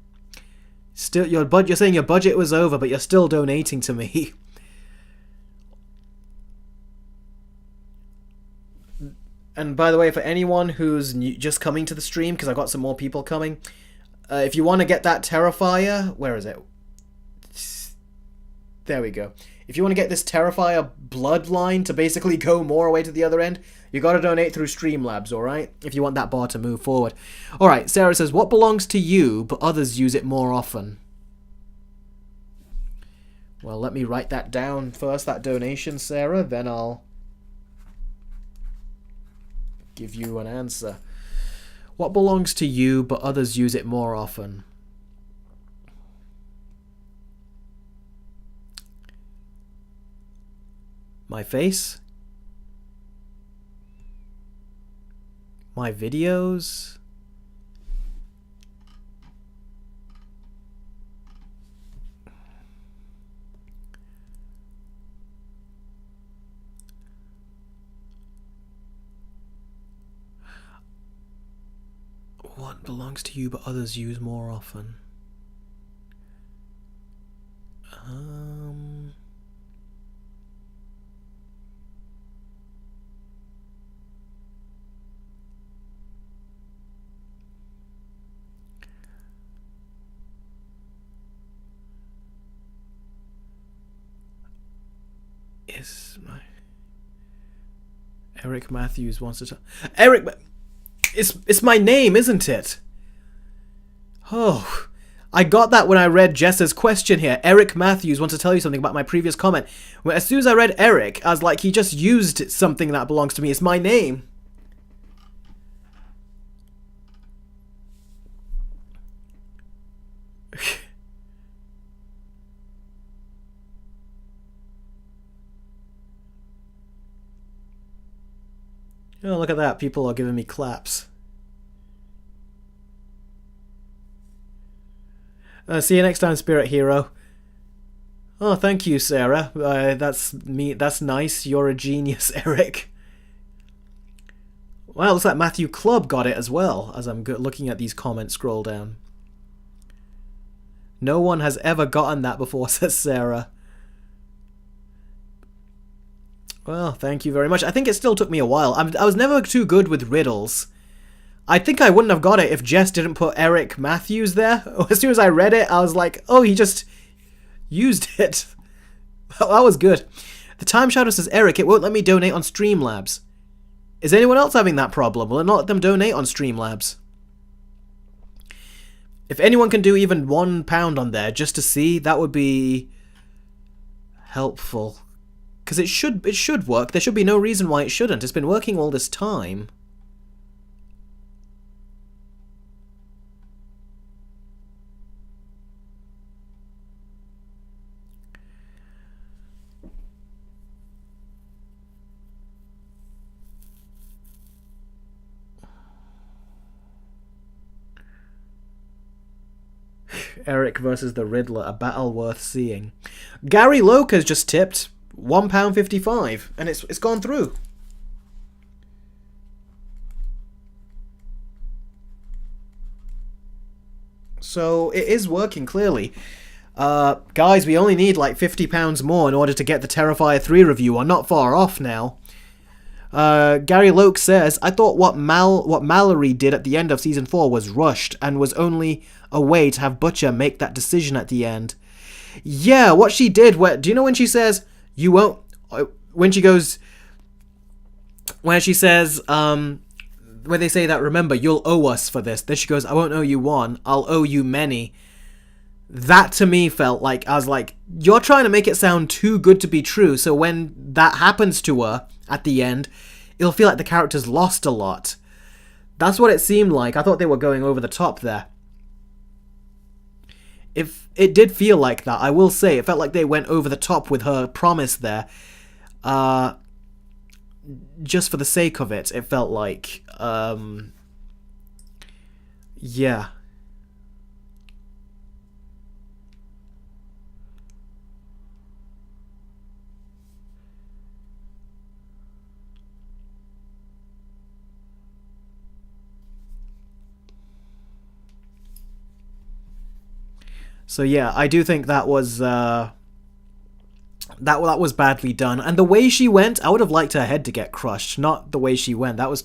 Still, you're saying your budget was over, but you're still donating to me. And by the way, for anyone who's just coming to the stream, because I've got some more people coming, if you want to get that Terrifier, where is it? There we go. If you want to get this Terrifier bloodline to basically go more away to the other end, you got to donate through Streamlabs, alright? If you want that bar to move forward. Alright, Sarah says, what belongs to you, but others use it more often? Well, let me write that down first, that donation, Sarah, then I'll give you an answer. What belongs to you, but others use it more often? My face? My videos? What belongs to you but others use more often? Is my Eric Matthews wants to Eric, it's my name, isn't it? Oh, I got that when I read Jess's question here. Eric Matthews wants to tell you something about my previous comment. Well, as soon as I read Eric, I was like, he just used something that belongs to me. It's my name. Oh, look at that. People are giving me claps. See you next time, Spirit Hero. Oh, thank you, Sarah. That's me. That's nice. You're a genius, Eric. Well, looks like Matthew Clubb got it as well, as I'm looking at these comments scroll down. No one has ever gotten that before, says Sarah. Well, thank you very much. I think it still took me a while. I was never too good with riddles. I think I wouldn't have got it if Jess didn't put Eric Matthews there. As soon as I read it, I was like, oh, he just used it. That was good. The Time Shadow says, Eric, it won't let me donate on Streamlabs. Is anyone else having that problem? Will it not let them donate on Streamlabs? If anyone can do even £1 on there just to see, that would be helpful. Because it should work. There should be no reason why it shouldn't. It's been working all this time. Eric versus the Riddler, a battle worth seeing. Gary Loca's just tipped £1.55, and it's gone through. So it is working clearly. Guys, we only need like £50 more in order to get the Terrifier 3 review. We're not far off now. Gary Loke says, I thought what Mallory did at the end of Season 4 was rushed and was only a way to have Butcher make that decision at the end. Yeah, what she did, do you know when she says, you won't, when she goes, where she says, where they say that, remember, you'll owe us for this. Then she goes, I won't owe you one, I'll owe you many. That to me felt like, I was like, you're trying to make it sound too good to be true, so when that happens to her at the end, it'll feel like the character's lost a lot. That's what it seemed like. I thought they were going over the top there. If it did feel like that, I will say, it felt like they went over the top with her promise there. Just for the sake of it, it felt like, yeah. So yeah, I do think that was that was badly done. And the way she went, I would have liked her head to get crushed, not the way she went. That was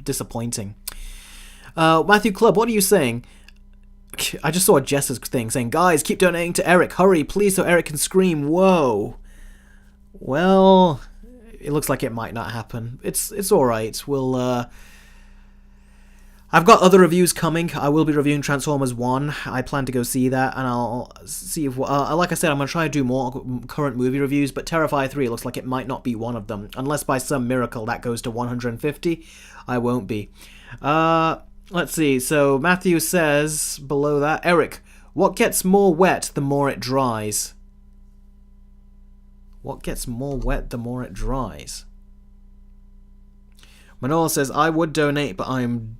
disappointing. Matthew Clubb, what are you saying? I just saw Jess's thing saying, guys, keep donating to Eric. Hurry, please, so Eric can scream. Whoa. Well, it looks like it might not happen. It's alright. I've got other reviews coming. I will be reviewing Transformers 1. I plan to go see that, and I'll see if... like I said, I'm going to try to do more current movie reviews, but Terrifier 3 looks like it might not be one of them. Unless by some miracle that goes to 150, I won't be. Let's see. So Matthew says below that, Eric, what gets more wet the more it dries? What gets more wet the more it dries? Manola says, I would donate, but I'm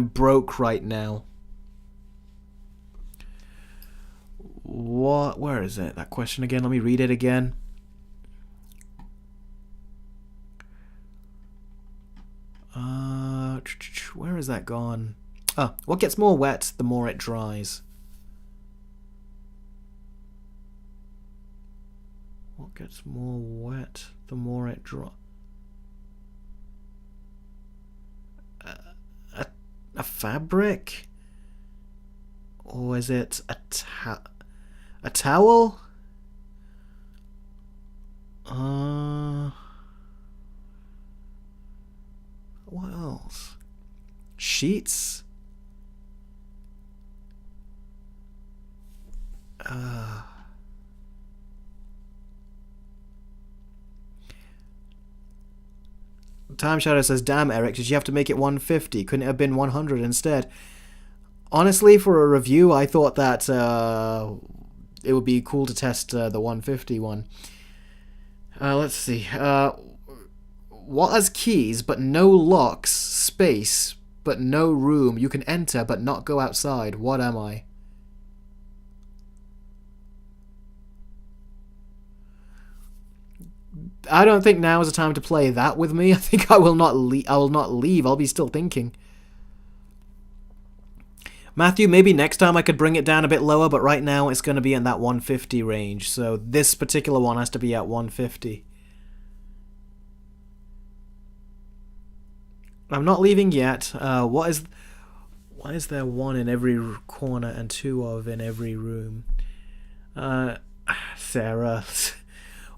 broke right now. What? Where is it? That question again. Let me read it again. Where is that gone? What gets more wet the more it dries? What gets more wet the more it dries? A fabric? Or is it a towel? What else? Sheets? Time Shadow says, damn, Eric, did you have to make it 150? Couldn't it have been 100 instead? Honestly, for a review, I thought that it would be cool to test the 150 one. Let's see. What has keys but no locks, space but no room? You can enter but not go outside. What am I? I don't think now is the time to play that with me. I think I will not leave. I'll be still thinking. Matthew, maybe next time I could bring it down a bit lower, but right now it's going to be in that 150 range. So this particular one has to be at 150. I'm not leaving yet. Why is there one in every corner and two of in every room? Sarah.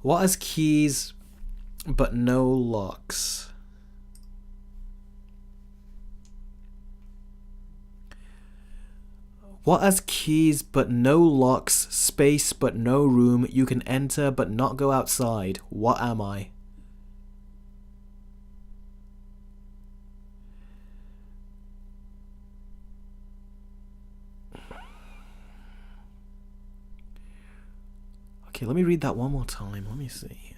What has keys but no locks? What has keys but no locks, space but no room? You can enter but not go outside. What am I? Okay, let me read that one more time. Let me see.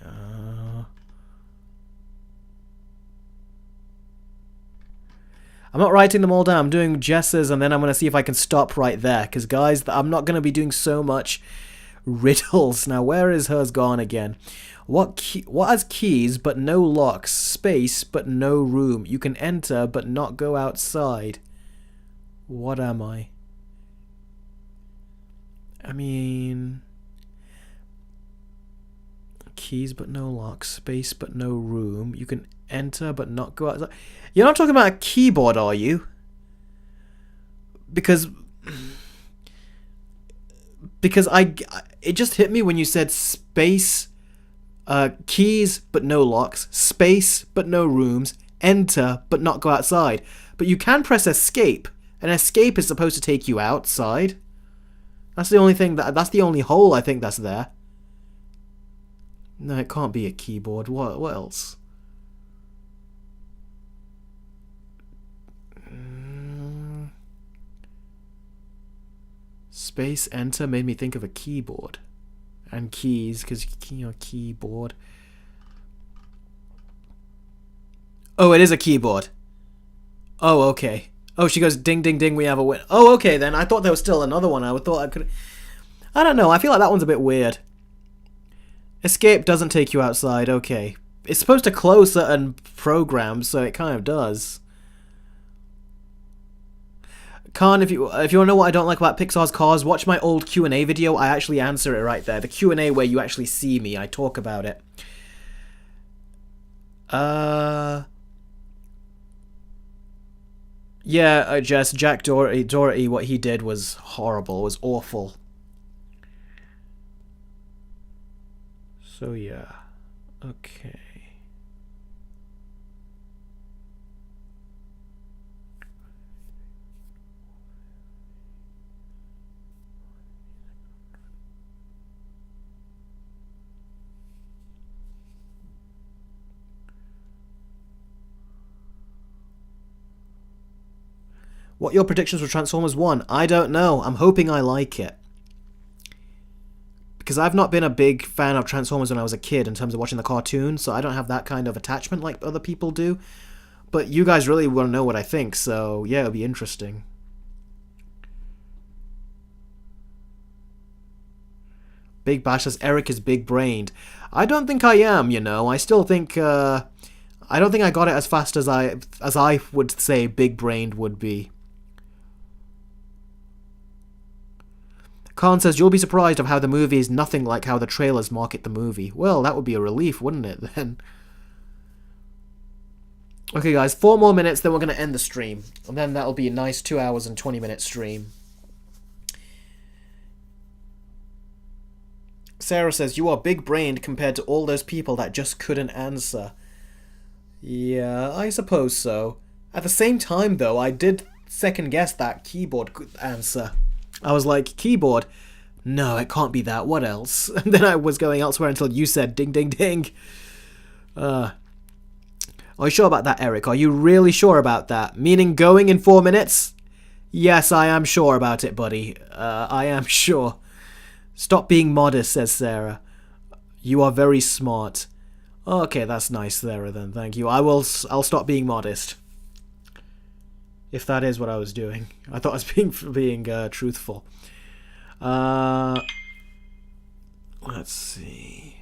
I'm not writing them all down. I'm doing Jess's, and then I'm going to see if I can stop right there. Because, guys, I'm not going to be doing so much riddles. Now, where is hers gone again? What has keys but no locks, space but no room? You can enter but not go outside. What am I? I mean... keys but no locks, space but no room. You can enter but not go outside. You're not talking about a keyboard, are you? Because it just hit me when you said space, keys but no locks, space but no rooms, enter but not go outside. But you can press escape, and escape is supposed to take you outside. That's the only thing that's the only hole I think that's there. No, it can't be a keyboard. What else? Space enter made me think of a keyboard. And keys, because, you know, keyboard. Oh, it is a keyboard. Oh, okay. Oh, she goes, ding, ding, ding, we have a win. Oh, okay, then. I thought there was still another one. I thought I could... I don't know. I feel like that one's a bit weird. Escape doesn't take you outside, okay. It's supposed to close certain programs, so it kind of does. Khan, if you want to know what I don't like about Pixar's cars, watch my old Q&A video. I actually answer it right there. The Q&A where you actually see me. I talk about it. Yeah, Jess, Jack Doherty, what he did was horrible. It was awful. So, yeah. Okay. What are your predictions for Transformers 1? I don't know. I'm hoping I like it. Because I've not been a big fan of Transformers when I was a kid in terms of watching the cartoon, so I don't have that kind of attachment like other people do. But you guys really want to know what I think, so yeah, it'll be interesting. Big Bash says Eric is big-brained. I don't think I am, you know. I still think, I don't think I got it as fast as I would say big-brained would be. Khan says, you'll be surprised of how the movie is nothing like how the trailers market the movie. Well, that would be a relief, wouldn't it, then? Okay, guys, 4 more minutes, then we're going to end the stream. And then that'll be a nice 2 hours and 20-minute stream. Sarah says, you are big-brained compared to all those people that just couldn't answer. Yeah, I suppose so. At the same time, though, I did second-guess that keyboard answer. I was like, keyboard? No, it can't be that. What else? And then I was going elsewhere until you said ding, ding, ding. Are you sure about that, Eric? Are you really sure about that? Meaning going in 4 minutes? Yes, I am sure about it, buddy. I am sure. Stop being modest, says Sarah. You are very smart. Okay, that's nice, Sarah, then. Thank you. I'll stop being modest. If that is what I was doing. I thought I was being truthful. Let's see.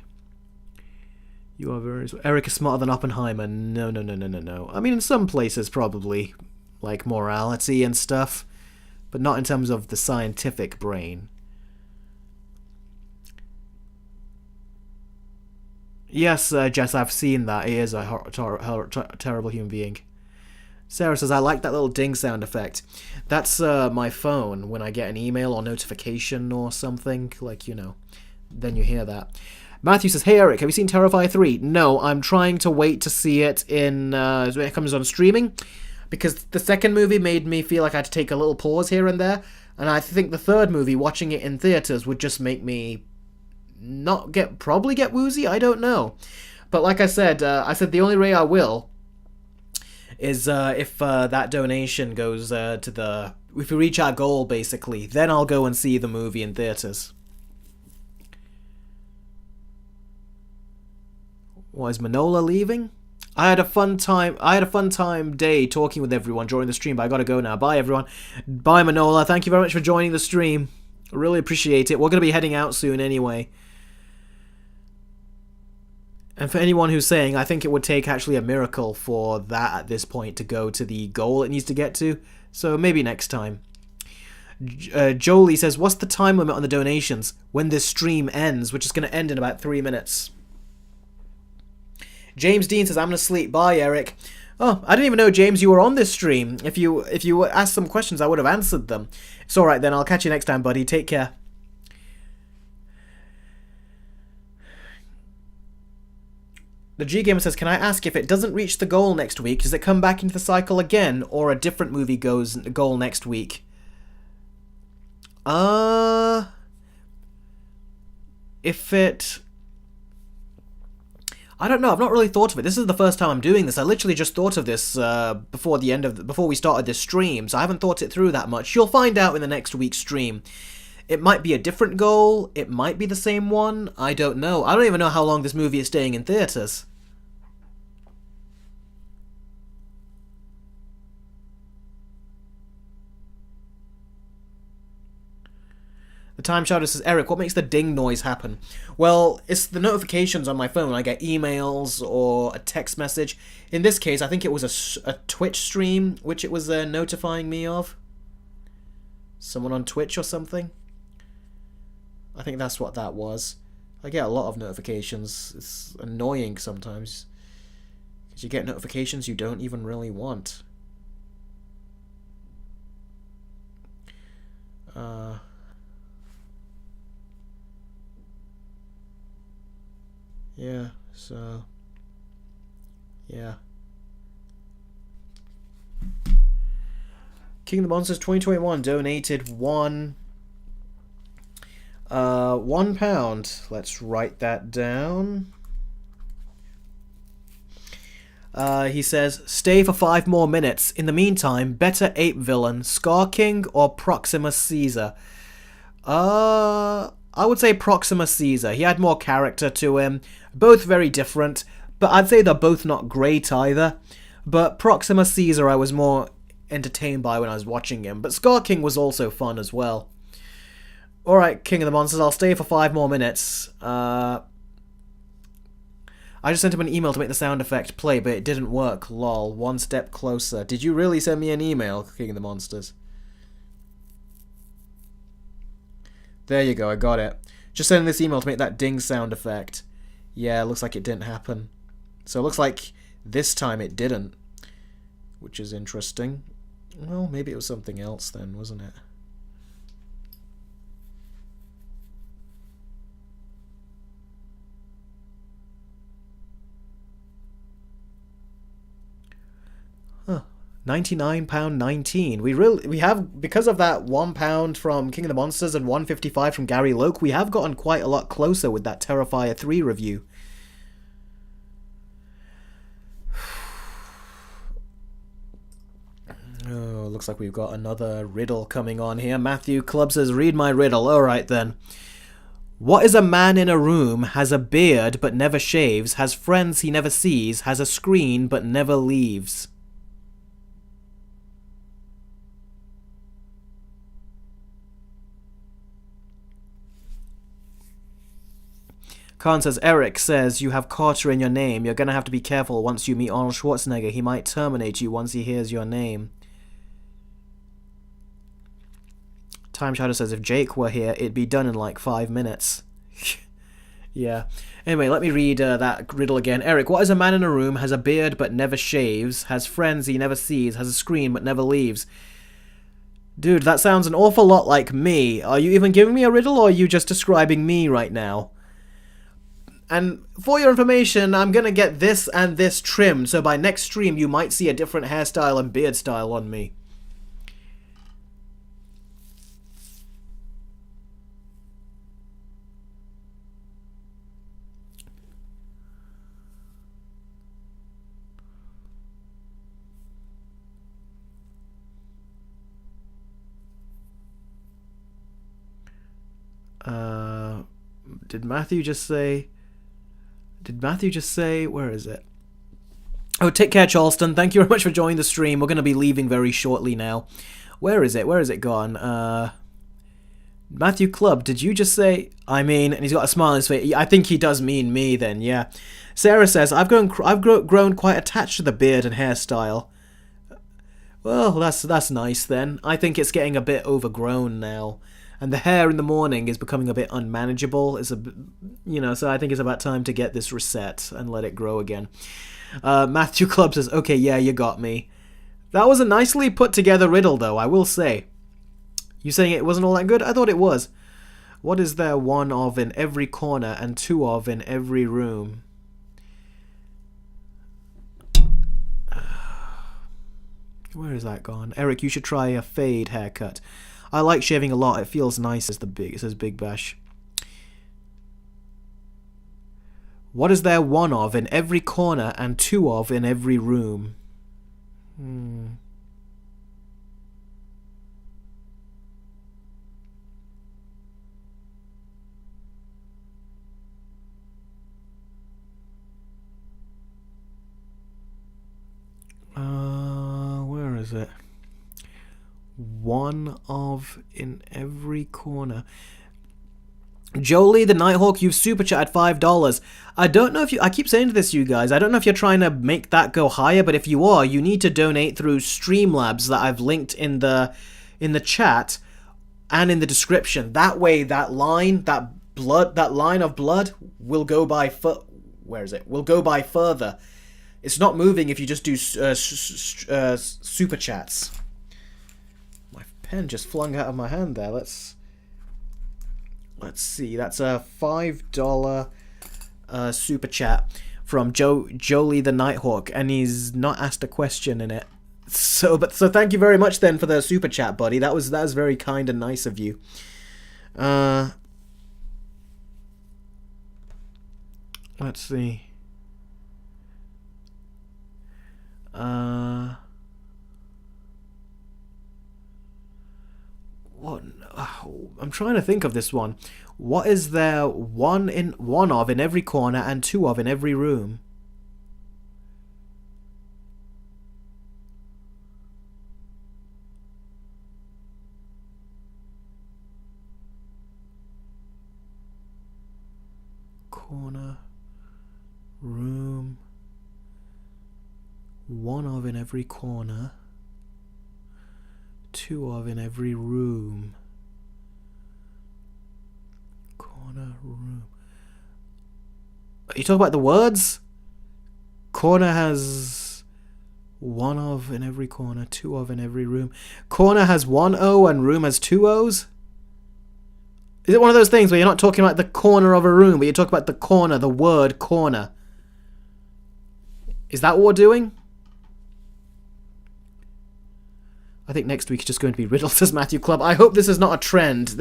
You are very... Eric is smarter than Oppenheimer. No. I mean, in some places, probably. Like morality and stuff. But not in terms of the scientific brain. Yes, Jess, I've seen that. He is a terrible human being. Sarah says, I like that little ding sound effect. That's my phone when I get an email or notification or something. Like, you know, then you hear that. Matthew says, hey, Eric, have you seen Terrifier 3? No, I'm trying to wait to see it when it comes on streaming. Because the second movie made me feel like I had to take a little pause here and there. And I think the third movie, watching it in theaters, would just make me probably get woozy. I don't know. But like I said the only way I will is if that donation goes if we reach our goal, basically, then I'll go and see the movie in theaters. Why is Manola leaving? I had a fun time day talking with everyone during the stream, but I gotta go now. Bye, everyone. Bye, Manola. Thank you very much for joining the stream. I really appreciate it. We're gonna be heading out soon anyway. And for anyone who's saying, I think it would take actually a miracle for that at this point to go to the goal it needs to get to. So maybe next time. Jolie says, what's the time limit on the donations when this stream ends, which is going to end in about 3 minutes? James Dean says, I'm going to sleep. Bye, Eric. Oh, I didn't even know, James, you were on this stream. If you asked some questions, I would have answered them. It's alright then. I'll catch you next time, buddy. Take care. The G-Gamer says, can I ask if it doesn't reach the goal next week, does it come back into the cycle again, or a different movie goes goal next week? If it... I don't know, I've not really thought of it. This is the first time I'm doing this. I literally just thought of this before we started this stream, so I haven't thought it through that much. You'll find out in the next week's stream. It might be a different goal, it might be the same one, I don't know. I don't even know how long this movie is staying in theaters. The Time Shadow says, Eric, what makes the ding noise happen? Well, it's the notifications on my phone when I get emails or a text message. In this case, I think it was a Twitch stream, which it was notifying me of. Someone on Twitch or something? I think that's what that was. I get a lot of notifications. It's annoying sometimes. Because you get notifications you don't even really want. Yeah, so... yeah. King of the Monsters 2021 donated £1. Let's write that down. He says, stay for 5 more minutes. In the meantime, better ape villain, Scar King or Proxima Caesar? I would say Proxima Caesar. He had more character to him. Both very different, but I'd say they're both not great either. But Proxima Caesar I was more entertained by when I was watching him. But Scar King was also fun as well. Alright, King of the Monsters, I'll stay for 5 more minutes. I just sent him an email to make the sound effect play, but it didn't work. Lol, one step closer. Did you really send me an email, King of the Monsters? There you go, I got it. Just sending this email to make that ding sound effect. Yeah, looks like it didn't happen. So it looks like this time it didn't. Which is interesting. Well, maybe it was something else then, wasn't it? Huh. £99.19. We have, because of that £1 from King of the Monsters and £1.55 from Gary Loke, we have gotten quite a lot closer with that Terrifier 3 review. Oh, looks like we've got another riddle coming on here. Matthew Club says, read my riddle. Alright then. What is a man in a room, has a beard but never shaves, has friends he never sees, has a screen but never leaves? Khan says, Eric says, you have Carter in your name. You're gonna have to be careful once you meet Arnold Schwarzenegger. He might terminate you once he hears your name. Time Shadow says, if Jake were here, it'd be done in like 5 minutes. Yeah. Anyway, let me read that riddle again. Eric, what is a man in a room, has a beard but never shaves, has friends he never sees, has a screen but never leaves? Dude, that sounds an awful lot like me. Are you even giving me a riddle, or are you just describing me right now? And for your information, I'm gonna get this and this trimmed, so by next stream you might see a different hairstyle and beard style on me. Did Matthew just say... Where is it? Oh, take care, Charleston. Thank you very much for joining the stream. We're going to be leaving very shortly now. Where is it? Where is it gone? Matthew Club, did you just say... I mean, and he's got a smile on his face. I think he does mean me then, yeah. Sarah says, I've grown quite attached to the beard and hairstyle. Well, that's nice then. I think it's getting a bit overgrown now. And the hair in the morning is becoming a bit unmanageable. So I think it's about time to get this reset and let it grow again. Matthew Club says, okay, yeah, you got me. That was a nicely put together riddle, though, I will say. You saying it wasn't all that good? I thought it was. What is there one of in every corner and two of in every room? Where is that gone? Eric, you should try a fade haircut. I like shaving a lot. It feels nice. It says Big Bash. What is there one of in every corner and two of in every room? Where is it? One of in every corner. Jolie the Nighthawk, you've super chatted $5. I don't know if you... I keep saying to this, you guys, I don't know if you're trying to make that go higher, but if you are, you need to donate through Streamlabs that I've linked in the chat, and in the description. That way, that line of blood will go by where is it? Will go by further. It's not moving if you just do super chats. My pen just flung out of my hand there. Let's see. That's a $5 super chat from Jolie the Nighthawk, and he's not asked a question in it. So thank you very much then for the super chat, buddy. That was very kind and nice of you. Let's see. What? I'm trying to think of this one. What is there one of in every corner and two of in every room? Corner, room, one of in every corner, two of in every room. Corner, room. Are you talking about the words? Corner has one of in every corner, two of in every room. Corner has one O and room has two O's? Is it one of those things where you're not talking about the corner of a room, but you're talking about the corner, the word corner? Is that what we're doing? I think next week is just going to be Riddles, says Matthew Club. I hope this is not a trend.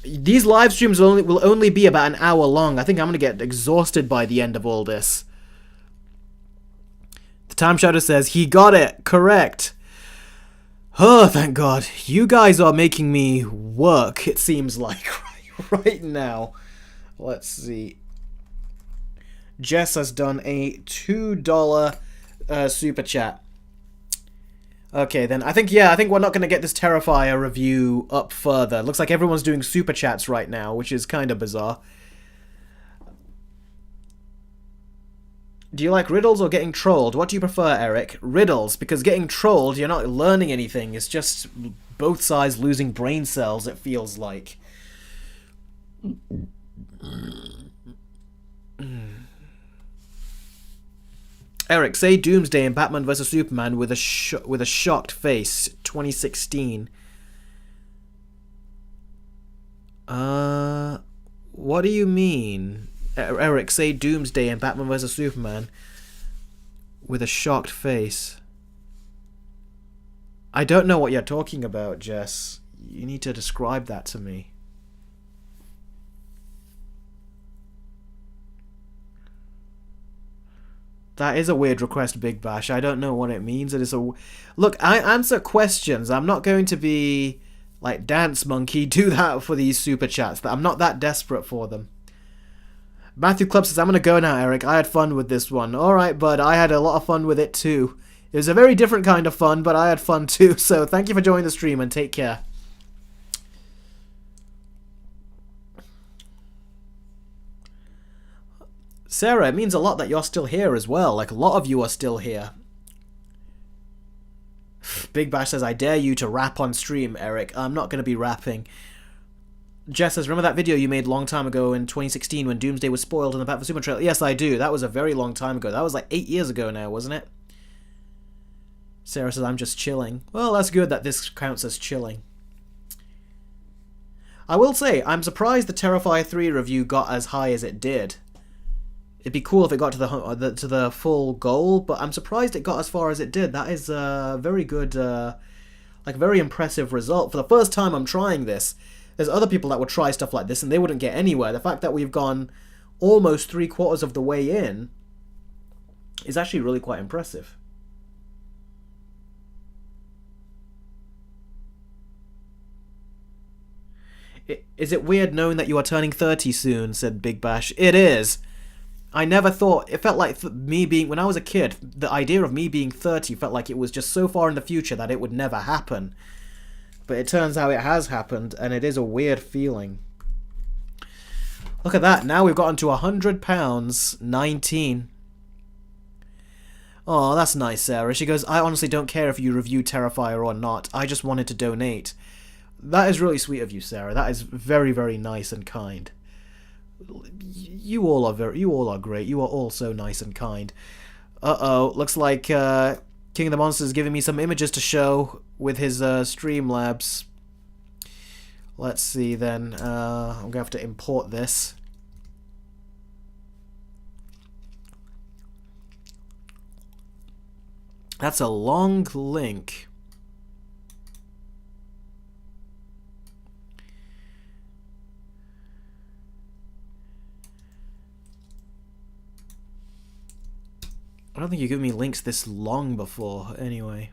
These live streams will only be about an hour long. I think I'm going to get exhausted by the end of all this. The Time Shadow says, he got it. Correct. Oh, thank God. You guys are making me work, it seems like, right now. Let's see. Jess has done a $2 super chat. Okay, then. I think we're not going to get this Terrifier review up further. Looks like everyone's doing super chats right now, which is kind of bizarre. Do you like riddles or getting trolled? What do you prefer, Eric? Riddles, because getting trolled, you're not learning anything. It's just both sides losing brain cells, it feels like. Eric, say Doomsday in Batman vs Superman with a shocked face. 2016. What do you mean? Eric, say Doomsday in Batman vs Superman with a shocked face. I don't know what you're talking about, Jess. You need to describe that to me. That is a weird request, Big Bash. I don't know what it means. It is a... Look, I answer questions. I'm not going to be like Dance Monkey, do that for these super chats. I'm not that desperate for them. Matthew Club says, I'm going to go now, Eric. I had fun with this one. Alright, bud. I had a lot of fun with it too. It was a very different kind of fun, but I had fun too. So thank you for joining the stream and take care. Sarah, it means a lot that you're still here as well. Like, a lot of you are still here. Big Bash says, I dare you to rap on stream, Eric. I'm not going to be rapping. Jess says, remember that video you made a long time ago in 2016 when Doomsday was spoiled in the Batman Superman trailer? Yes, I do. That was a very long time ago. That was like 8 years ago now, wasn't it? Sarah says, I'm just chilling. Well, that's good that this counts as chilling. I will say, I'm surprised the Terrifier 3 review got as high as it did. It'd be cool if it got to the full goal, but I'm surprised it got as far as it did. That is a very good, like, very impressive result. For the first time I'm trying this, there's other people that would try stuff like this and they wouldn't get anywhere. The fact that we've gone almost 3/4 of the way in is actually really quite impressive. Is it weird knowing that you are turning 30 soon, said Big Bash. It is. I never thought, it felt like me being, when I was a kid, the idea of me being 30 felt like it was just so far in the future that it would never happen. But it turns out it has happened, and it is a weird feeling. Look at that, now we've gotten to £100, 19. Oh, that's nice, Sarah. She goes, I honestly don't care if you review Terrifier or not. I just wanted to donate. That is really sweet of you, Sarah. That is very, very nice and kind. You all are great. You are all so nice and kind. Uh-oh, looks like King of the Monsters is giving me some images to show with his Streamlabs. Let's see then. I'm going to have to import this. That's a long link. I don't think you've given me links this long before, anyway.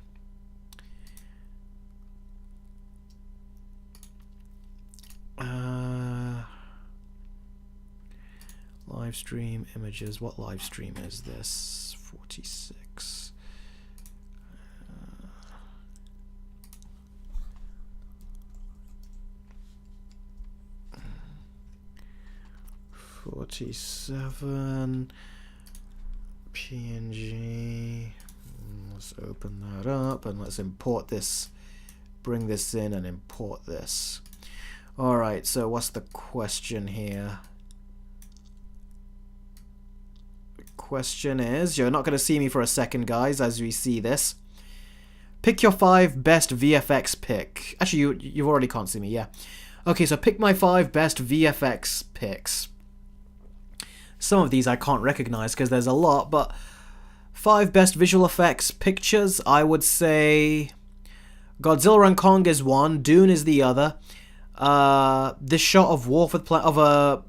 Live stream images. What live stream is this? 46. 47. PNG. Let's open that up and let's import this. Bring this in and import this. Alright, so what's the question here? The question is, you're not going to see me for a second, guys, as we see this. Pick your 5 best VFX pick. Actually, you already can't see me, yeah. Okay, so pick my 5 best VFX picks. Some of these I can't recognize because there's a lot, but 5 best visual effects pictures, I would say Godzilla and Kong is one, Dune is the other. This shot of Planet of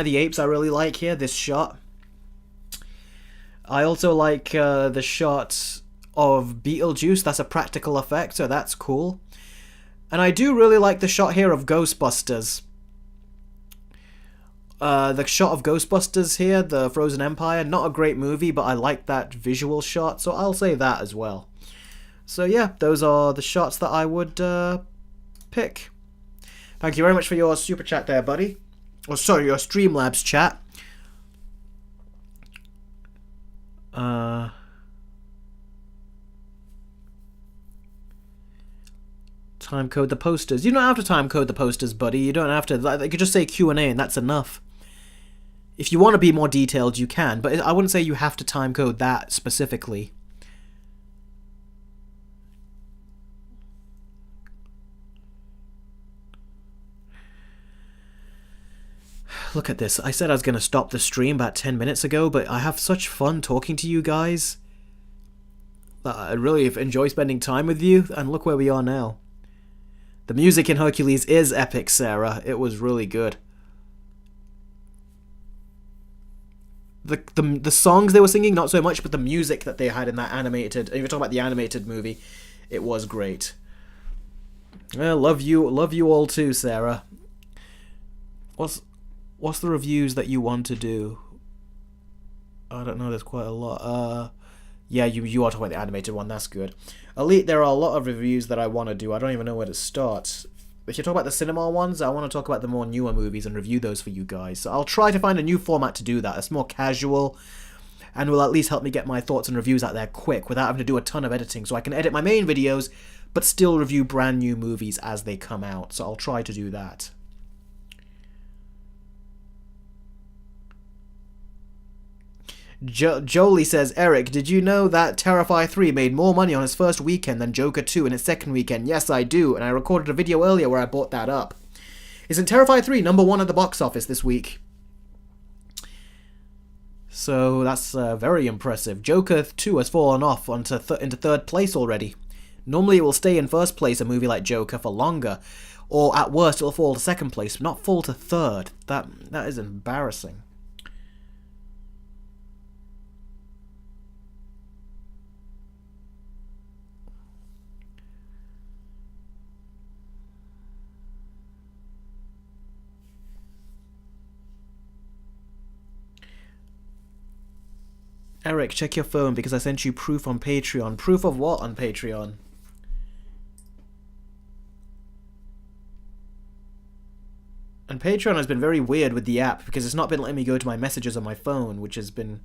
the Apes I really like here, this shot. I also like the shot of Beetlejuice, that's a practical effect, so that's cool. And I do really like the shot here of Ghostbusters. The shot of Ghostbusters here, the Frozen Empire, not a great movie, but I like that visual shot, so I'll say that as well. So yeah, those are the shots that I would pick. Thank you very much for your super chat there, buddy. Oh, sorry, your Streamlabs chat. Time code the posters. You don't have to time code the posters, buddy. You don't have to. You could just say Q&A and that's enough. If you want to be more detailed, you can, but I wouldn't say you have to time code that specifically. Look at this. I said I was going to stop the stream about 10 minutes ago, but I have such fun talking to you guys. I really enjoy spending time with you, and look where we are now. The music in Hercules is epic, Sarah. It was really good. The songs they were singing, not so much, but the music that they had in that animated... If you're talking about the animated movie, it was great. Well, love you all too, Sarah. What's the reviews that you want to do? I don't know, there's quite a lot. Yeah, you are talking about the animated one, that's good. Elite, there are a lot of reviews that I want to do. I don't even know where to start. If you talk about the cinema ones, I want to talk about the more newer movies and review those for you guys. So I'll try to find a new format to do that. It's more casual and will at least help me get my thoughts and reviews out there quick without having to do a ton of editing. So I can edit my main videos, but still review brand new movies as they come out. So I'll try to do that. Jolie says, Eric, did you know that Terrifier 3 made more money on its first weekend than Joker 2 in its second weekend? Yes, I do, and I recorded a video earlier where I brought that up. Isn't Terrifier 3 #1 at the box office this week? So that's very impressive. Joker 2 has fallen off into third place already. Normally it will stay in first place, a movie like Joker, for longer. Or at worst it will fall to second place, but not fall to third. That is embarrassing. Eric, check your phone because I sent you proof on Patreon. Proof of what on Patreon? And Patreon has been very weird with the app because it's not been letting me go to my messages on my phone, which has been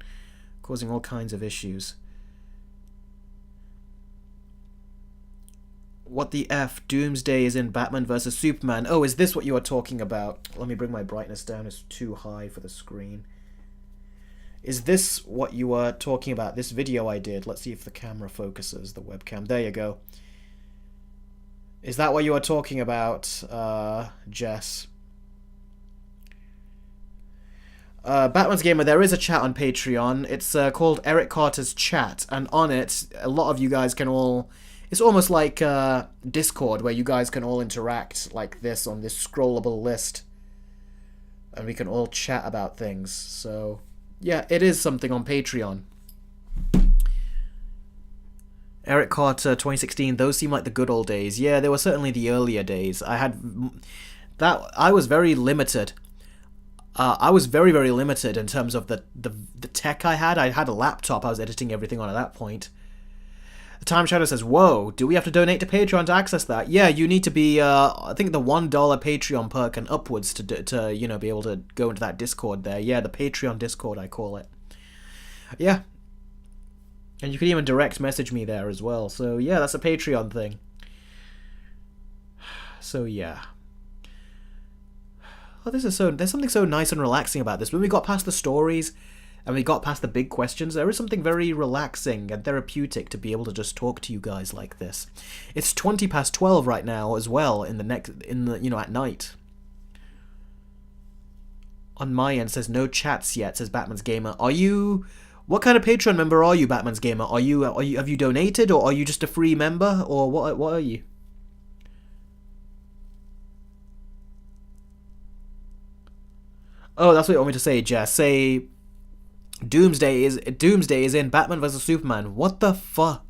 causing all kinds of issues. What the F? Doomsday is in Batman vs. Superman. Oh, is this what you are talking about? Let me bring my brightness down. It's too high for the screen. Is this what you were talking about? This video I did. Let's see if the camera focuses, the webcam. There you go. Is that what you are talking about, Jess? Batman's Gamer, there is a chat on Patreon. It's called Eric Carter's Chat, and on it, a lot of you guys can all... It's almost like Discord, where you guys can all interact like this on this scrollable list. And we can all chat about things. So, yeah, it is something on Patreon. Eric Carter, 2016, those seem like the good old days. Yeah, they were certainly the earlier days. I was very limited. I was very, very limited in terms of the tech I had. I had a laptop I was editing everything on at that point. The Time Shadow says, whoa, do we have to donate to Patreon to access that? Yeah, you need to be, I think the $1 Patreon perk and upwards to you know, be able to go into that Discord there. Yeah, the Patreon Discord, I call it. Yeah. And you can even direct message me there as well. So, yeah, that's a Patreon thing. So, yeah. Oh, there's something so nice and relaxing about this. When we got past the stories and we got past the big questions, there is something very relaxing and therapeutic to be able to just talk to you guys like this. It's 12 right now as well at night. On my end says no chats yet, says Batman's Gamer. Are you... What kind of Patreon member are you, Batman's Gamer? Have you donated, or are you just a free member, or what are you? Oh, that's what you want me to say, Jess. Say Doomsday is in Batman vs Superman. What the fuck?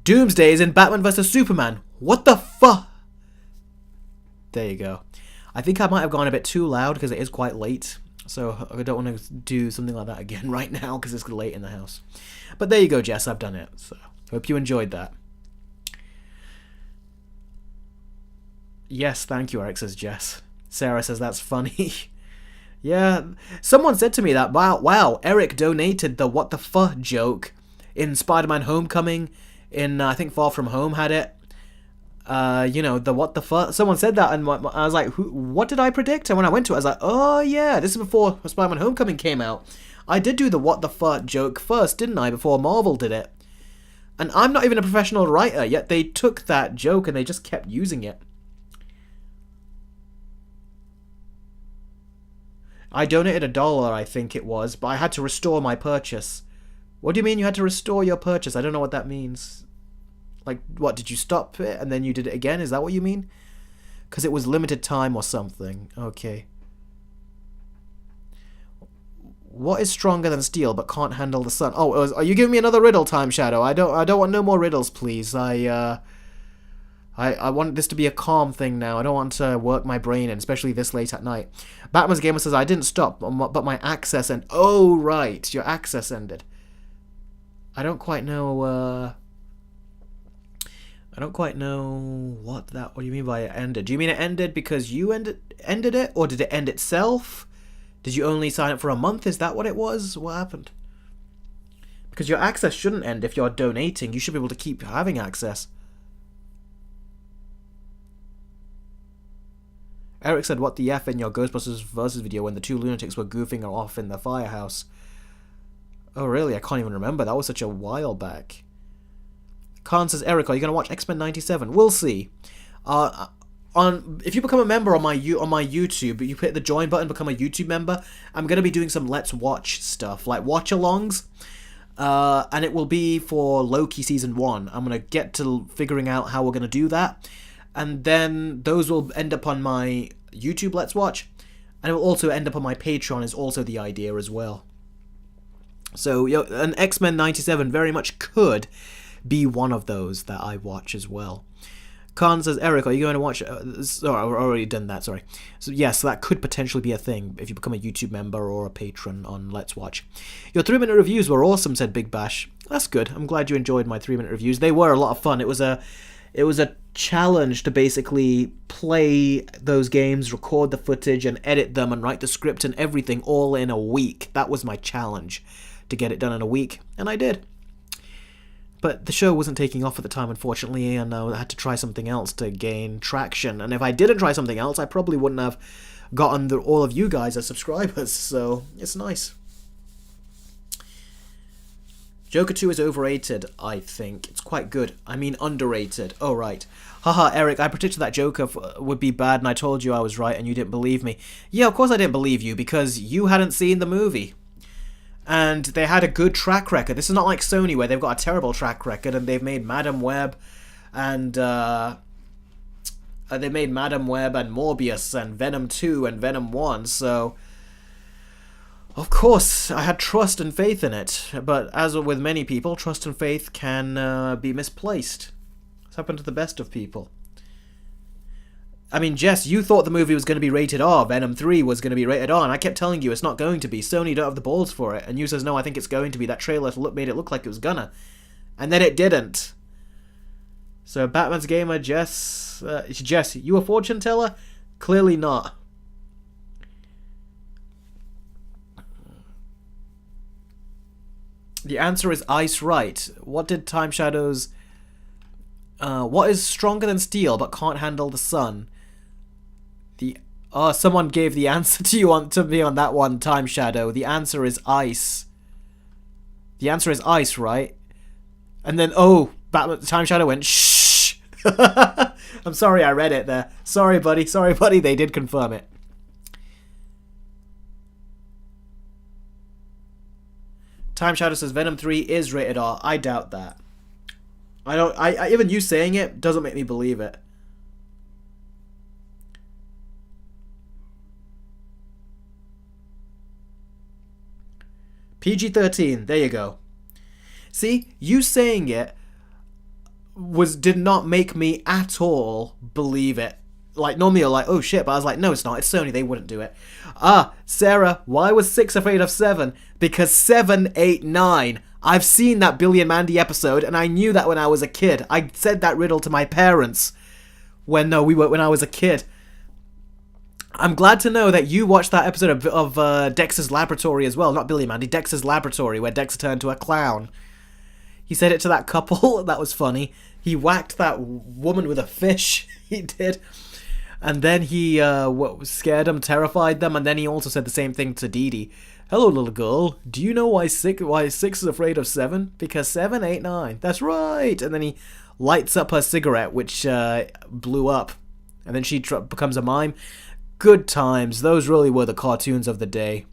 Doomsday is in Batman vs Superman. What the fuck? There you go. I think I might have gone a bit too loud because it is quite late. So I don't want to do something like that again right now because it's late in the house. But there you go, Jess. I've done it. So hope you enjoyed that. Yes, thank you, Eric, says Jess. Sarah says that's funny. Yeah, someone said to me that, wow, Eric donated the what the fuck joke in Spider-Man Homecoming, in, I think Far From Home had it. You know, the what the fuck. Someone said that, and I was like, what did I predict? And when I went to it, I was like, oh yeah, this is before Spider-Man Homecoming came out. I did do the what the fuck joke first, didn't I, before Marvel did it. And I'm not even a professional writer, yet they took that joke and they just kept using it. I donated $1, I think it was, but I had to restore my purchase. What do you mean you had to restore your purchase? I don't know what that means. Like, what, did you stop it and then you did it again? Is that what you mean? Because it was limited time or something. Okay. What is stronger than steel but can't handle the sun? Oh, are you giving me another riddle, Time Shadow? I don't want no more riddles, please. I want this to be a calm thing now. I don't want to work my brain in, especially this late at night. Batman's Gamer says, I didn't stop, but my access ended. Oh, right. Your access ended. I don't quite know, what do you mean by it ended? Do you mean it ended because you ended it? Or did it end itself? Did you only sign up for a month? Is that what it was? What happened? Because your access shouldn't end if you're donating. You should be able to keep having access. Eric said, what the F in your Ghostbusters Versus video when the two lunatics were goofing off in the firehouse. Oh, really? I can't even remember. That was such a while back. Khan says, Eric, are you going to watch X-Men 97? We'll see. If you become a member on my YouTube, you hit the join button, become a YouTube member, I'm going to be doing some Let's Watch stuff, like watch-alongs. And it will be for Loki Season 1. I'm going to get to figuring out how we're going to do that. And then those will end up on my YouTube Let's Watch. And it will also end up on my Patreon is also the idea as well. So, an X-Men 97 very much could be one of those that I watch as well. Khan says, Eric, are you going to watch... sorry, I've already done that, sorry. So, yes, that could potentially be a thing if you become a YouTube member or a patron on Let's Watch. Your 3-minute reviews were awesome, said Big Bash. That's good. I'm glad you enjoyed my 3-minute reviews. They were a lot of fun. It was a challenge to basically play those games, record the footage, and edit them, and write the script and everything all in a week. That was my challenge, to get it done in a week, and I did. But the show wasn't taking off at the time, unfortunately, and I had to try something else to gain traction. And if I didn't try something else, I probably wouldn't have gotten all of you guys as subscribers, so it's nice. Joker 2 is overrated, I think. It's quite good. I mean underrated. Oh, right. Haha, Eric, I predicted that Joker would be bad and I told you I was right and you didn't believe me. Yeah, of course I didn't believe you because you hadn't seen the movie. And they had a good track record. This is not like Sony where they've got a terrible track record and they've made Madam Web and Morbius and Venom 2 and Venom 1, so of course I had trust and faith in it. But as with many people, trust and faith can be misplaced. It's happened to the best of people. I mean, Jess, you thought the movie was going to be rated R. Venom 3 was going to be rated R, and I kept telling you it's not going to be. Sony don't have the balls for it. And you says, no, I think it's going to be. That trailer made it look like it was gonna. And then it didn't. So, Batman's Gamer, Jess, you a fortune teller? Clearly not. The answer is ice right. What did Time Shadows... what is stronger than steel but can't handle the sun? Someone gave the answer to me on that one, Time Shadow. The answer is ice. The answer is ice, right? And then, Time Shadow went, shh! I'm sorry I read it there. Sorry, buddy. They did confirm it. Time Shadow says Venom 3 is rated R. I doubt that. Even you saying it doesn't make me believe it. PG-13, there you go. See, you saying it did not make me at all believe it. Like, normally you're like, oh shit, but I was like, no, it's not, it's Sony, they wouldn't do it. Sarah, why was 6 afraid of 7? Because 7, 8, 9. I've seen that Billy and Mandy episode, and I knew that when I was a kid. I said that riddle to my parents when I was a kid. I'm glad to know that you watched that episode of Dexter's Laboratory as well. Not Billy and Mandy, Dexter's Laboratory, where Dexter turned to a clown. He said it to that couple. That was funny. He whacked that woman with a fish. He did. And then he scared them, terrified them, and then he also said the same thing to Dee Dee. Hello, little girl. Do you know why 6 is afraid of 7? Because 7, 8, 9. That's right. And then he lights up her cigarette, which blew up. And then she becomes a mime. Good times. Those really were the cartoons of the day.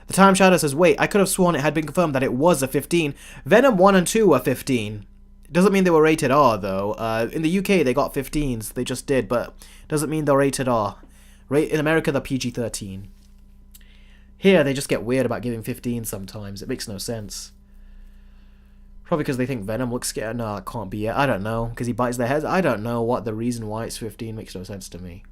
The Time Shadow says, wait, I could have sworn it had been confirmed that it was a 15. Venom 1 and 2 were 15. Doesn't mean they were rated R, though. In the UK, they got 15s. They just did, but doesn't mean they're rated R. In America, they're PG-13. Here, they just get weird about giving 15 sometimes. It makes no sense. Probably because they think Venom looks scared. No, it can't be it. I don't know. Because he bites their heads. I don't know what the reason why it's 15 makes no sense to me.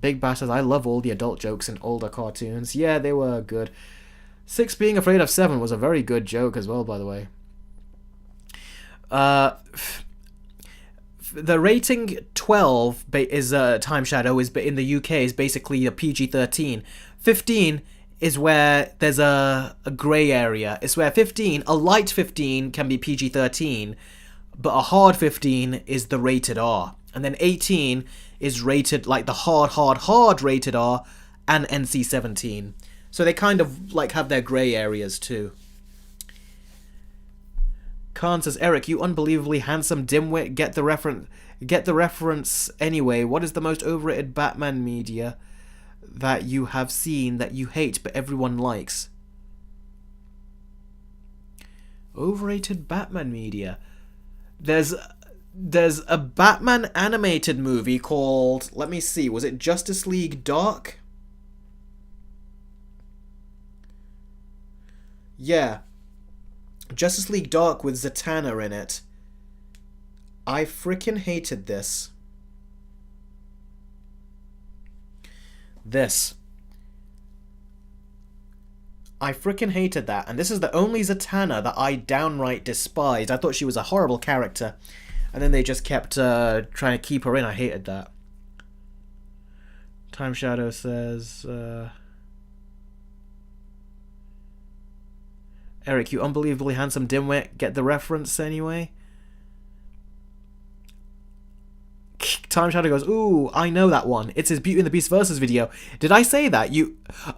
Big Bash says, I love all the adult jokes in older cartoons. Yeah, they were good. 6 being afraid of 7 was a very good joke as well, by the way. The rating 12 is Time Shadow, but in the UK is basically a PG-13. 15 is where there's a grey area. It's where 15, a light 15 can be PG-13, but a hard 15 is the rated R. And then 18 is rated, like the hard rated R and NC-17. So they kind of like have their grey areas too. Khan says, Eric, you unbelievably handsome dimwit, get the reference anyway. What is the most overrated Batman media that you have seen that you hate but everyone likes? Overrated Batman media. There's a Batman animated movie called, let me see, was it Justice League Dark? Yeah. Justice League Dark with Zatanna in it. I freaking hated this. I freaking hated that. And this is the only Zatanna that I downright despised. I thought she was a horrible character. And then they just kept trying to keep her in. I hated that. Time Shadow says... Eric, you unbelievably handsome dimwit. Get the reference anyway? Time Shadow goes, ooh, I know that one. It's his Beauty and the Beast versus video. Did I say that?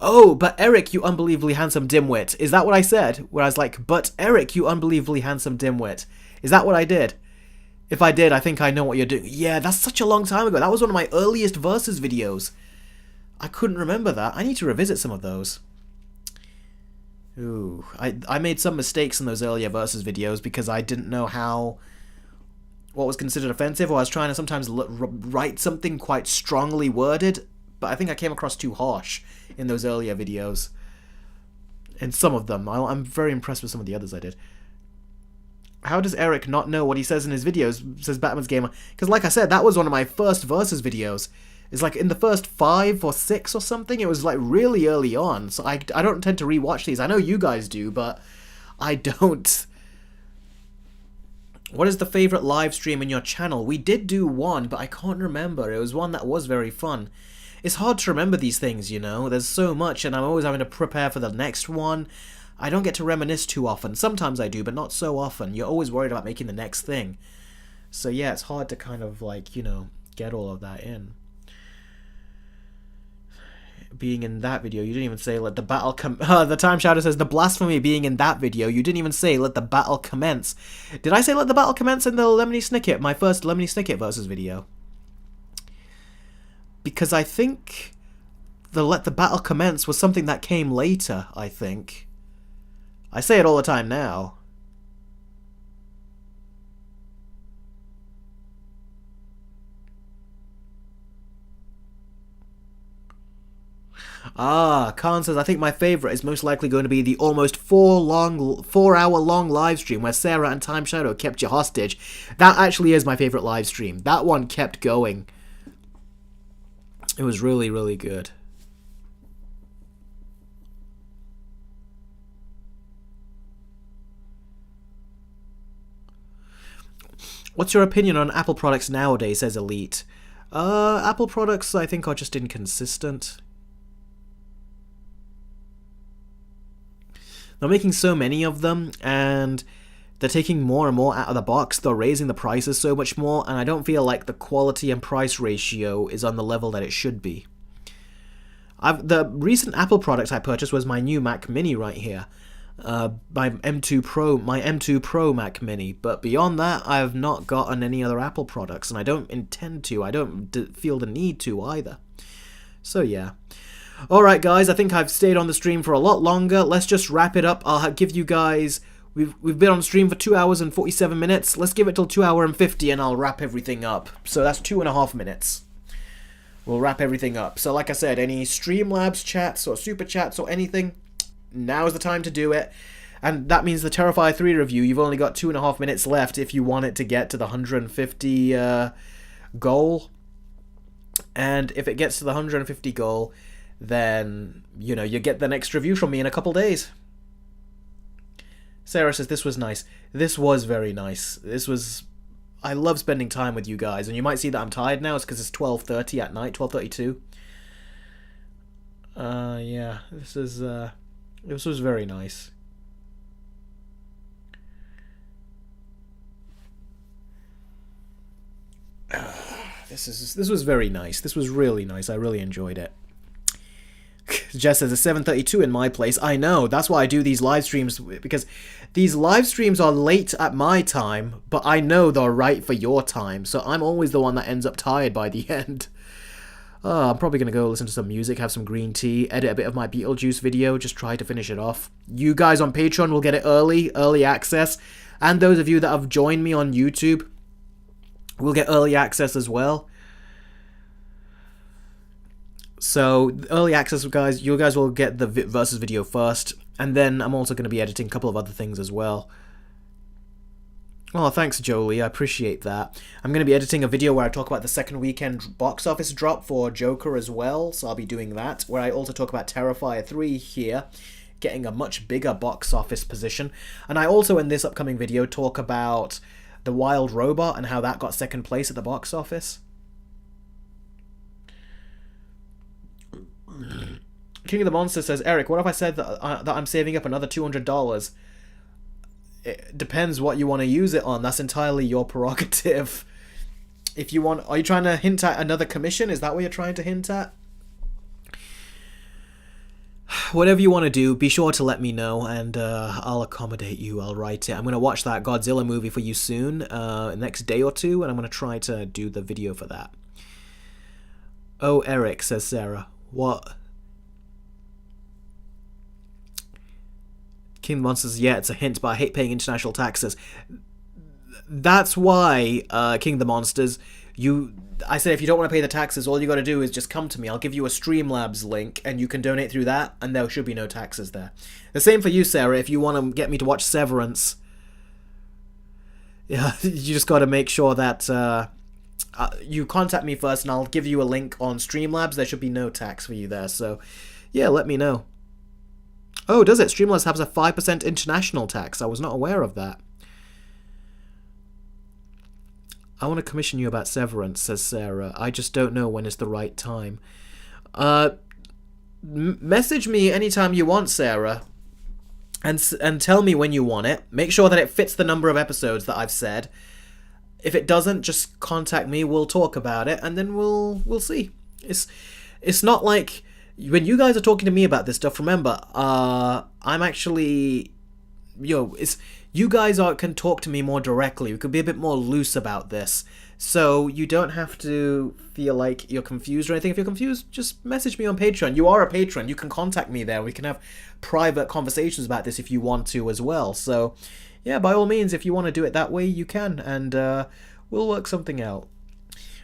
Oh, but Eric, you unbelievably handsome dimwit. Is that what I said? Where I was like, but Eric, you unbelievably handsome dimwit. Is that what I did? If I did, I think I know what you're doing. Yeah, that's such a long time ago. That was one of my earliest versus videos. I couldn't remember that. I need to revisit some of those. Ooh, I made some mistakes in those earlier versus videos because I didn't know what was considered offensive, or I was trying to sometimes write something quite strongly worded, but I think I came across too harsh in those earlier videos. In some of them. I'm very impressed with some of the others I did. How does Eric not know what he says in his videos, says Batman's Gamer? Because like I said, that was one of my first versus videos. It's like in the first 5 or 6 or something. It was like really early on. So I don't tend to rewatch these. I know you guys do, but I don't. What is the favorite live stream in your channel? We did do one, but I can't remember. It was one that was very fun. It's hard to remember these things, you know. There's so much, and I'm always having to prepare for the next one. I don't get to reminisce too often. Sometimes I do, but not so often. You're always worried about making the next thing. So yeah, it's hard to kind of like, you know, get all of that in. Being in that video, you didn't even say let the battle the Time Shadow says the blasphemy being in that video. You didn't even say let the battle commence. Did I say let the battle commence in the Lemony Snicket, my first Lemony Snicket versus video? Because I think the let the battle commence was something that came later, I think. I say it all the time now. Ah, Khan says, I think my favourite is most likely going to be the almost 4-hour long live stream where Sarah and Time Shadow kept you hostage. That actually is my favourite live stream. That one kept going. It was really, really good. What's your opinion on Apple products nowadays, says Elite? Apple products, I think, are just inconsistent. They're making so many of them, and they're taking more and more out of the box. They're raising the prices so much more, and I don't feel like the quality and price ratio is on the level that it should be. The recent Apple product I purchased was my new Mac Mini right here. My M2 Pro Mac Mini, but beyond that, I have not gotten any other Apple products, and I don't intend to. I don't feel the need to either. So yeah. Alright guys, I think I've stayed on the stream for a lot longer. Let's just wrap it up. I'll give you guys... We've been on stream for 2 hours and 47 minutes. Let's give it till 2 hours and 50 and I'll wrap everything up. So that's 2.5 minutes. We'll wrap everything up. So like I said, any Streamlabs chats or Super Chats or anything, now's the time to do it. And that means the Terrifier 3 review, you've only got 2.5 minutes left if you want it to get to the 150 goal. And if it gets to the 150 goal... then, you know, you get the next review from me in a couple days. Sarah says, this was nice. This was very nice. This was... I love spending time with you guys. And you might see that I'm tired now. It's because it's 12:30 at night, 12:32. Yeah. This was very nice. This was very nice. This was really nice. I really enjoyed it. Jess says it's 7:32 in my place. I know, that's why I do these live streams, because these live streams are late at my time, but I know they're right for your time, so I'm always the one that ends up tired by the end. I'm probably going to go listen to some music, have some green tea, edit a bit of my Beetlejuice video, just try to finish it off. You guys on Patreon will get it early access, and those of you that have joined me on YouTube will get early access as well. So, early access, guys, you guys will get the versus video first, and then I'm also going to be editing a couple of other things as well. Oh, thanks, Jolie, I appreciate that. I'm going to be editing a video where I talk about the second weekend box office drop for Joker as well, so I'll be doing that, where I also talk about Terrifier 3 here, getting a much bigger box office position. And I also, in this upcoming video, talk about The Wild Robot and how that got second place at the box office. King of the Monster says, Eric, what if I said that I'm saving up another $200 it depends what you want to use it on. That's entirely your prerogative. If you want, are you trying to hint at another commission? Is that what you're trying to hint at? Whatever you want to do, be sure to let me know, and I'll accommodate you. I'll write it. I'm going to watch that Godzilla movie for you soon, next day or two, and I'm going to try to do the video for that. Oh, Eric, says Sarah. What? King of the Monsters, yeah, it's a hint, but I hate paying international taxes. That's why, King of the Monsters, I said if you don't want to pay the taxes, all you got to do is just come to me. I'll give you a Streamlabs link, and you can donate through that, and there should be no taxes there. The same for you, Sarah. If you want to get me to watch Severance, yeah, you just got to make sure that you contact me first, and I'll give you a link on Streamlabs. There should be no tax for you there, so yeah, let me know. Oh, does it? Streamlabs has a 5% international tax. I was not aware of that. I want to commission you about Severance, says Sarah. I just don't know when is the right time. Message me anytime you want, Sarah, and tell me when you want it. Make sure that it fits the number of episodes that I've said. If it doesn't, just contact me. We'll talk about it, and then we'll see. It's not like when you guys are talking to me about this stuff. Remember, I'm actually, you guys can talk to me more directly. We could be a bit more loose about this. So you don't have to feel like you're confused or anything. If you're confused, just message me on Patreon. You are a patron. You can contact me there. We can have private conversations about this if you want to as well. So, yeah, by all means, if you want to do it that way, you can. And we'll work something out.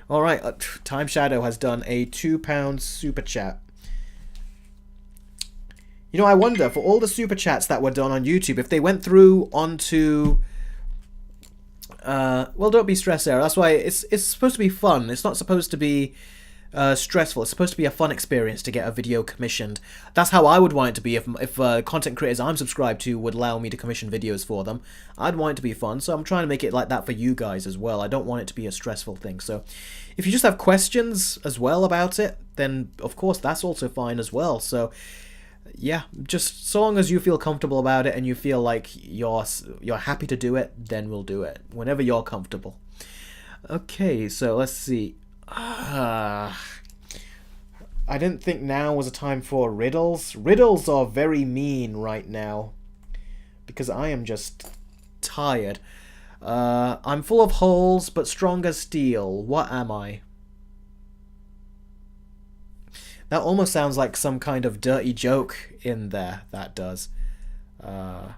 All right, Time Shadow has done a £2 super chat. You know, I wonder, for all the super chats that were done on YouTube, if they went through onto... well, don't be stressed, Sarah. That's why it's supposed to be fun. It's not supposed to be stressful. It's supposed to be a fun experience to get a video commissioned. That's how I would want it to be if content creators I'm subscribed to would allow me to commission videos for them. I'd want it to be fun, so I'm trying to make it like that for you guys as well. I don't want it to be a stressful thing. So if you just have questions as well about it, then of course that's also fine as well. So... yeah, just so long as you feel comfortable about it and you feel like you're happy to do it, then we'll do it whenever you're comfortable. Okay, so let's see. I didn't think now was a time for riddles. Riddles are very mean right now because I am just tired. I'm full of holes but strong as steel. What am I? That almost sounds like some kind of dirty joke in there, that does. I'm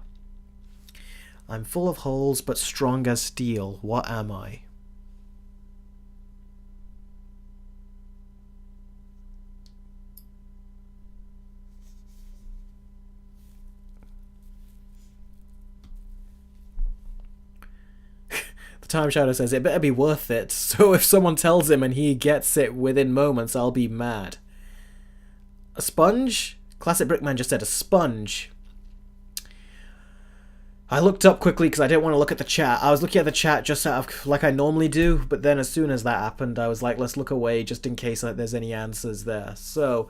full of holes, but strong as steel. What am I? The Time Shadow says, it better be worth it, so if someone tells him and he gets it within moments, I'll be mad. A sponge? Classic Brickman just said a sponge. I looked up quickly because I didn't want to look at the chat. I was looking at the chat just out of, like I normally do, but then as soon as that happened, I was like, let's look away just in case there's any answers there. So,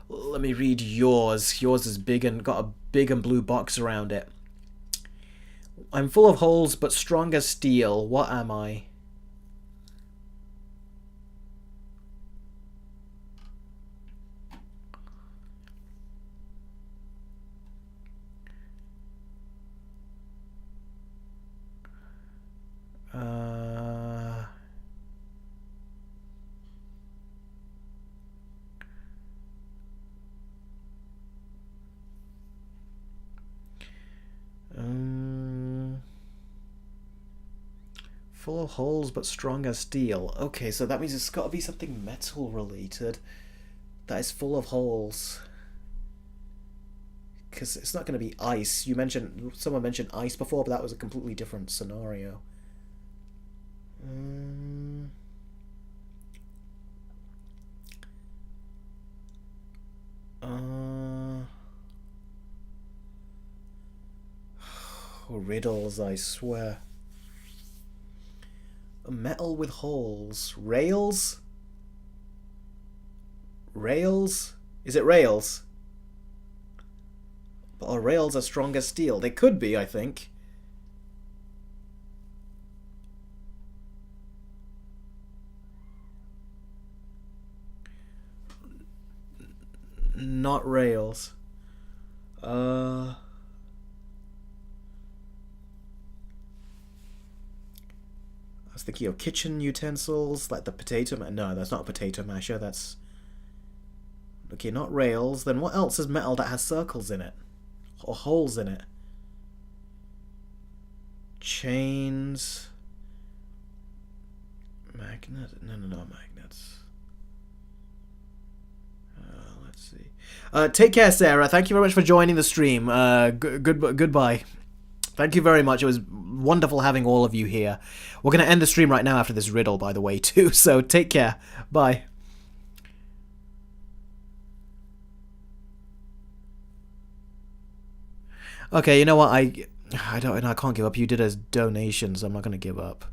let me read yours. Yours is big and got a big and blue box around it. I'm full of holes, but strong as steel. What am I? Full of holes but strong as steel. Okay, so that means it's got to be something metal related that is full of holes. Because it's not going to be ice. Someone mentioned ice before, but that was a completely different scenario. Riddles, I swear. A metal with holes. Rails? Rails? Is it rails? But our rails are strong as steel. They could be, I think. not rails. I was thinking of kitchen utensils, like the potato mash. No, that's not a potato masher, that's... Okay, not rails. Then what else is metal that has circles in it? Or holes in it? Chains... Magnet? No, magnets. Let's see. Take care, Sarah. Thank you very much for joining the stream. Goodbye. Thank you very much. It was wonderful having all of you here. We're going to end the stream right now after this riddle, by the way, too. So take care. Bye. Okay, you know what? I can't give up. You did as donations. I'm not going to give up.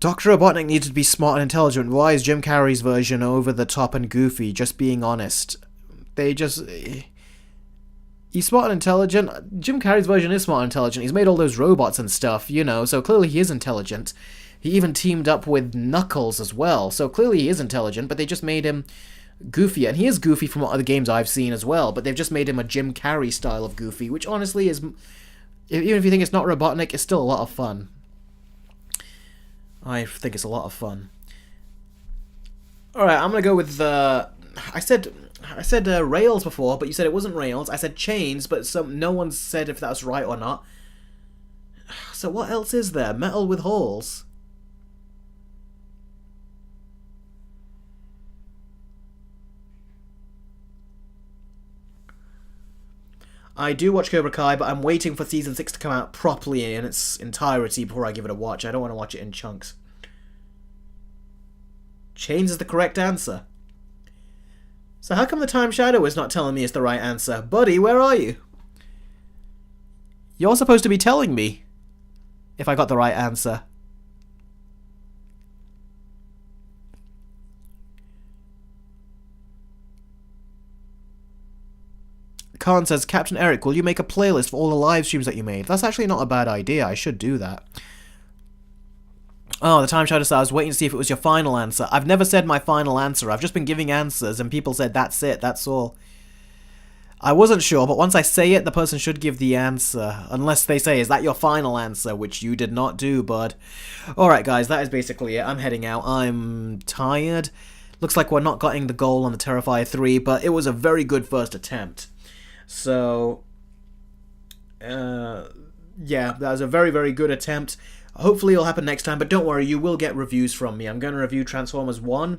Dr. Robotnik needs to be smart and intelligent. Why is Jim Carrey's version over the top and goofy? Just being honest. He's smart and intelligent. Jim Carrey's version is smart and intelligent. He's made all those robots and stuff, you know, so clearly he is intelligent. He even teamed up with Knuckles as well, so clearly he is intelligent, but they just made him goofier. And he is goofy from other games I've seen as well, but they've just made him a Jim Carrey style of goofy, which honestly is... Even if you think it's not Robotnik, it's still a lot of fun. I think it's a lot of fun. Alright, I'm gonna go with I said rails before, but you said it wasn't rails. I said chains, but no one said if that's right or not. So what else is there? Metal with holes. I do watch Cobra Kai, but I'm waiting for Season 6 to come out properly in its entirety before I give it a watch. I don't want to watch it in chunks. Chains is the correct answer. So how come the Time Shadow is not telling me it's the right answer? Buddy, where are you? You're supposed to be telling me if I got the right answer. Khan says, Captain Eric, will you make a playlist for all the live streams that you made? That's actually not a bad idea. I should do that. Oh, the Time Shadow said, I was waiting to see if it was your final answer. I've never said my final answer. I've just been giving answers, and people said, that's it, that's all. I wasn't sure, but once I say it, the person should give the answer. Unless they say, is that your final answer? Which you did not do, bud. Alright, guys, that is basically it. I'm heading out. I'm tired. Looks like we're not getting the goal on the Terrifier 3, but it was a very good first attempt. So, yeah, that was a very, very good attempt. Hopefully it'll happen next time, but don't worry, you will get reviews from me. I'm going to review Transformers 1,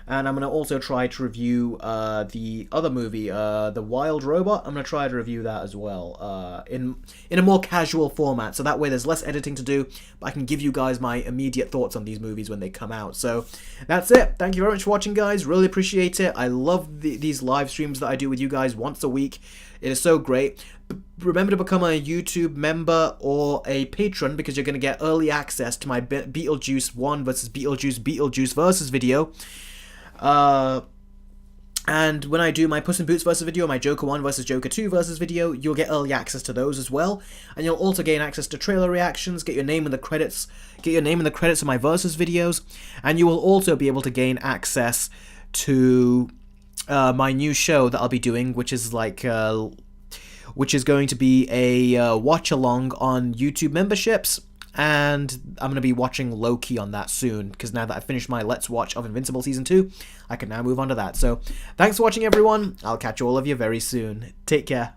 and I'm going to also try to review the other movie, The Wild Robot. I'm going to try to review that as well, in a more casual format, so that way there's less editing to do, but I can give you guys my immediate thoughts on these movies when they come out. So, that's it. Thank you very much for watching, guys. Really appreciate it. I love these live streams that I do with you guys once a week. It is so great. Remember to become a YouTube member or a patron because you're going to get early access to my Beetlejuice 1 versus Beetlejuice versus video. And when I do my Puss in Boots versus video, my Joker 1 versus Joker 2 versus video, you'll get early access to those as well. And you'll also gain access to trailer reactions, get your name in the credits of my versus videos. And you will also be able to gain access to my new show that I'll be doing, which is going to be a watch-along on YouTube memberships, and I'm going to be watching Loki on that soon, because now that I've finished my Let's Watch of Invincible Season 2, I can now move on to that. So, thanks for watching, everyone. I'll catch all of you very soon. Take care.